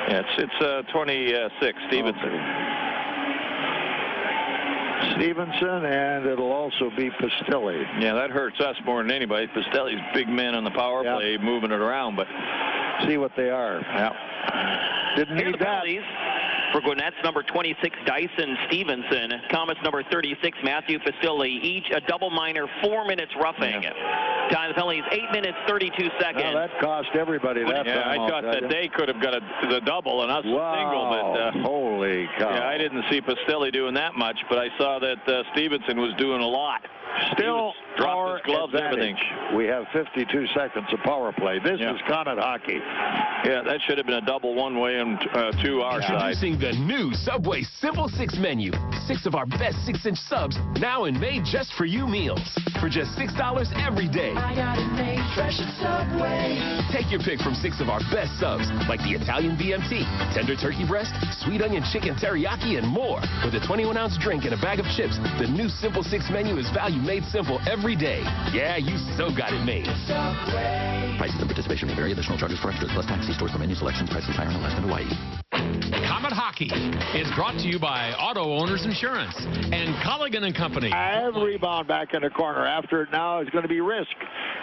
Yeah, it's 26, Stevenson. Okay. Stevenson, and it'll also be Pistelli. Yeah, that hurts us more than anybody. Pistelli's big man on the power play, moving it around, but see what they are. Yeah. Didn't need that. For Gwinnett's number 26, Dyson Stevenson. Komets number 36, Matthew Pistelli. Each a double minor, 4 minutes roughing. Time of penalties, 8 minutes, 32 seconds. Well, that cost everybody that time. I thought that they could have got the double and us a single. But, holy cow. Yeah, I didn't see Pistelli doing that much, but I saw that Stevenson was doing a lot. Still dropped his gloves, everything. We have 52 seconds of power play. This is Comet hockey. Yeah, that should have been a double one-way and 2 our side. Introducing the new Subway Simple 6 menu. 6 of our best 6-inch subs, now and made just for you meals. For just $6 every day. I got it made fresh at Subway. Take your pick from 6 of our best subs, like the Italian BMT, tender turkey breast, sweet onion chicken teriyaki, and more. With a 21-ounce drink and a bag of chips, the new Simple 6 menu is value made simple every day. Yeah, you so got it made. Subway. Prices and participation may vary. Additional charges for extras plus tax. See stores for menu selection. Prices higher in Alaska and Hawaii. Comet Hockey is brought to you by Auto Owners Insurance and Colligan and Company. Rebound back in the corner. After it now is going to be Rizk.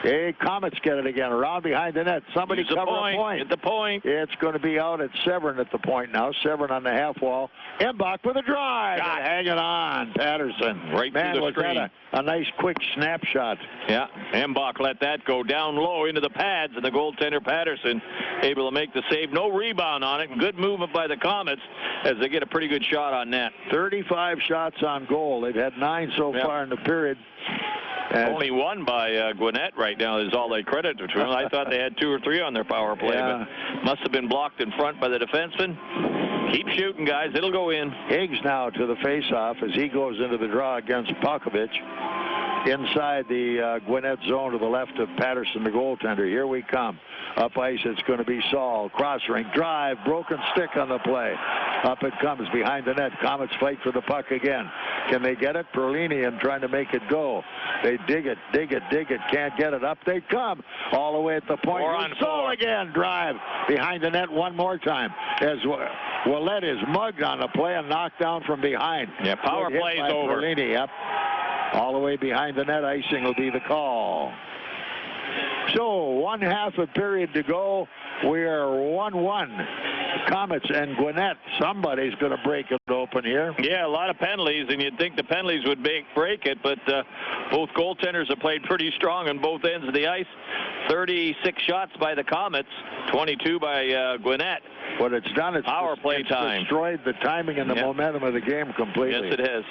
Hey, Komets get it again. Around behind the net. Somebody cover a point. At the point. It's going to be out at Severn at the point now. Severn on the half wall. Embach with a drive. Hanging on. Patterson. Right through the screen. A nice quick snapshot. Yeah. Embach let that go down low into the pads, and the goaltender Patterson able to make the save. No rebound on it. Good movement by the Komets as they get a pretty good shot on net. 35 shots on goal. They've had 9 so far in the period. Only 1 by Gwinnett right now is all they credit to them. I thought they had 2 or 3 on their power play, but must have been blocked in front by the defenseman. Keep shooting, guys. It'll go in. Higgs now to the face-off as he goes into the draw against Pakovich. Inside the Gwinnett zone to the left of Patterson, the goaltender. Here we come. Up ice, it's going to be Saul. Cross rink drive, broken stick on the play. Up it comes behind the net. Komets fight for the puck again. Can they get it? Perlini and trying to make it go. They dig it, can't get it. Up they come. All the way at the point. Saul again. Drive behind the net one more time. As Willett is mugged on the play and knocked down from behind. Yeah, power play's over. Perlini, yep. All the way behind the net. Icing will be the call. So 1/2 a period to go. We are 1-1. Komets and Gwinnett. Somebody's going to break it open here. Yeah, a lot of penalties, and you'd think the penalties would break it, but both goaltenders have played pretty strong on both ends of the ice. 36 shots by the Komets, 22 by Gwinnett. What it's done, it's power play time. Destroyed the timing and the momentum of the game completely. Yes, it has.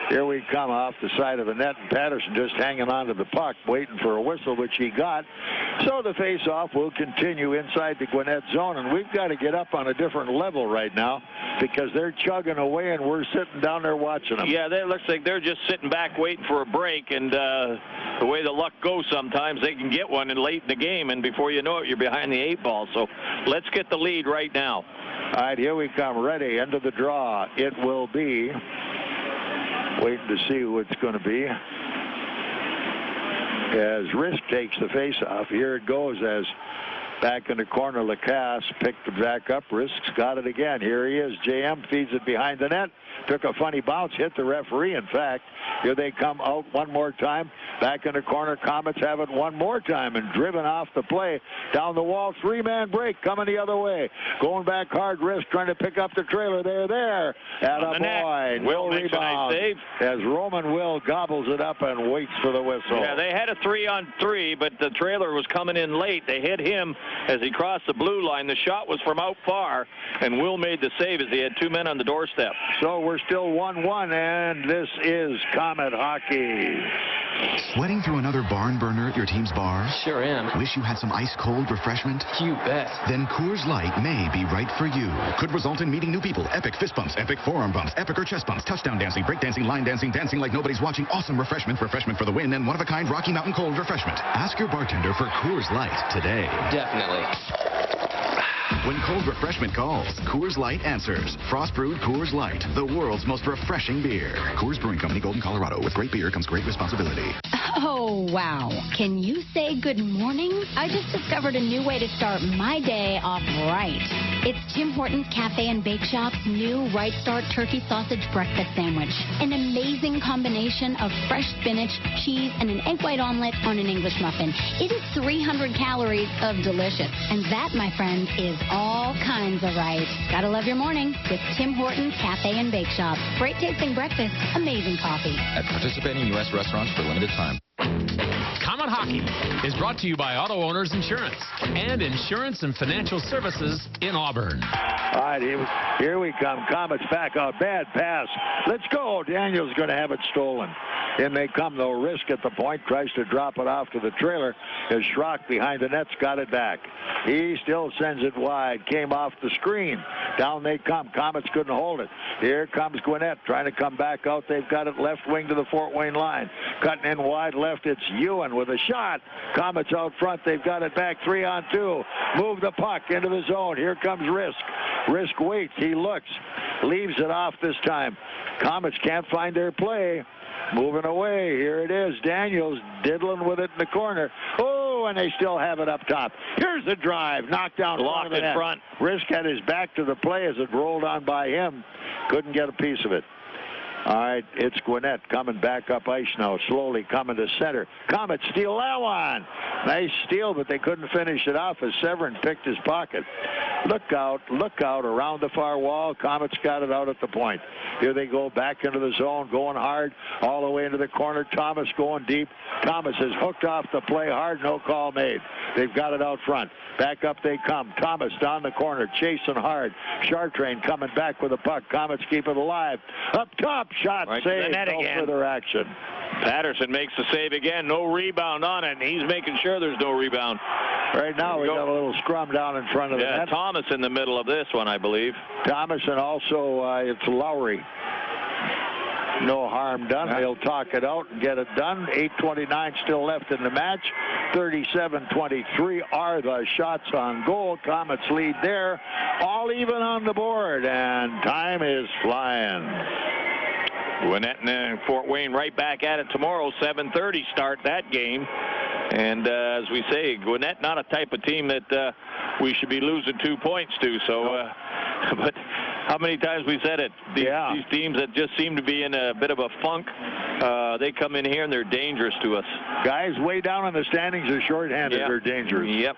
Here we come off the side of the net. Patterson just hanging on to the puck, waiting for a whistle, which he got. So the face-off will continue inside the Gwinnett zone, and we've got to get up on a different level right now because they're chugging away, and we're sitting down there watching them. Yeah, it looks like they're just sitting back waiting for a break, and the way the luck goes sometimes, they can get one late in the game, and before you know it, you're behind the 8 ball. So let's get the lead right now. All right, here we come. Ready, into the draw. It will be. Waiting to see who it's going to be. As Rizk takes the face-off. Here it goes as back in the corner. Lacasse picked it back up. Rizk's got it again. Here he is. JM feeds it behind the net. Took a funny bounce, hit the referee, in fact. Here they come out one more time. Back in the corner. Komets have it one more time and driven off the play. Down the wall. 3-man break coming the other way. Going back hard. Rizk trying to pick up the trailer. They're there. At a boy. Will makes a nice save. As Roman Will gobbles it up and waits for the whistle. Yeah, they had a 3-on-3, but the trailer was coming in late. They hit him as he crossed the blue line. The shot was from out far, and Will made the save as he had 2 men on the doorstep. So we're still 1-1, and this is Komet hockey. Sweating through another barn burner at your team's bar? Sure am. Wish you had some ice-cold refreshment? You bet. Then Coors Light may be right for you. Could result in meeting new people, epic fist bumps, epic forearm bumps, epic or chest bumps, touchdown dancing, break dancing, line dancing, dancing like nobody's watching, awesome refreshment for the win, and one-of-a-kind Rocky Mountain Cold refreshment. Ask your bartender for Coors Light today. Definitely. When cold refreshment calls, Coors Light answers. Frost brewed Coors Light, the world's most refreshing beer. Coors Brewing Company, Golden, Colorado. With great beer comes great responsibility. Oh, wow. Can you say good morning? I just discovered a new way to start my day off right. It's Tim Hortons Cafe and Bake Shop's new Right Start Turkey Sausage Breakfast Sandwich. An amazing combination of fresh spinach, cheese, and an egg white omelet on an English muffin. It is 300 calories of delicious. And that, my friends, is all kinds of right. Gotta love your morning with Tim Hortons Cafe and Bake Shop. Great tasting breakfast, amazing coffee. At participating U.S. restaurants for limited time. Komet Hockey is brought to you by Auto Owners Insurance and Insurance and Financial Services in Auburn. All right, here we come. Komets back out. Bad pass. Let's go. Daniel's going to have it stolen. In they come, though. Rizk at the point. Tries to drop it off to the trailer. As Schrock behind the net's got it back. He still sends it wide. Came off the screen. Down they come. Komets couldn't hold it. Here comes Gwinnett trying to come back out. They've got it left wing to the Fort Wayne line. Cutting in wide left. It's Ewan with a shot. Komets out front. They've got it back 3-on-2. Move the puck into the zone. Here comes Rizk. Rizk waits. He looks. Leaves it off this time. Komets can't find their play. Moving away. Here it is. Daniels diddling with it in the corner. Oh, and they still have it up top. Here's the drive. Knocked down. Locked in front. Rizk had his back to the play as it rolled on by him. Couldn't get a piece of it. All right, it's Gwinnett coming back up ice now, slowly coming to center. Komets steal that one. Nice steal, but they couldn't finish it off as Severin picked his pocket. Look out around the far wall. Komets got it out at the point. Here they go back into the zone, going hard all the way into the corner. Thomas going deep. Thomas is hooked off the play hard, no call made. They've got it out front. Back up they come. Thomas down the corner, chasing hard. Chartrain coming back with the puck. Komets keep it alive. Up top, shot right saved. To the net no again. Further action. Patterson makes the save again. No rebound on it, and he's making sure there's no rebound. Right now we got a little scrum down in front of the net. Thomas in the middle of this one, I believe. Thomas, and also it's Lowry. No harm done. They'll talk it out and get it done. 8:29 still left in the match. 37-23 are the shots on goal. Komets lead there. All even on the board, and time is flying. Gwinnett and Fort Wayne right back at it tomorrow. 7:30 start that game. And as we say, Gwinnett not a type of team that we should be losing 2 points to. So, but how many times we said it? These teams that just seem to be in a bit of a funk, they come in here and they're dangerous to us. Guys way down in the standings are shorthanded. They're dangerous. Yep.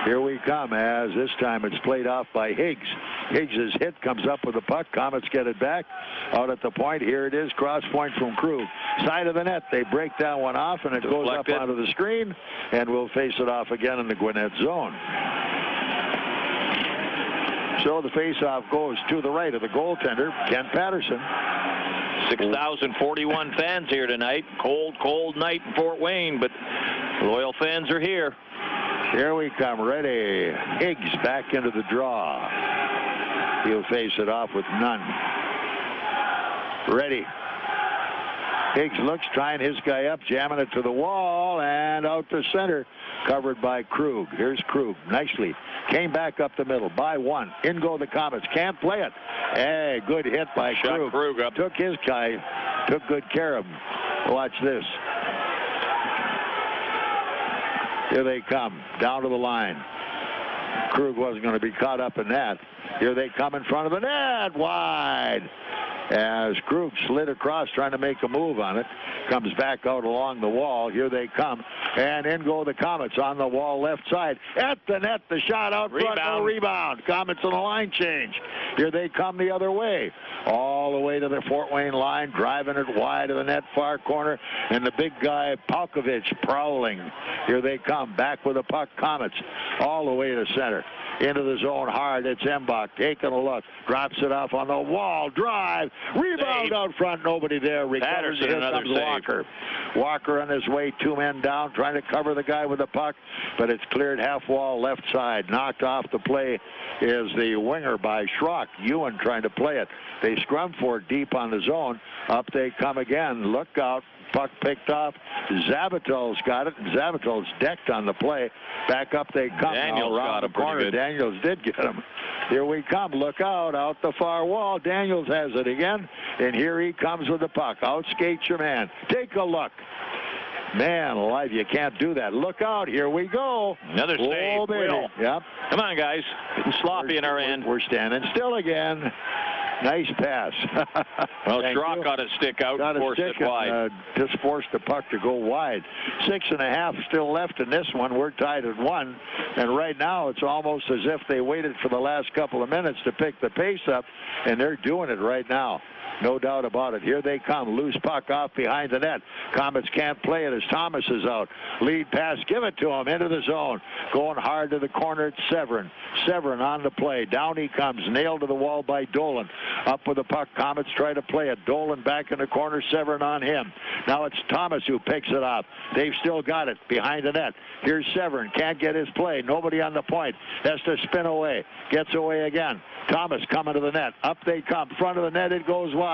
Here we come, as this time it's played off by Higgs. Higgs' hit comes up with the puck. Komets get it back out at the point. Here it is, cross point from Krug. Side of the net, they break that one off, and it goes up onto the screen, and we'll face it off again in the Gwinnett zone. So the face-off goes to the right of the goaltender, Ken Patterson. 6,041 fans here tonight. Cold night in Fort Wayne, but loyal fans are here. Here we come. Ready. Higgs back into the draw. He'll face it off with Nunn. Ready. Higgs looks, trying his guy up, jamming it to the wall, and out to center, covered by Krug. Here's Krug, nicely. Came back up the middle, by one. In go the Komets, can't play it. Hey, good hit by Krug. Up. Took his guy, took good care of him. Watch this. Here they come, down to the line. Krug wasn't going to be caught up in that. Here they come in front of the net, wide. As Krug slid across trying to make a move on it. Comes back out along the wall. Here they come. And in go the Komets on the wall left side. At the net, the shot out front. No rebound. Komets on the line change. Here they come the other way. All the way to the Fort Wayne line. Driving it wide of the net far corner. And the big guy, Palkovich, prowling. Here they come. Back with the puck. Komets all the way to center. Into the zone hard. It's Embach taking a look. Drops it off on the wall. Drive. Rebound out front. Nobody there. Recovers. Here comes Walker. Walker on his way. 2 men down. Trying to cover the guy with the puck. But it's cleared half wall left side. Knocked off the play is the winger by Schrock. Ewan trying to play it. They scrum for it deep on the zone. Up they come again. Look out. Puck picked off. Zabatel's got it. Zabatel's decked on the play. Back up they come. Daniels around the corner. Daniels did get him. Here we come. Look out the far wall. Daniels has it again. And here he comes with the puck. Outskates your man. Take a look. Man alive, you can't do that. Look out. Here we go. Another save. Will. Yep. Come on, guys. Getting sloppy in our end. We're standing still again. Nice pass. Well, Schrock got his stick out and forced it wide. Just forced the puck to go wide. 6.5 still left in this one. We're tied at 1. And right now it's almost as if they waited for the last couple of minutes to pick the pace up, and they're doing it right now. No doubt about it. Here they come. Loose puck off behind the net. Komets can't play it as Thomas is out. Lead pass. Give it to him. Into the zone. Going hard to the corner. It's Severin. Severin on the play. Down he comes. Nailed to the wall by Dolan. Up with the puck. Komets try to play it. Dolan back in the corner. Severin on him. Now it's Thomas who picks it up. They've still got it behind the net. Here's Severin. Can't get his play. Nobody on the point. Has to spin away. Gets away again. Thomas coming to the net. Up they come. Front of the net. It goes wide.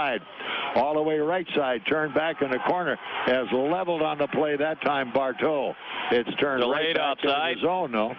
All the way right side. Turned back in the corner. As leveled on the play that time, Barteau. It's turned right outside the zone, though.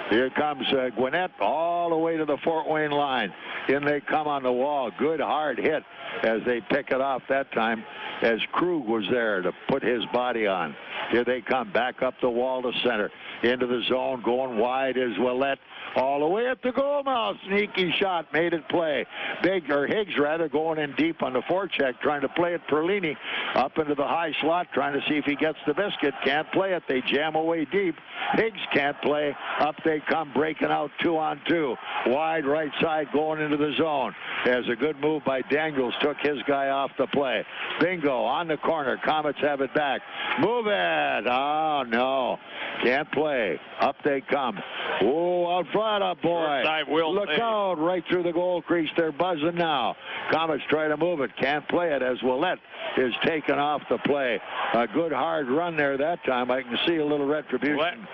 Here comes Gwinnett all the way to the Fort Wayne line. In they come on the wall. Good hard hit as they pick it off that time, as Krug was there to put his body on. Here they come back up the wall to center. Into the zone. Going wide is Willett. All the way at the goal mouth. Sneaky shot. Made it play. Higgs rather going in deep on the forecheck. Trying to play it. Perlini up into the high slot. Trying to see if he gets the biscuit. Can't play it. They jam away deep. Higgs can't play. Up they come. Breaking out 2-on-2. Wide right side going into the zone. There's a good move by Daniels. Took his guy off the play. Bingo on the corner. Komets have it back. Move it. Oh, no. Can't play. Up they come. Oh, out front, boy. Look out right through the goal crease. They're buzzing now. Komets try to move it. Can't play it as Willett is taken off the play. A good hard run there that time. I can see a little retribution.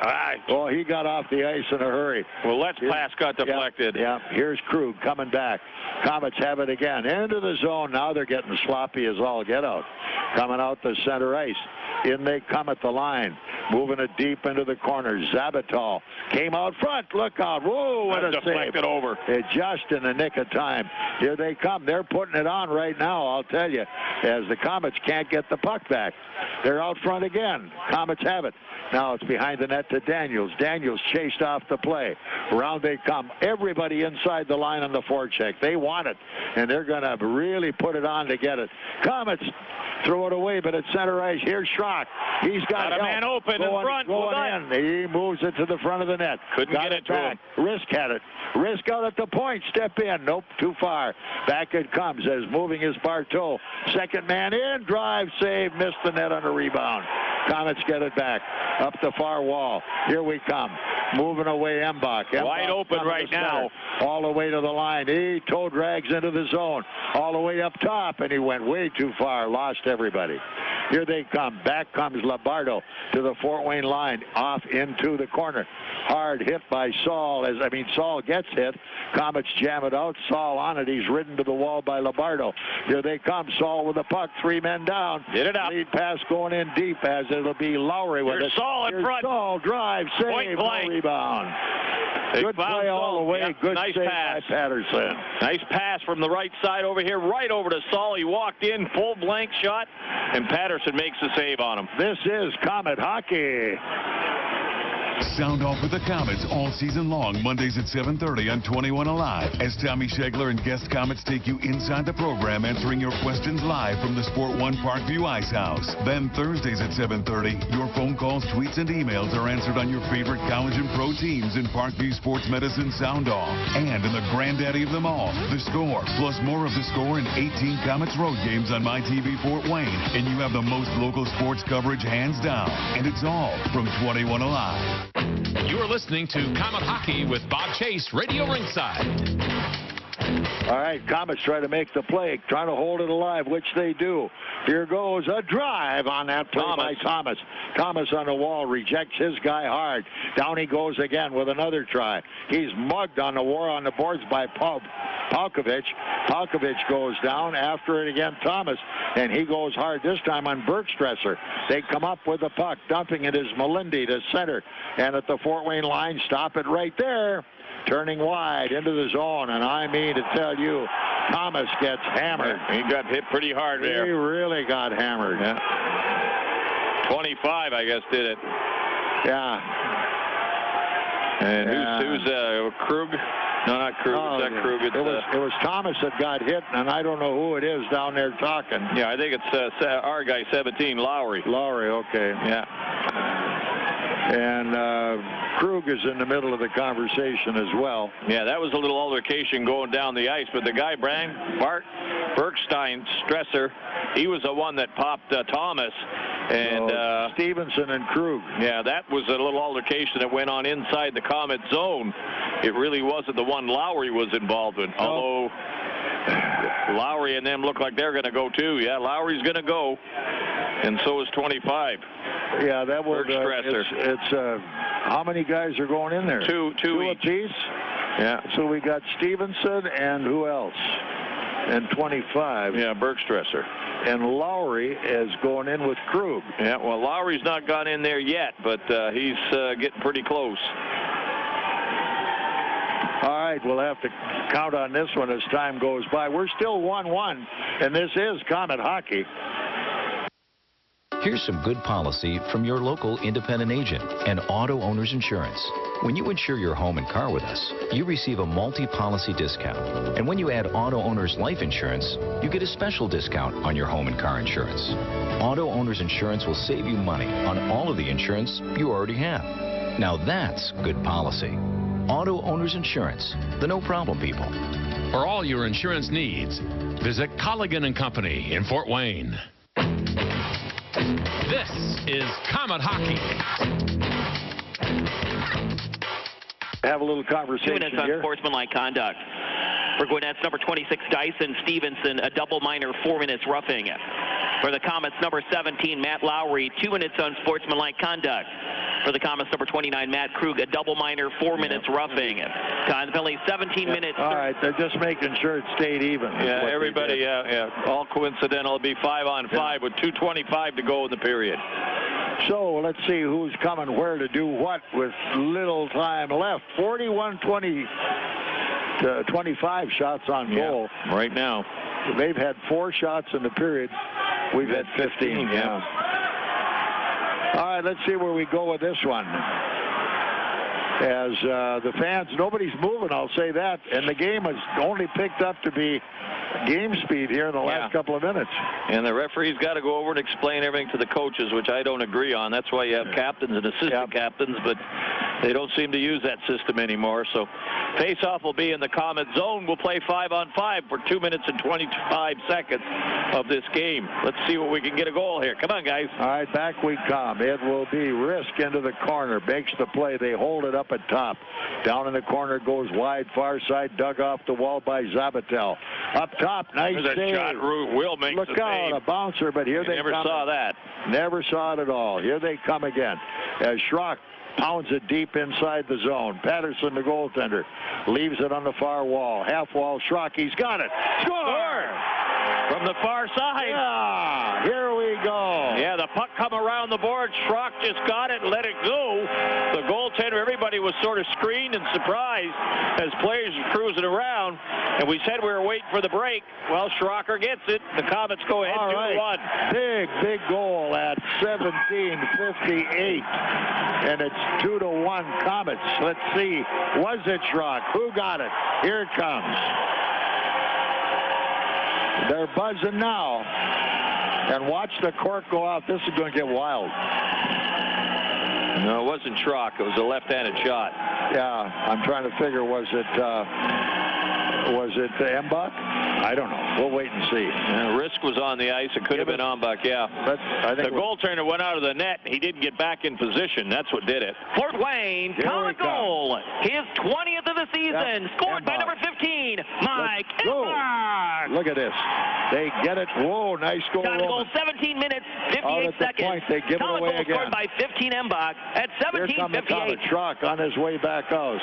Oh, he got off the ice in a hurry. Willett's pass got deflected. Yeah. Here's Krug coming back. Komets have it again. Into the zone. Now they're getting sloppy as all get out. Coming out the center ice. In they come at the line. Moving it deep into the corner. Zabatal came out front. Look out. Whoa, what a deflected save. Over. It just in the nick of time. Here they come. They're putting it on right now, I'll tell you, as the Komets can't get the puck back. They're out front again. Komets have it. Now it's behind the net to Daniels. Daniels chased off the play. Round they come. Everybody inside the line on the forecheck. They want it, and they're going to really put it on to get it. Komets throw it away, but at center ice, here's Schrock. He's got a man open in front. Going in. He moves it to the front of the net. Couldn't get it to him. Rizk had it. Rizk out at the point. Step in. Nope, too far. Back it comes as moving is Barteau. Second man in. Drive, save. Missed the net on a rebound. Komets get it back. Up the far wall. Here we come. Moving away Embach. Wide open right now. All the way to the line. He toe drags into the zone. All the way up top, and he went way too far. Lost everybody. Here they come. Back comes Lombardo to the Fort Wayne line. Off into the corner. Hard hit by Saul. Saul gets hit. Komets jam it out. Saul on it. He's ridden to the wall by Lombardo. Here they come. Saul with the puck. 3 men down. Get it up. Lead pass going in deep as it'll be Lowry with it. Saul in front. Saul drive. Save. Point blank. No rebound. Good play all the way. Yeah, Good nice save pass. by Patterson. Nice pass from the right side over here, right over to Saul. He walked in, full blank shot, and Patterson makes the save on him. This is Komet Hockey. Sound off with the Komets all season long, Mondays at 7:30 on 21 Alive, as Tommy Schegler and guest Komets take you inside the program, answering your questions live from the Sport One Parkview Ice House. Then Thursdays at 7:30, your phone calls, tweets, and emails are answered on your favorite college and pro teams in Parkview Sports Medicine Sound Off. And in the granddaddy of them all, The Score, plus more of The Score and 18 Komets road games on MyTV Fort Wayne. And you have the most local sports coverage hands down. And it's all from 21 Alive. You are listening to Komet Hockey with Bob Chase, Radio Ringside. All right, Komets try to make the play, trying to hold it alive, which they do. Here goes a drive on that play by Thomas. Thomas on the wall, rejects his guy hard. Down he goes again with another try. He's mugged on the boards by Palkovich. Palkovich goes down. After it again, Thomas, and he goes hard this time on Bergstresser. They come up with the puck. Dumping it is Melindy to center. And at the Fort Wayne line, stop it right there. Turning wide into the zone, and I mean to tell you, Thomas gets hammered. He got hit pretty hard there. He really got hammered. Yeah. 25, I guess, did it. Yeah. And who's Krug? No, not Krug. Oh, it's not Krug. It was Thomas that got hit, and I don't know who it is down there talking. Yeah, I think it's our guy, 17, Lowry. Lowry, okay. Yeah. And Krug is in the middle of the conversation as well. Yeah, that was a little altercation going down the ice, but the guy, Bart Bergstein, Stresser, he was the one that popped Thomas. And Stevenson and Krug. Yeah, that was a little altercation that went on inside the Komet zone. It really wasn't the one Lowry was involved in, although Lowry and them look like they're going to go too. Yeah, Lowry's going to go, and so is 25. Yeah, that was it's how many guys are going in there? Two apiece. Yeah. So we got Stevenson and who else? And 25. Yeah, Bergstresser. And Lowry is going in with Krug. Yeah, well, Lowry's not gone in there yet, but he's getting pretty close. All right, we'll have to count on this one as time goes by. We're still 1-1, and this is Komet Hockey. Here's some good policy from your local independent agent and Auto Owners Insurance. When you insure your home and car with us, you receive a multi-policy discount. And when you add Auto Owners Life Insurance, you get a special discount on your home and car insurance. Auto Owners Insurance will save you money on all of the insurance you already have. Now that's good policy. Auto Owners Insurance, the no-problem people. For all your insurance needs, visit Colligan & Company in Fort Wayne. This is Komet Hockey. Have a little conversation 2 minutes on here. Sportsmanlike conduct. For Gwinnett's number 26, Dyson Stevenson, a double minor, 4 minutes roughing. For the Komets, number 17, Matt Lowry, 2 minutes on Sportsmanlike conduct. For the Komets, number 29, Matt Krug, a double minor, 4 minutes roughing. Penalty, 17 minutes. All right, they're just making sure it stayed even. Yeah, everybody, yeah. All coincidental. It'll be 5-on-5 with 2:25 to go in the period. So let's see who's coming where to do what with little time left. 41-20 to 25 shots on goal. Right now. They've had 4 shots in the period. We've had 15. Yeah. All right, let's see where we go with this one. As the fans, nobody's moving, I'll say that. And the game has only picked up to be game speed here in the last couple of minutes. And the referee's got to go over and explain everything to the coaches, which I don't agree on. That's why you have captains and assistant captains. But They don't seem to use that system anymore. So face-off will be in the Komet zone. We'll play 5-on-5 for 2 minutes and 25 seconds of this game. Let's see what we can get a goal here. Come on, guys. All right, back we come. It will be Rizk into the corner. Makes the play. They hold it up at top. Down in the corner goes wide, far side, dug off the wall by Zabatel. Up top, nice There's save. a shot. Will makes Look the out, save. a bouncer, but here they never come. saw that. Never saw it at all. Here they come again. As Schrock pounds it deep inside the zone. Patterson, the goaltender, leaves it on the far wall. Half wall, Schrock, he's got it. Score! From the far side. Yeah, here we go. Yeah, the puck come around the board. Schrock just got it and let it go. The goaltender, everybody was sort of screened and surprised as players were cruising around. And we said we were waiting for the break. Well, Schrocker gets it. The Komets go ahead 2-1. Big goal at 17:58. And it's 2-1 Komets. Let's see. Was it Schrock? Who got it? Here it comes. They're buzzing now. And watch the cork go out. This is going to get wild. No, it wasn't Schrock. It was a left-handed shot. Yeah, I'm trying to figure, was it Embach? I don't know. We'll wait and see. Rizk was on the ice. It could have been Embach, yeah. But I think the goaltender went out of the net. He didn't get back in position. That's what did it. Fort Wayne, Komet goal. His 20th of the season. Scored by number 15, Mike Embach. Look at this. They get it. Whoa, nice goal. Got a goal, 17 minutes, 58 seconds. Point, they give it away goal again. Scored by 15 Embach at 17:58. Schrock on his way back out.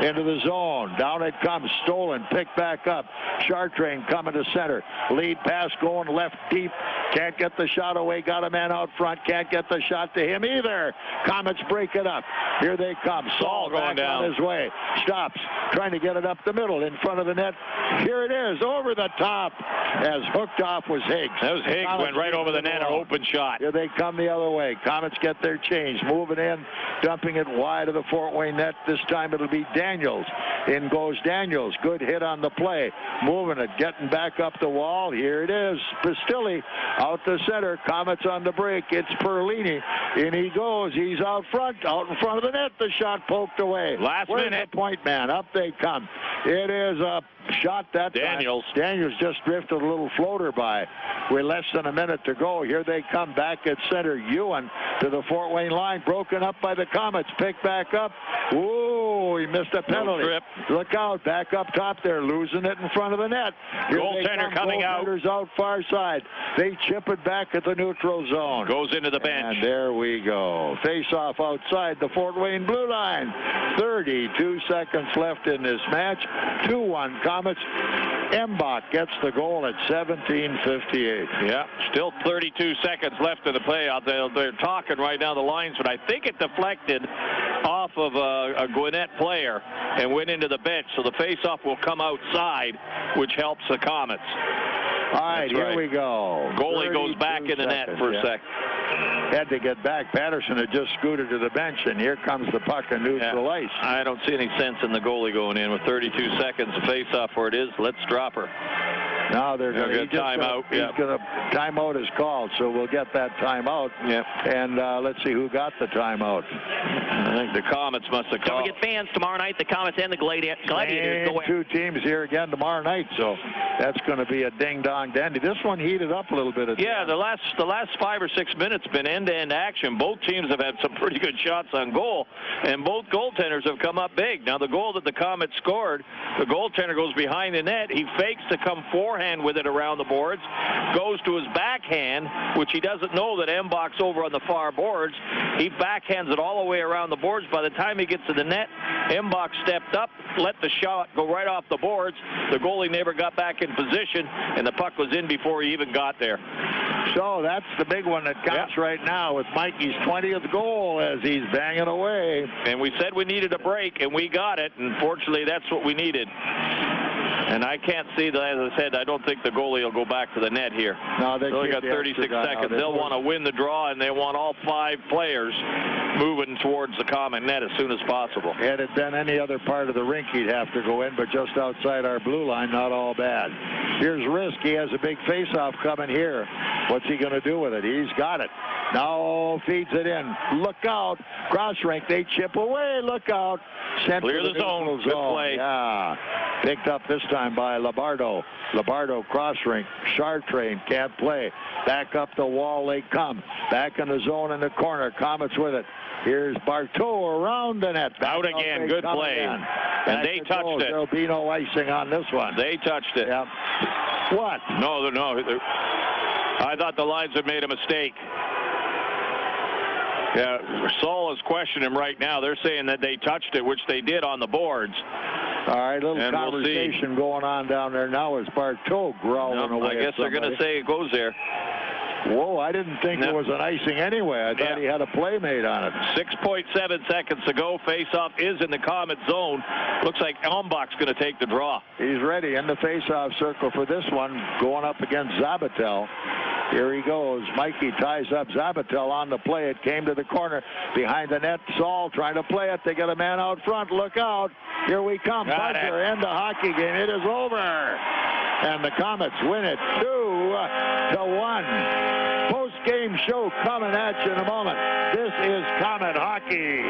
Into the zone. Down it comes. Stolen. Picked back up. Chartrain coming to center. Lead pass going left deep. Can't get the shot away. Got a man out front. Can't get the shot to him either. Comets break it up. Here they come. Saul going down. on his way. Stops. Trying to get it up the middle in front of the net. Here it is. Over the top. As hooked off was Higgs. That was Higgs. Went right over the net. An open shot. Here they come the other way. Komets get their change. Moving in. Dumping it wide of the Fort Wayne net. This time it'll be Daniels. In goes Daniels. Good hit on the play. Moving it. Getting back up the wall. Here it is. Pastilli out to center. Komets on the break. It's Perlini. In he goes. He's out front. Out in front of the net. The shot poked away. Last minute. The point man. Up they come. It is a shot that Daniels. time. Daniels just drifted a little floater by. With less than a minute to go. Here they come back at center. Ewan to the Fort Wayne line. Broken up by the Komets. Picked back up. Whoa, he missed a penalty. Look out. Back up top there. Losing it in front of the net. Here goaltender coming out. Goaltender's out far side. They chip it back at the neutral zone. Goes into the bench. And there we go. Face off outside the Fort Wayne blue line. 32 seconds left in this match. 2-1 Komets. Embach gets the goal at 17:58. Yeah, still 32 seconds left in the play out there. They're talking right now, the lines, but I think it deflected off of a Gwinnett player and went into the bench. So the face-off will come outside, which helps the Komets. All right, here we go. Goalie goes back in the net for a sec. Had to get back. Patterson had just scooted to the bench, and here comes the puck in neutral ice. I don't see any sense in the goalie going in with 32 seconds to face off where it is. Let's drop her. Now they're going to timeout. Timeout is called, so we'll get that timeout. Yep. And let's see who got the timeout. I think the Komets must have called. Don't forget fans tomorrow night. The Komets and the Gladiators go two teams here again tomorrow night, so that's going to be a ding-dong dandy. This one heated up a little bit. The last 5 or 6 minutes been end-to-end action. Both teams have had some pretty good shots on goal, and both goaltenders have come up big. Now the goal that the Komets scored, the goaltender goes behind the net. He fakes to come forehand with it around the boards, goes to his backhand, which he doesn't know that Embach's over on the far boards. He backhands it all the way around the boards. By the time he gets to the net, Embach stepped up, let the shot go right off the boards. The goalie never got back in position, and the puck was in before he even got there. So that's the big one that counts right now with Mikey's 20th goal as he's banging away. And we said we needed a break, and we got it. And fortunately, that's what we needed. And I can't see that, as I said, I don't think the goalie will go back to the net here. No, they only got 36 seconds. They'll want to win the draw, and they want all 5 players moving towards the Komet net as soon as possible. Had it been any other part of the rink, he'd have to go in, but just outside our blue line, not all bad. Here's Rizk. He has a big face-off coming here. What's he going to do with it? He's got it. Now feeds it in. Look out. Cross rink. They chip away. Look out. Sent Clear to the zone. Good play. Yeah. Picked up this time by Lombardo. Lombardo cross rink. Chartrain can't play. Back up the wall they come. Back in the zone in the corner. Komets with it. Here's Bartow around the net. Out again. Good play. And they touched it. There'll be no icing on this one. They touched it. Yep. What? No. I thought the lines had made a mistake. Yeah, Saul is questioning him right now. They're saying that they touched it, which they did on the boards. All right, little conversation going on down there now as Bartow growling away. I guess they're going to say it goes there. Whoa, I didn't think there was an icing anyway. I thought he had a play made on it. 6.7 seconds to go. Face-off is in the Komet zone. Looks like Embach's going to take the draw. He's ready in the face-off circle for this one, going up against Zabatel. Here he goes. Mikey ties up Zabatel on the play. It came to the corner behind the net. Saul trying to play it. They get a man out front. Look out. Here we come. Buzzer. End the hockey game. It is over. And the Komets win it 2-1. Post-game show coming at you in a moment. This is Komet Hockey.